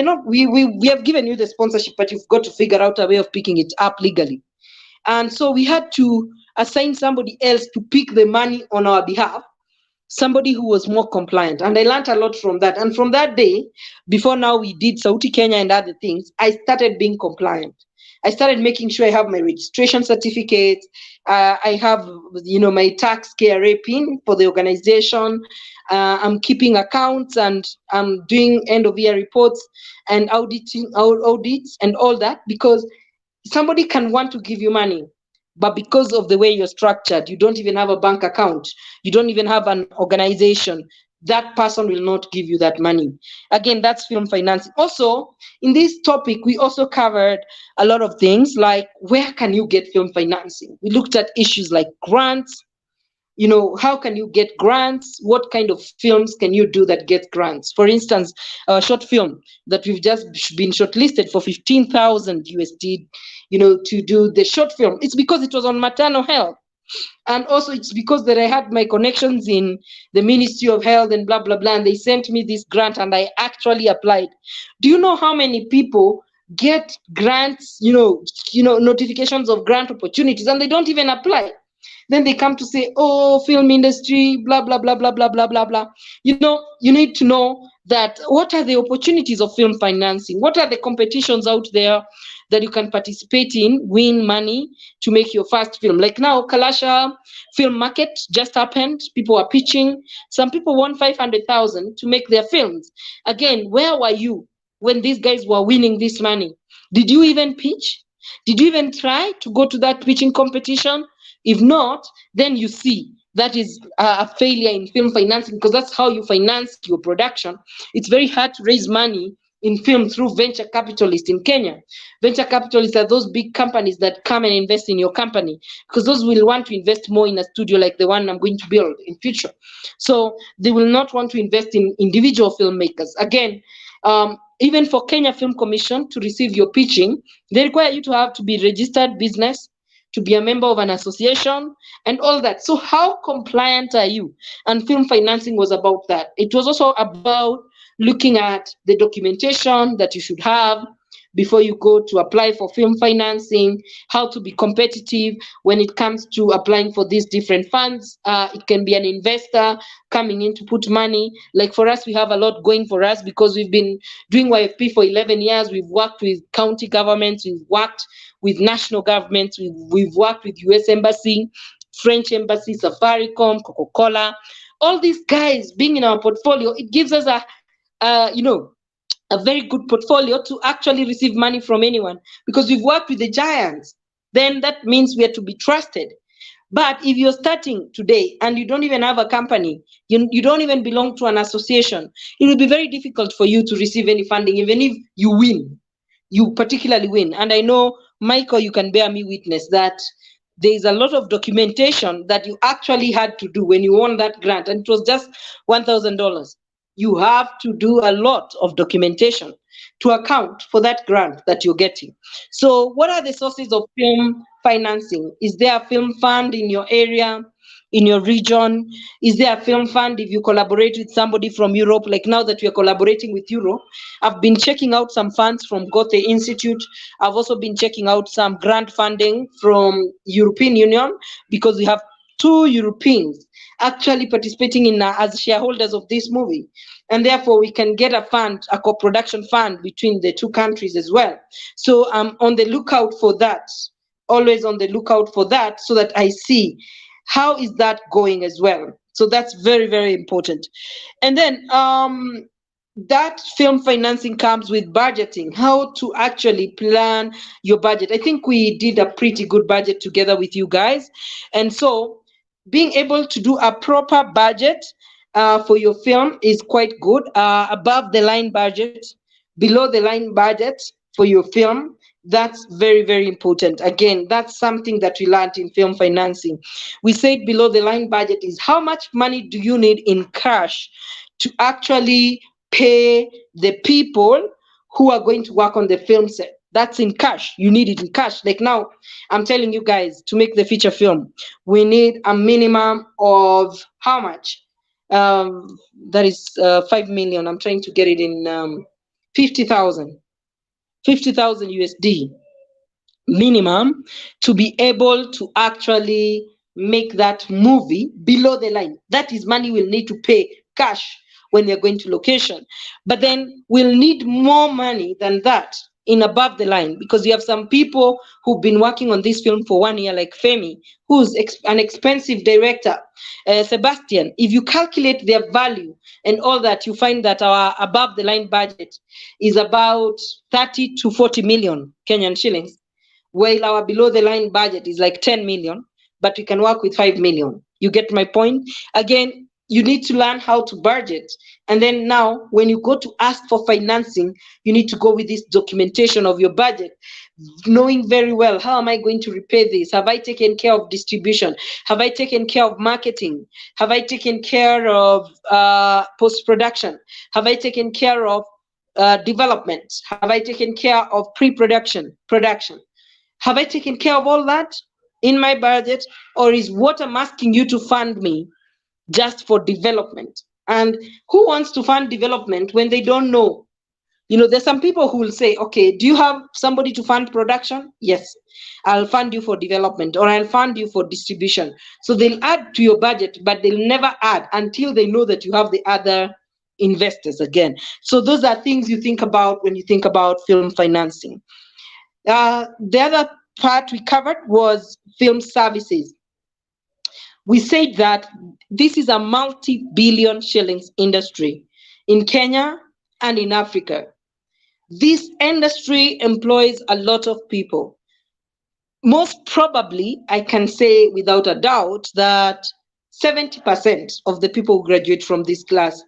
have given you the sponsorship, but you've got to figure out a way of picking it up legally. And so we had to assign somebody else to pick the money on our behalf, somebody who was more compliant. And I learned a lot from that. And from that day, before now we did Sauti Kenya and other things, I started being compliant. I started making sure I have my registration certificate. I have, my tax KRA PIN for the organization. I'm keeping accounts and I'm doing end of year reports and audits and all that, because somebody can want to give you money, but because of the way you're structured, you don't even have a bank account, you don't even have an organization, that person will not give you that money. Again, that's film financing. Also, in this topic, we also covered a lot of things like, where can you get film financing? We looked at issues like grants. How can you get grants? What kind of films can you do that get grants? For instance, a short film that we've just been shortlisted for 15,000 USD, to do the short film. It's because it was on maternal health. And also it's because that I had my connections in the Ministry of Health and blah, blah, blah. And they sent me this grant and I actually applied. Do you know how many people get grants, notifications of grant opportunities, and they don't even apply? Then they come to say, oh, film industry, blah, blah, blah, blah, blah, blah, blah, blah. You need to know that what are the opportunities of film financing? What are the competitions out there that you can participate in, win money to make your first film? Like now, Kalasha Film Market just happened. People are pitching. Some people won 500,000 to make their films. Again, where were you when these guys were winning this money? Did you even pitch? Did you even try to go to that pitching competition? If not, then you see that is a failure in film financing, because that's how you finance your production. It's very hard to raise money in film through venture capitalists in Kenya. Venture capitalists are those big companies that come and invest in your company, because those will want to invest more in a studio like the one I'm going to build in future. So they will not want to invest in individual filmmakers. Again, even for Kenya Film Commission to receive your pitching, they require you to have to be registered business, to be a member of an association and all that. So how compliant are you? And film financing was about that. It was also about looking at the documentation that you should have, before you go to apply for film financing, how to be competitive when it comes to applying for these different funds. It can be an investor coming in to put money. Like for us, we have a lot going for us because we've been doing YFP for 11 years. We've worked with county governments, we've worked with national governments, we've worked with US Embassy, French Embassy, Safaricom, Coca-Cola. All these guys being in our portfolio, it gives us a very good portfolio to actually receive money from anyone because we've worked with the giants. Then that means we are to be trusted. But if you're starting today and you don't even have a company, you don't even belong to an association, it will be very difficult for you to receive any funding, even if you win, you particularly win. And I know, Michael, you can bear me witness that there is a lot of documentation that you actually had to do when you won that grant, and it was just $1,000. You have to do a lot of documentation to account for that grant that you're getting. So what are the sources of film financing? Is there a film fund in your area, in your region? Is there a film fund if you collaborate with somebody from Europe? Like now that we are collaborating with Europe, I've been checking out some funds from Goethe Institute. I've also been checking out some grant funding from European Union because we have 2 Europeans actually participating in as shareholders of this movie, and therefore we can get a fund, a co-production fund between the 2 countries as well. So I'm on the lookout for that, always on the lookout for that, so that I see how is that going as well. So that's very, very important. And then that film financing comes with budgeting, how to actually plan your budget. I think we did a pretty good budget together with you guys, and so being able to do a proper budget for your film is quite good. Above the line budget, below the line budget for your film, that's very, very important. Again, that's something that we learned in film financing. We said below the line budget is how much money do you need in cash to actually pay the people who are going to work on the film set. That's in cash. You need it in cash. Like now, I'm telling you guys, to make the feature film, we need a minimum of how much? That is 5 million. I'm trying to get it in 50,000. 50,000 USD minimum to be able to actually make that movie below the line. That is money we'll need to pay cash when we're going to location. But then we'll need more money than that in above the line, because you have some people who've been working on this film for 1 year, like Femi, who's an expensive director. Sebastian, if you calculate their value and all that, you find that our above the line budget is about 30 to 40 million Kenyan shillings, while our below the line budget is like 10 million, but we can work with 5 million. You get my point? Again, you need to learn how to budget. And then now, when you go to ask for financing, you need to go with this documentation of your budget, knowing very well, how am I going to repay this? Have I taken care of distribution? Have I taken care of marketing? Have I taken care of post-production? Have I taken care of development? Have I taken care of pre-production, production? Have I taken care of all that in my budget? Or is what I'm asking you to fund me just for development? And who wants to fund development when they don't know? You know, there's some people who will say, okay, do you have somebody to fund production? Yes, I'll fund you for development, or I'll fund you for distribution. So they'll add to your budget, but they'll never add until they know that you have the other investors again. So those are things you think about when you think about film financing. The other part we covered was film services. We said that this is a multi-billion shillings industry in Kenya and in Africa. This industry employs a lot of people. Most probably, I can say without a doubt that 70% of the people who graduate from this class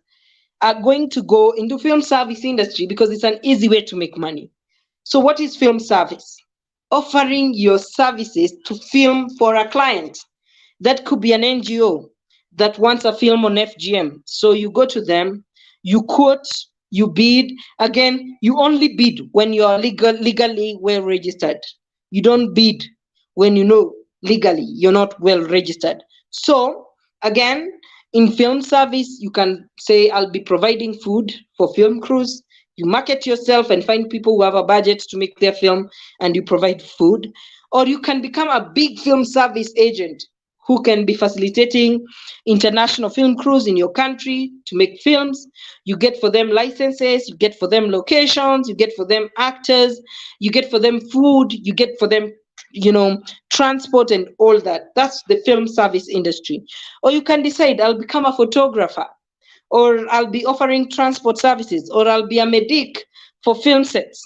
are going to go into film service industry because it's an easy way to make money. So what is film service? Offering your services to film for a client. That could be an NGO that wants a film on FGM. So you go to them, you quote, you bid. Again, you only bid when you are legally well registered. You don't bid when you know legally you're not well registered. So again, in film service, you can say, I'll be providing food for film crews. You market yourself and find people who have a budget to make their film, and you provide food. Or you can become a big film service agent who can be facilitating international film crews in your country to make films. You get for them licenses, you get for them locations, you get for them actors, you get for them food, you get for them, transport and all that. That's the film service industry. Or you can decide, I'll become a photographer, or I'll be offering transport services, or I'll be a medic for film sets.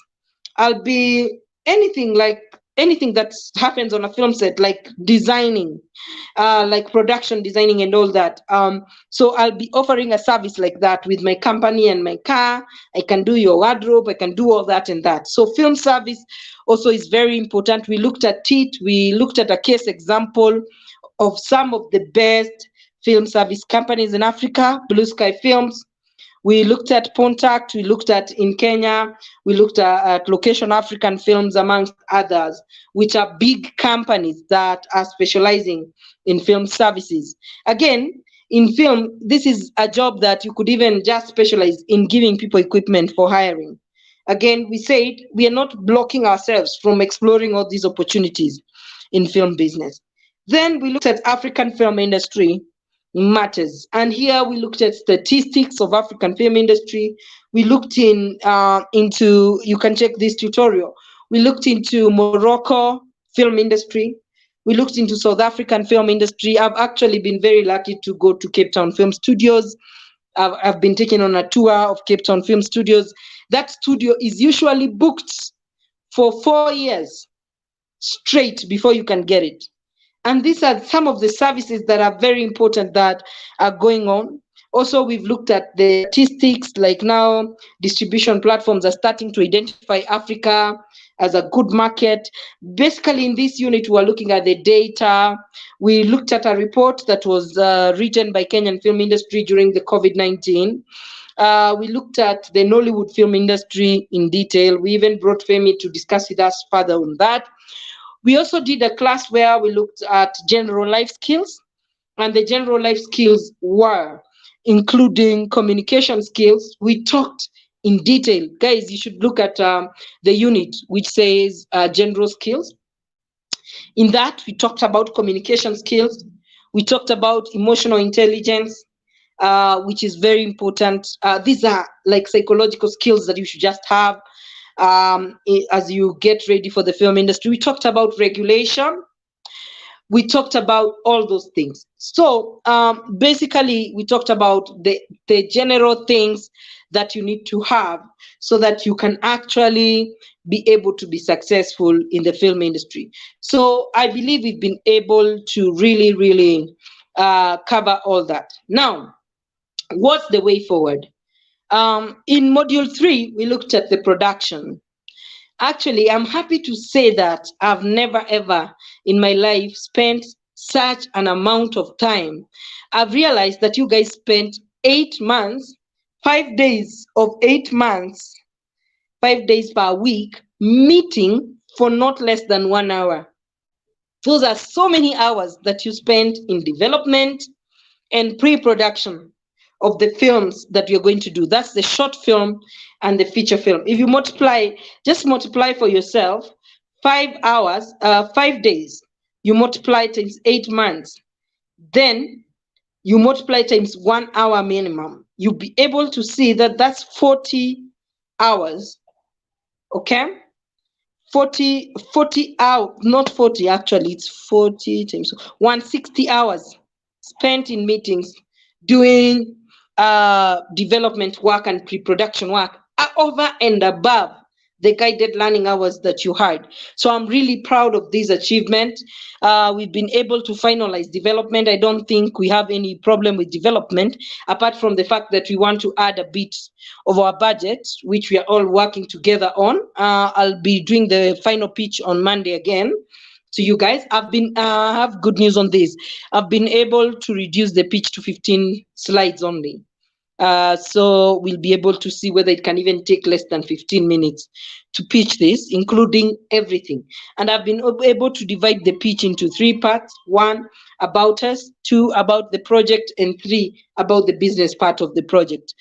I'll be anything that happens on a film set, like designing, like production designing and all that. So I'll be offering a service like that with my company and my car. I can do your wardrobe, I can do all that and that. So film service also is very important. We looked at it. We looked at a case example of some of the best film service companies in Africa, Blue Sky Films. We looked at Pontact, we looked at in Kenya, we looked at Location African Films, amongst others, which are big companies that are specializing in film services. Again, in film, this is a job that you could even just specialize in giving people equipment for hiring. Again, we said we are not blocking ourselves from exploring all these opportunities in film business. Then we looked at African film industry matters. And here we looked at statistics of African film industry. We looked into, you can check this tutorial. We looked into Morocco film industry. We looked into South African film industry. I've actually been very lucky to go to Cape Town Film Studios. I've been taken on a tour of Cape Town Film Studios. That studio is usually booked for 4 years straight before you can get it. And these are some of the services that are very important that are going on. Also, we've looked at the statistics, like now distribution platforms are starting to identify Africa as a good market. Basically, in this unit, we're looking at the data. We looked at a report that was written by Kenyan film industry during the COVID-19. We looked at the Nollywood film industry in detail. We even brought Femi to discuss with us further on that. We also did a class where we looked at general life skills, and the general life skills were including communication skills. We talked in detail. Guys, you should look at the unit which says general skills. In that, we talked about communication skills. We talked about emotional intelligence, which is very important. These are like psychological skills that you should just have as you get ready for the film industry. We talked about regulation. We talked about all those things. So basically, we talked about the general things that you need to have so that you can actually be able to be successful in the film industry. So I believe we've been able to really cover all that. Now, what's the way forward? In module 3, we looked at the production. Actually, I'm happy to say that I've never ever in my life spent such an amount of time. I've realized that you guys spent 8 months, 5 days of 8 months, 5 days per week, meeting for not less than 1 hour. Those are so many hours that you spent in development and pre-production of the films that you're going to do. That's the short film and the feature film. If you just multiply for yourself 5 hours, 5 days, you multiply times 8 months, then you multiply times 1 hour minimum. You'll be able to see that that's 40 hours, okay? 40 hours, not 40 actually, it's 40 times 160 hours spent in meetings doing development work and pre-production work over and above the guided learning hours that you had. So I'm really proud of this achievement. We've been able to finalize development. I don't think we have any problem with development, apart from the fact that we want to add a bit of our budget, which we are all working together on. I'll be doing the final pitch on Monday again to you guys. I have good news on this. I've been able to reduce the pitch to 15 slides only. So we'll be able to see whether it can even take less than 15 minutes to pitch this, including everything. And I've been able to divide the pitch into 3 parts. 1, about us, 2, about the project, and 3, about the business part of the project.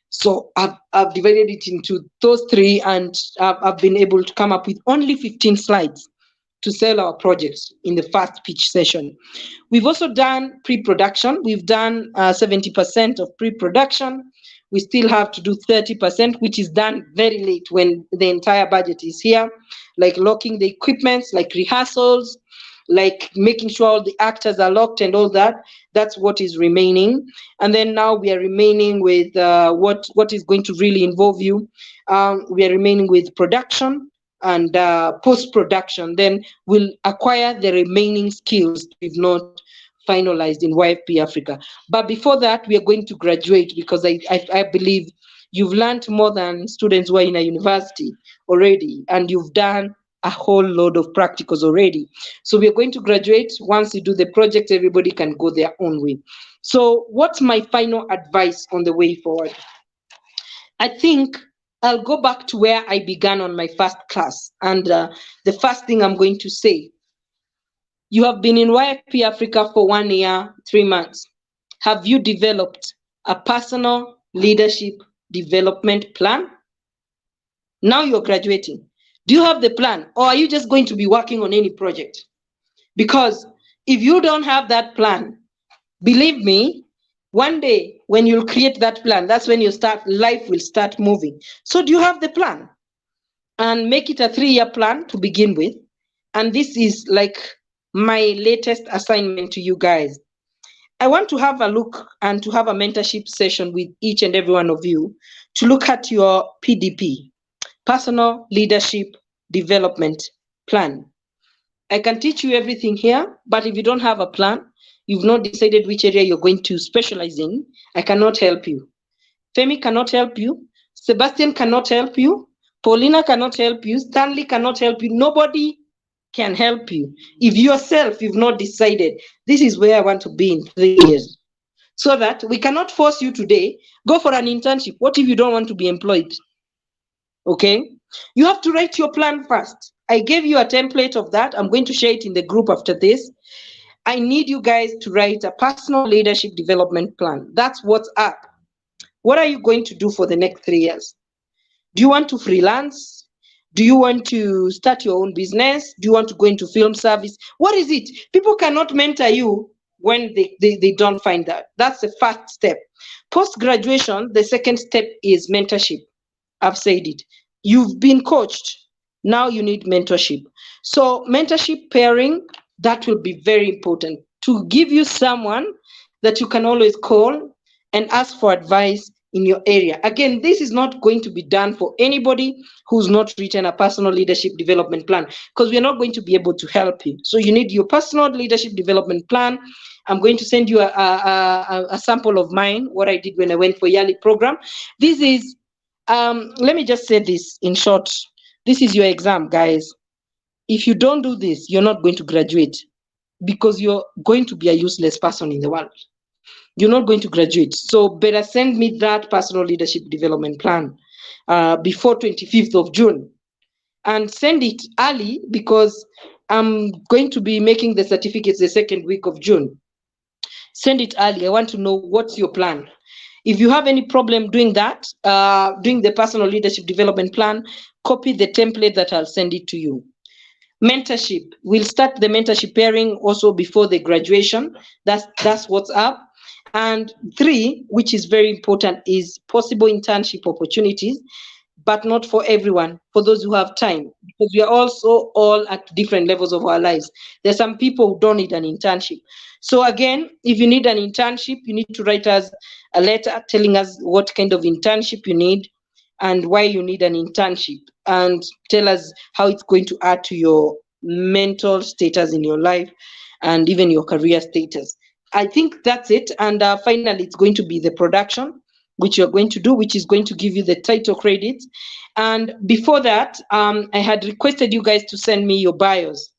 So I've divided it into those three, and I've been able to come up with only 15 slides to sell our projects in the first pitch session. We've also done pre-production. We've done 70% of pre-production. We still have to do 30%, which is done very late when the entire budget is here, like locking the equipments, like rehearsals, like making sure all the actors are locked and all that. That's what is remaining. And then now we are remaining with what is going to really involve you. We are remaining with production and post-production. Then we'll acquire the remaining skills we've not finalized in YFP Africa. But before that, we are going to graduate, because I believe you've learned more than students who are in a university already, and you've done a whole load of practicals already. So we are going to graduate. Once you do the project, everybody can go their own way. So what's my final advice on the way forward? I think I'll go back to where I began on my first class. And the first thing I'm going to say, you have been in YFP Africa for 1 year, 3 months. Have you developed a personal leadership development plan? Now you're graduating. Do you have the plan, or are you just going to be working on any project? Because if you don't have that plan, believe me, one day when you'll create that plan, that's when life will start moving. So do you have the plan? And make it a 3-year plan to begin with. And this is like my latest assignment to you guys. I want to have a look and to have a mentorship session with each and every one of you to look at your PDP, Personal Leadership Development Plan. I can teach you everything here, but if you don't have a plan, you've not decided which area you're going to specialize in, I cannot help you. Femi cannot help you. Sebastian cannot help you. Paulina cannot help you. Stanley cannot help you. Nobody can help you if yourself you've not decided this is where I want to be in 3 years. So that we cannot force you today, go for an internship. What if you don't want to be employed? Okay, you have to write your plan first. I gave you a template of that. I'm going to share it in the group after this. I need you guys to write a personal leadership development plan. That's what's up. What are you going to do for the next 3 years? Do you want to freelance? Do you want to start your own business? Do you want to go into film service? What is it? People cannot mentor you when they don't find that. That's the first step. Post-graduation, the second step is mentorship. I've said it. You've been coached. Now you need mentorship. So mentorship pairing, that will be very important to give you someone that you can always call and ask for advice in your area. Again, this is not going to be done for anybody who's not written a personal leadership development plan, because we're not going to be able to help you. So you need your personal leadership development plan. I'm going to send you a sample of mine, what I did when I went for yearly program. This is, let me just say this in short. This is your exam, guys. If you don't do this, you're not going to graduate, because you're going to be a useless person in the world. You're not going to graduate. So better send me that personal leadership development plan before 25th of June. And send it early, because I'm going to be making the certificates the second week of June. Send it early. I want to know what's your plan. If you have any problem doing that, doing the personal leadership development plan, copy the template that I'll send it to you. Mentorship. We'll start the mentorship pairing also before the graduation. That's what's up. And 3, which is very important, is possible internship opportunities, but not for everyone, for those who have time, because we are also all at different levels of our lives. There's some people who don't need an internship. So again, if you need an internship, you need to write us a letter telling us what kind of internship you need and why you need an internship, and tell us how it's going to add to your mental status in your life and even your career status. I think that's it. And finally, it's going to be the production, which you're going to do, which is going to give you the title credits. And before that, I had requested you guys to send me your bios.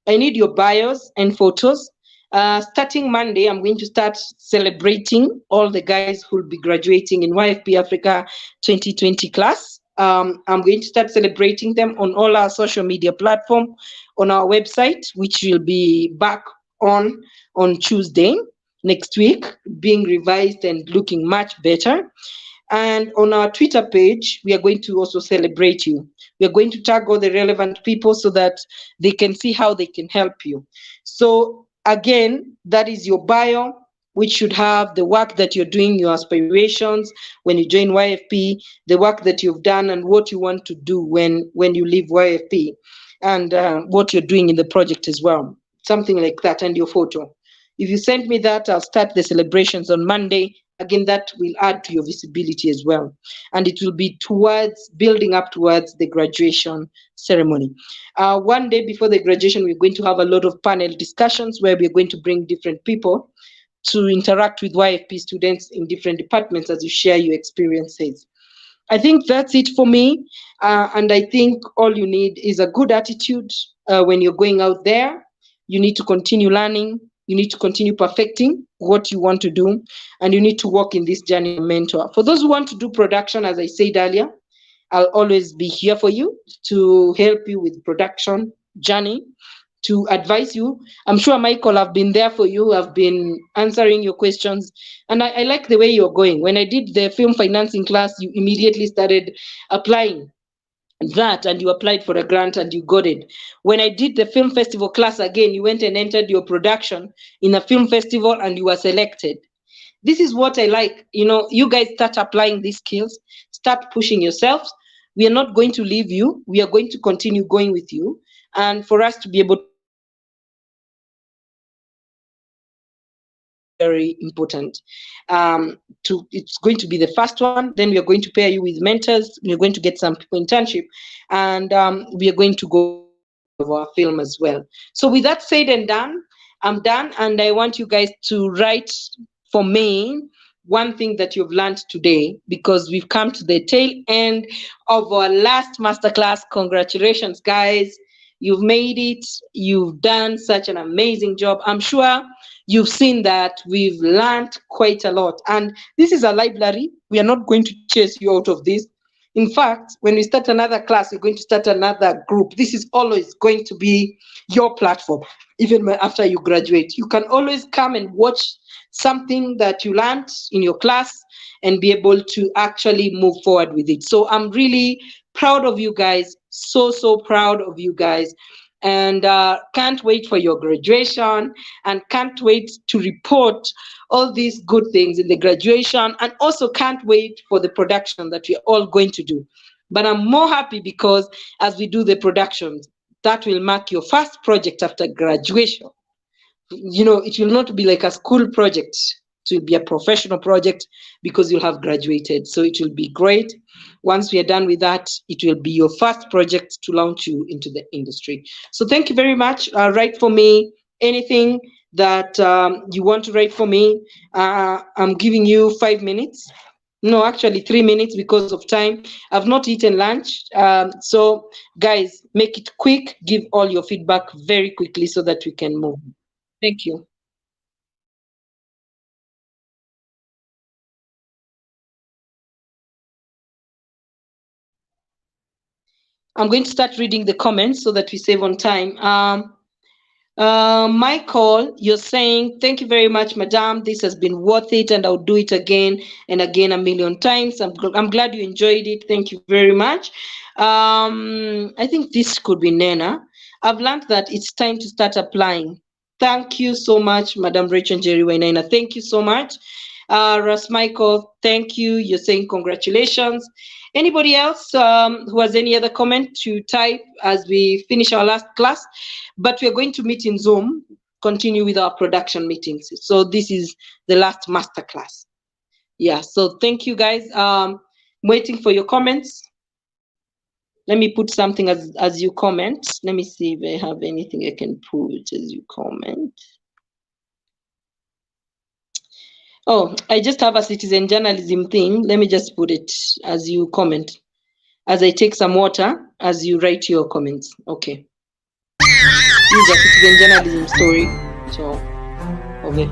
I need your bios and photos. Starting Monday, I'm going to start celebrating all the guys who will be graduating in YFP Africa 2020 class. I'm going to start celebrating them on all our social media platforms, on our website, which will be back on Tuesday next week, being revised and looking much better. And on our Twitter page, we are going to also celebrate you. We are going to tag all the relevant people so that they can see how they can help you. So again, that is your bio, which should have the work that you're doing, your aspirations when you join YFP, the work that you've done and what you want to do when you leave YFP, and what you're doing in the project as well. Something like that, and your photo. If you send me that, I'll start the celebrations on Monday. Again, that will add to your visibility as well. And it will be towards building up towards the graduation ceremony. One day before the graduation, we're going to have a lot of panel discussions where we're going to bring different people to interact with YFP students in different departments as you share your experiences. I think that's it for me. And I think all you need is a good attitude when you're going out there. You need to continue learning. You need to continue perfecting what you want to do, and you need to walk in this journey of mentor. For those who want to do production, as I said earlier, I'll always be here for you to help you with production journey, to advise you. I'm sure, Michael, I've been there for you. I've been answering your questions. And I like the way you're going. When I did the film financing class, you immediately started applying that, and you applied for a grant and you got it. When I did the film festival class again, you went and entered your production in a film festival and you were selected. This is what I like. You guys start applying these skills, start pushing yourselves. We are not going to leave you. We are going to continue going with you. And for us to be able to, very important. It's going to be the first one. Then we are going to pair you with mentors. We are going to get some people internship, and we are going to go over our film as well. So with that said and done, I'm done, and I want you guys to write for me one thing that you've learned today, because we've come to the tail end of our last masterclass. Congratulations, guys. You've made it. You've done such an amazing job. I'm sure you've seen that we've learned quite a lot. And this is a library. We are not going to chase you out of this. In fact, when we start another class, we're going to start another group. This is always going to be your platform. Even after you graduate, you can always come and watch something that you learned in your class and be able to actually move forward with it. So I'm really proud of you guys. So proud of you guys. And can't wait for your graduation, and can't wait to report all these good things in the graduation, and also can't wait for the production that we're all going to do. But I'm more happy because as we do the productions, that will mark your first project after graduation. It will not be like a school project. It will be a professional project because you'll have graduated. So it will be great. Once we are done with that, it will be your first project to launch you into the industry. So thank you very much. Write for me anything that you want to write for me. I'm giving you 5 minutes. No, actually 3 minutes because of time. I've not eaten lunch. So guys, make it quick. Give all your feedback very quickly so that we can move. Thank you. I'm going to start reading the comments so that we save on time. Michael, you're saying, thank you very much, madam. This has been worth it, and I'll do it again and again 1,000,000 times. I'm glad you enjoyed it. Thank you very much. I think this could be Nena. I've learned that it's time to start applying. Thank you so much, Madam Rachel Jerry Wainaina. Thank you so much. Russ Michael, thank you. You're saying congratulations. Anybody else who has any other comment to type as we finish our last class? But we're going to meet in Zoom, continue with our production meetings. So this is the last master class. Yeah, so thank you guys. Waiting for your comments. Let me put something as you comment. Let me see if I have anything I can put as you comment. Oh, I just have a citizen journalism thing. Let me just put it as you comment. As I take some water, as you write your comments. Okay. This is a citizen journalism story. So, okay.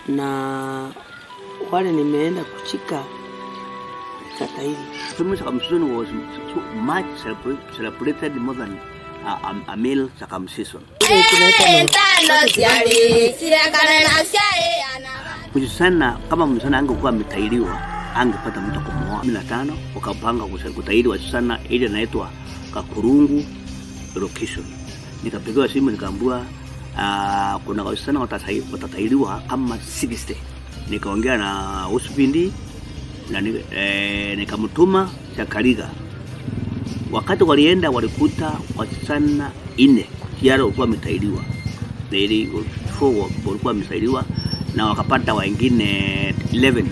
Na wale nimeenda kuchika Satire. Film circumcision was so much celebrated more than a male circumcision. Msichana kama msichana angekuwa ametahiriwa angepata mtu kumwoa. 15 wakapanga kutahiri wasichana ile inaitwa Kakurungu location. Nikapigiwa simu nikaambiwa kuna wasichana watatahiriwa kama 60. Nikaongea na Usipindi na nikamtuma Chakariga. Wakati walienda walikuta wasichana 4 tayari walikuwa wametahiriwa. Ili 4 walikuwa wametahiriwa na wakapata wengine 11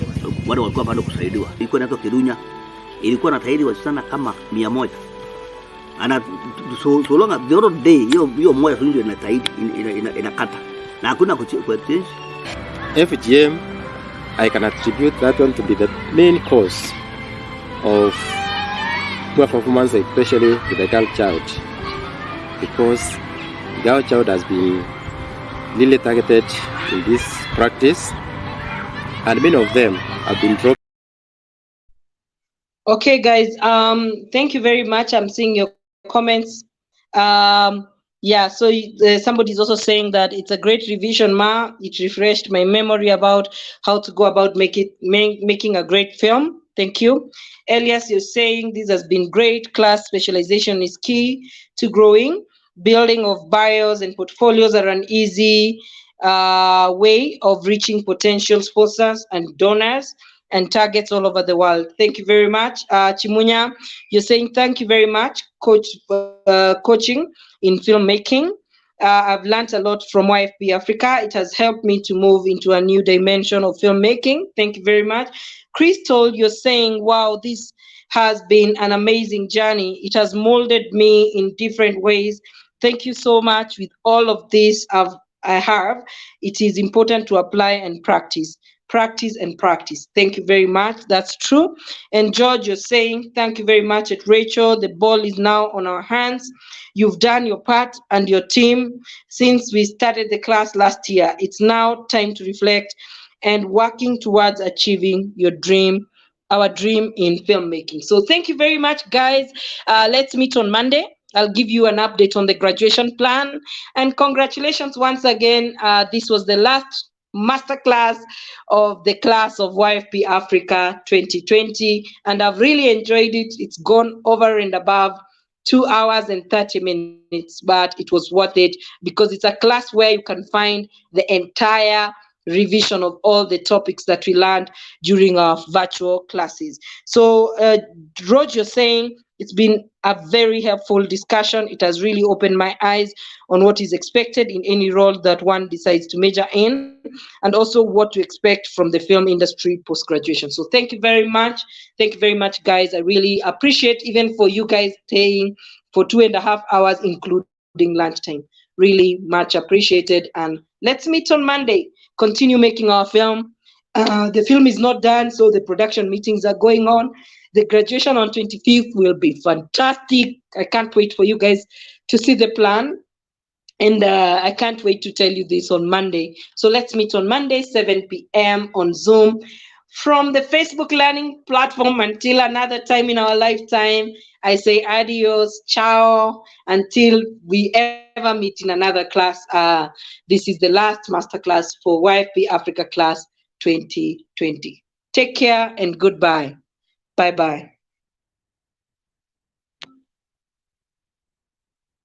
wale walikuwa bado kusaidiwa. Ilikuwa inaitwa Kirunya, ilikuwa natahiri wasichana kama 100. Ana so long as the other day hiyo moja ndio inatahiri inakata na hakuna kuchange. FGM, I can attribute that one to be the main cause of poor performance, especially with the girl child, because the girl child has been really targeted in this practice, and many of them have been dropped. Okay, guys. Thank you very much. I'm seeing your comments. Yeah. So somebody is also saying that it's a great revision, Ma. It refreshed my memory about how to go about making a great film. Thank you. Elias, you're saying this has been great. Class specialization is key to growing. Building of bios and portfolios are an easy way of reaching potential sponsors and donors and targets all over the world. Thank you very much. Chimunya, you're saying thank you very much, coaching in filmmaking. I've learned a lot from YFP Africa. It has helped me to move into a new dimension of filmmaking. Thank you very much. Crystal, you're saying, wow, this has been an amazing journey. It has molded me in different ways. Thank you so much. With all of this I have, it is important to apply and practice. Practice and practice. Thank you very much. That's true. And George, you're saying thank you very much at Rachel. The ball is now on our hands. You've done your part and your team since we started the class last year. It's now time to reflect and working towards achieving your dream, our dream in filmmaking. So thank you very much, guys. Let's meet on Monday. I'll give you an update on the graduation plan. And congratulations once again. This was the last masterclass of the class of YFP Africa 2020, and I've really enjoyed it. It's gone over and above 2 hours and 30 minutes, but it was worth it because it's a class where you can find the entire revision of all the topics that we learned during our virtual classes. So Roger, saying it's been a very helpful discussion. It has really opened my eyes on what is expected in any role that one decides to major in, and also what to expect from the film industry post-graduation. So thank you very much. Thank you very much, guys. I really appreciate even for you guys staying for 2.5 hours, including lunchtime. Really much appreciated. And let's meet on Monday. Continue making our film. The film is not done, so the production meetings are going on. The graduation on 25th will be fantastic. I can't wait for you guys to see the plan. And I can't wait to tell you this on Monday. So let's meet on Monday, 7 p.m. on Zoom. From the Facebook Learning platform, until another time in our lifetime, I say adios, ciao, until we ever meet in another class. This is the last masterclass for YFP Africa Class 2020. Take care and goodbye. Bye-bye.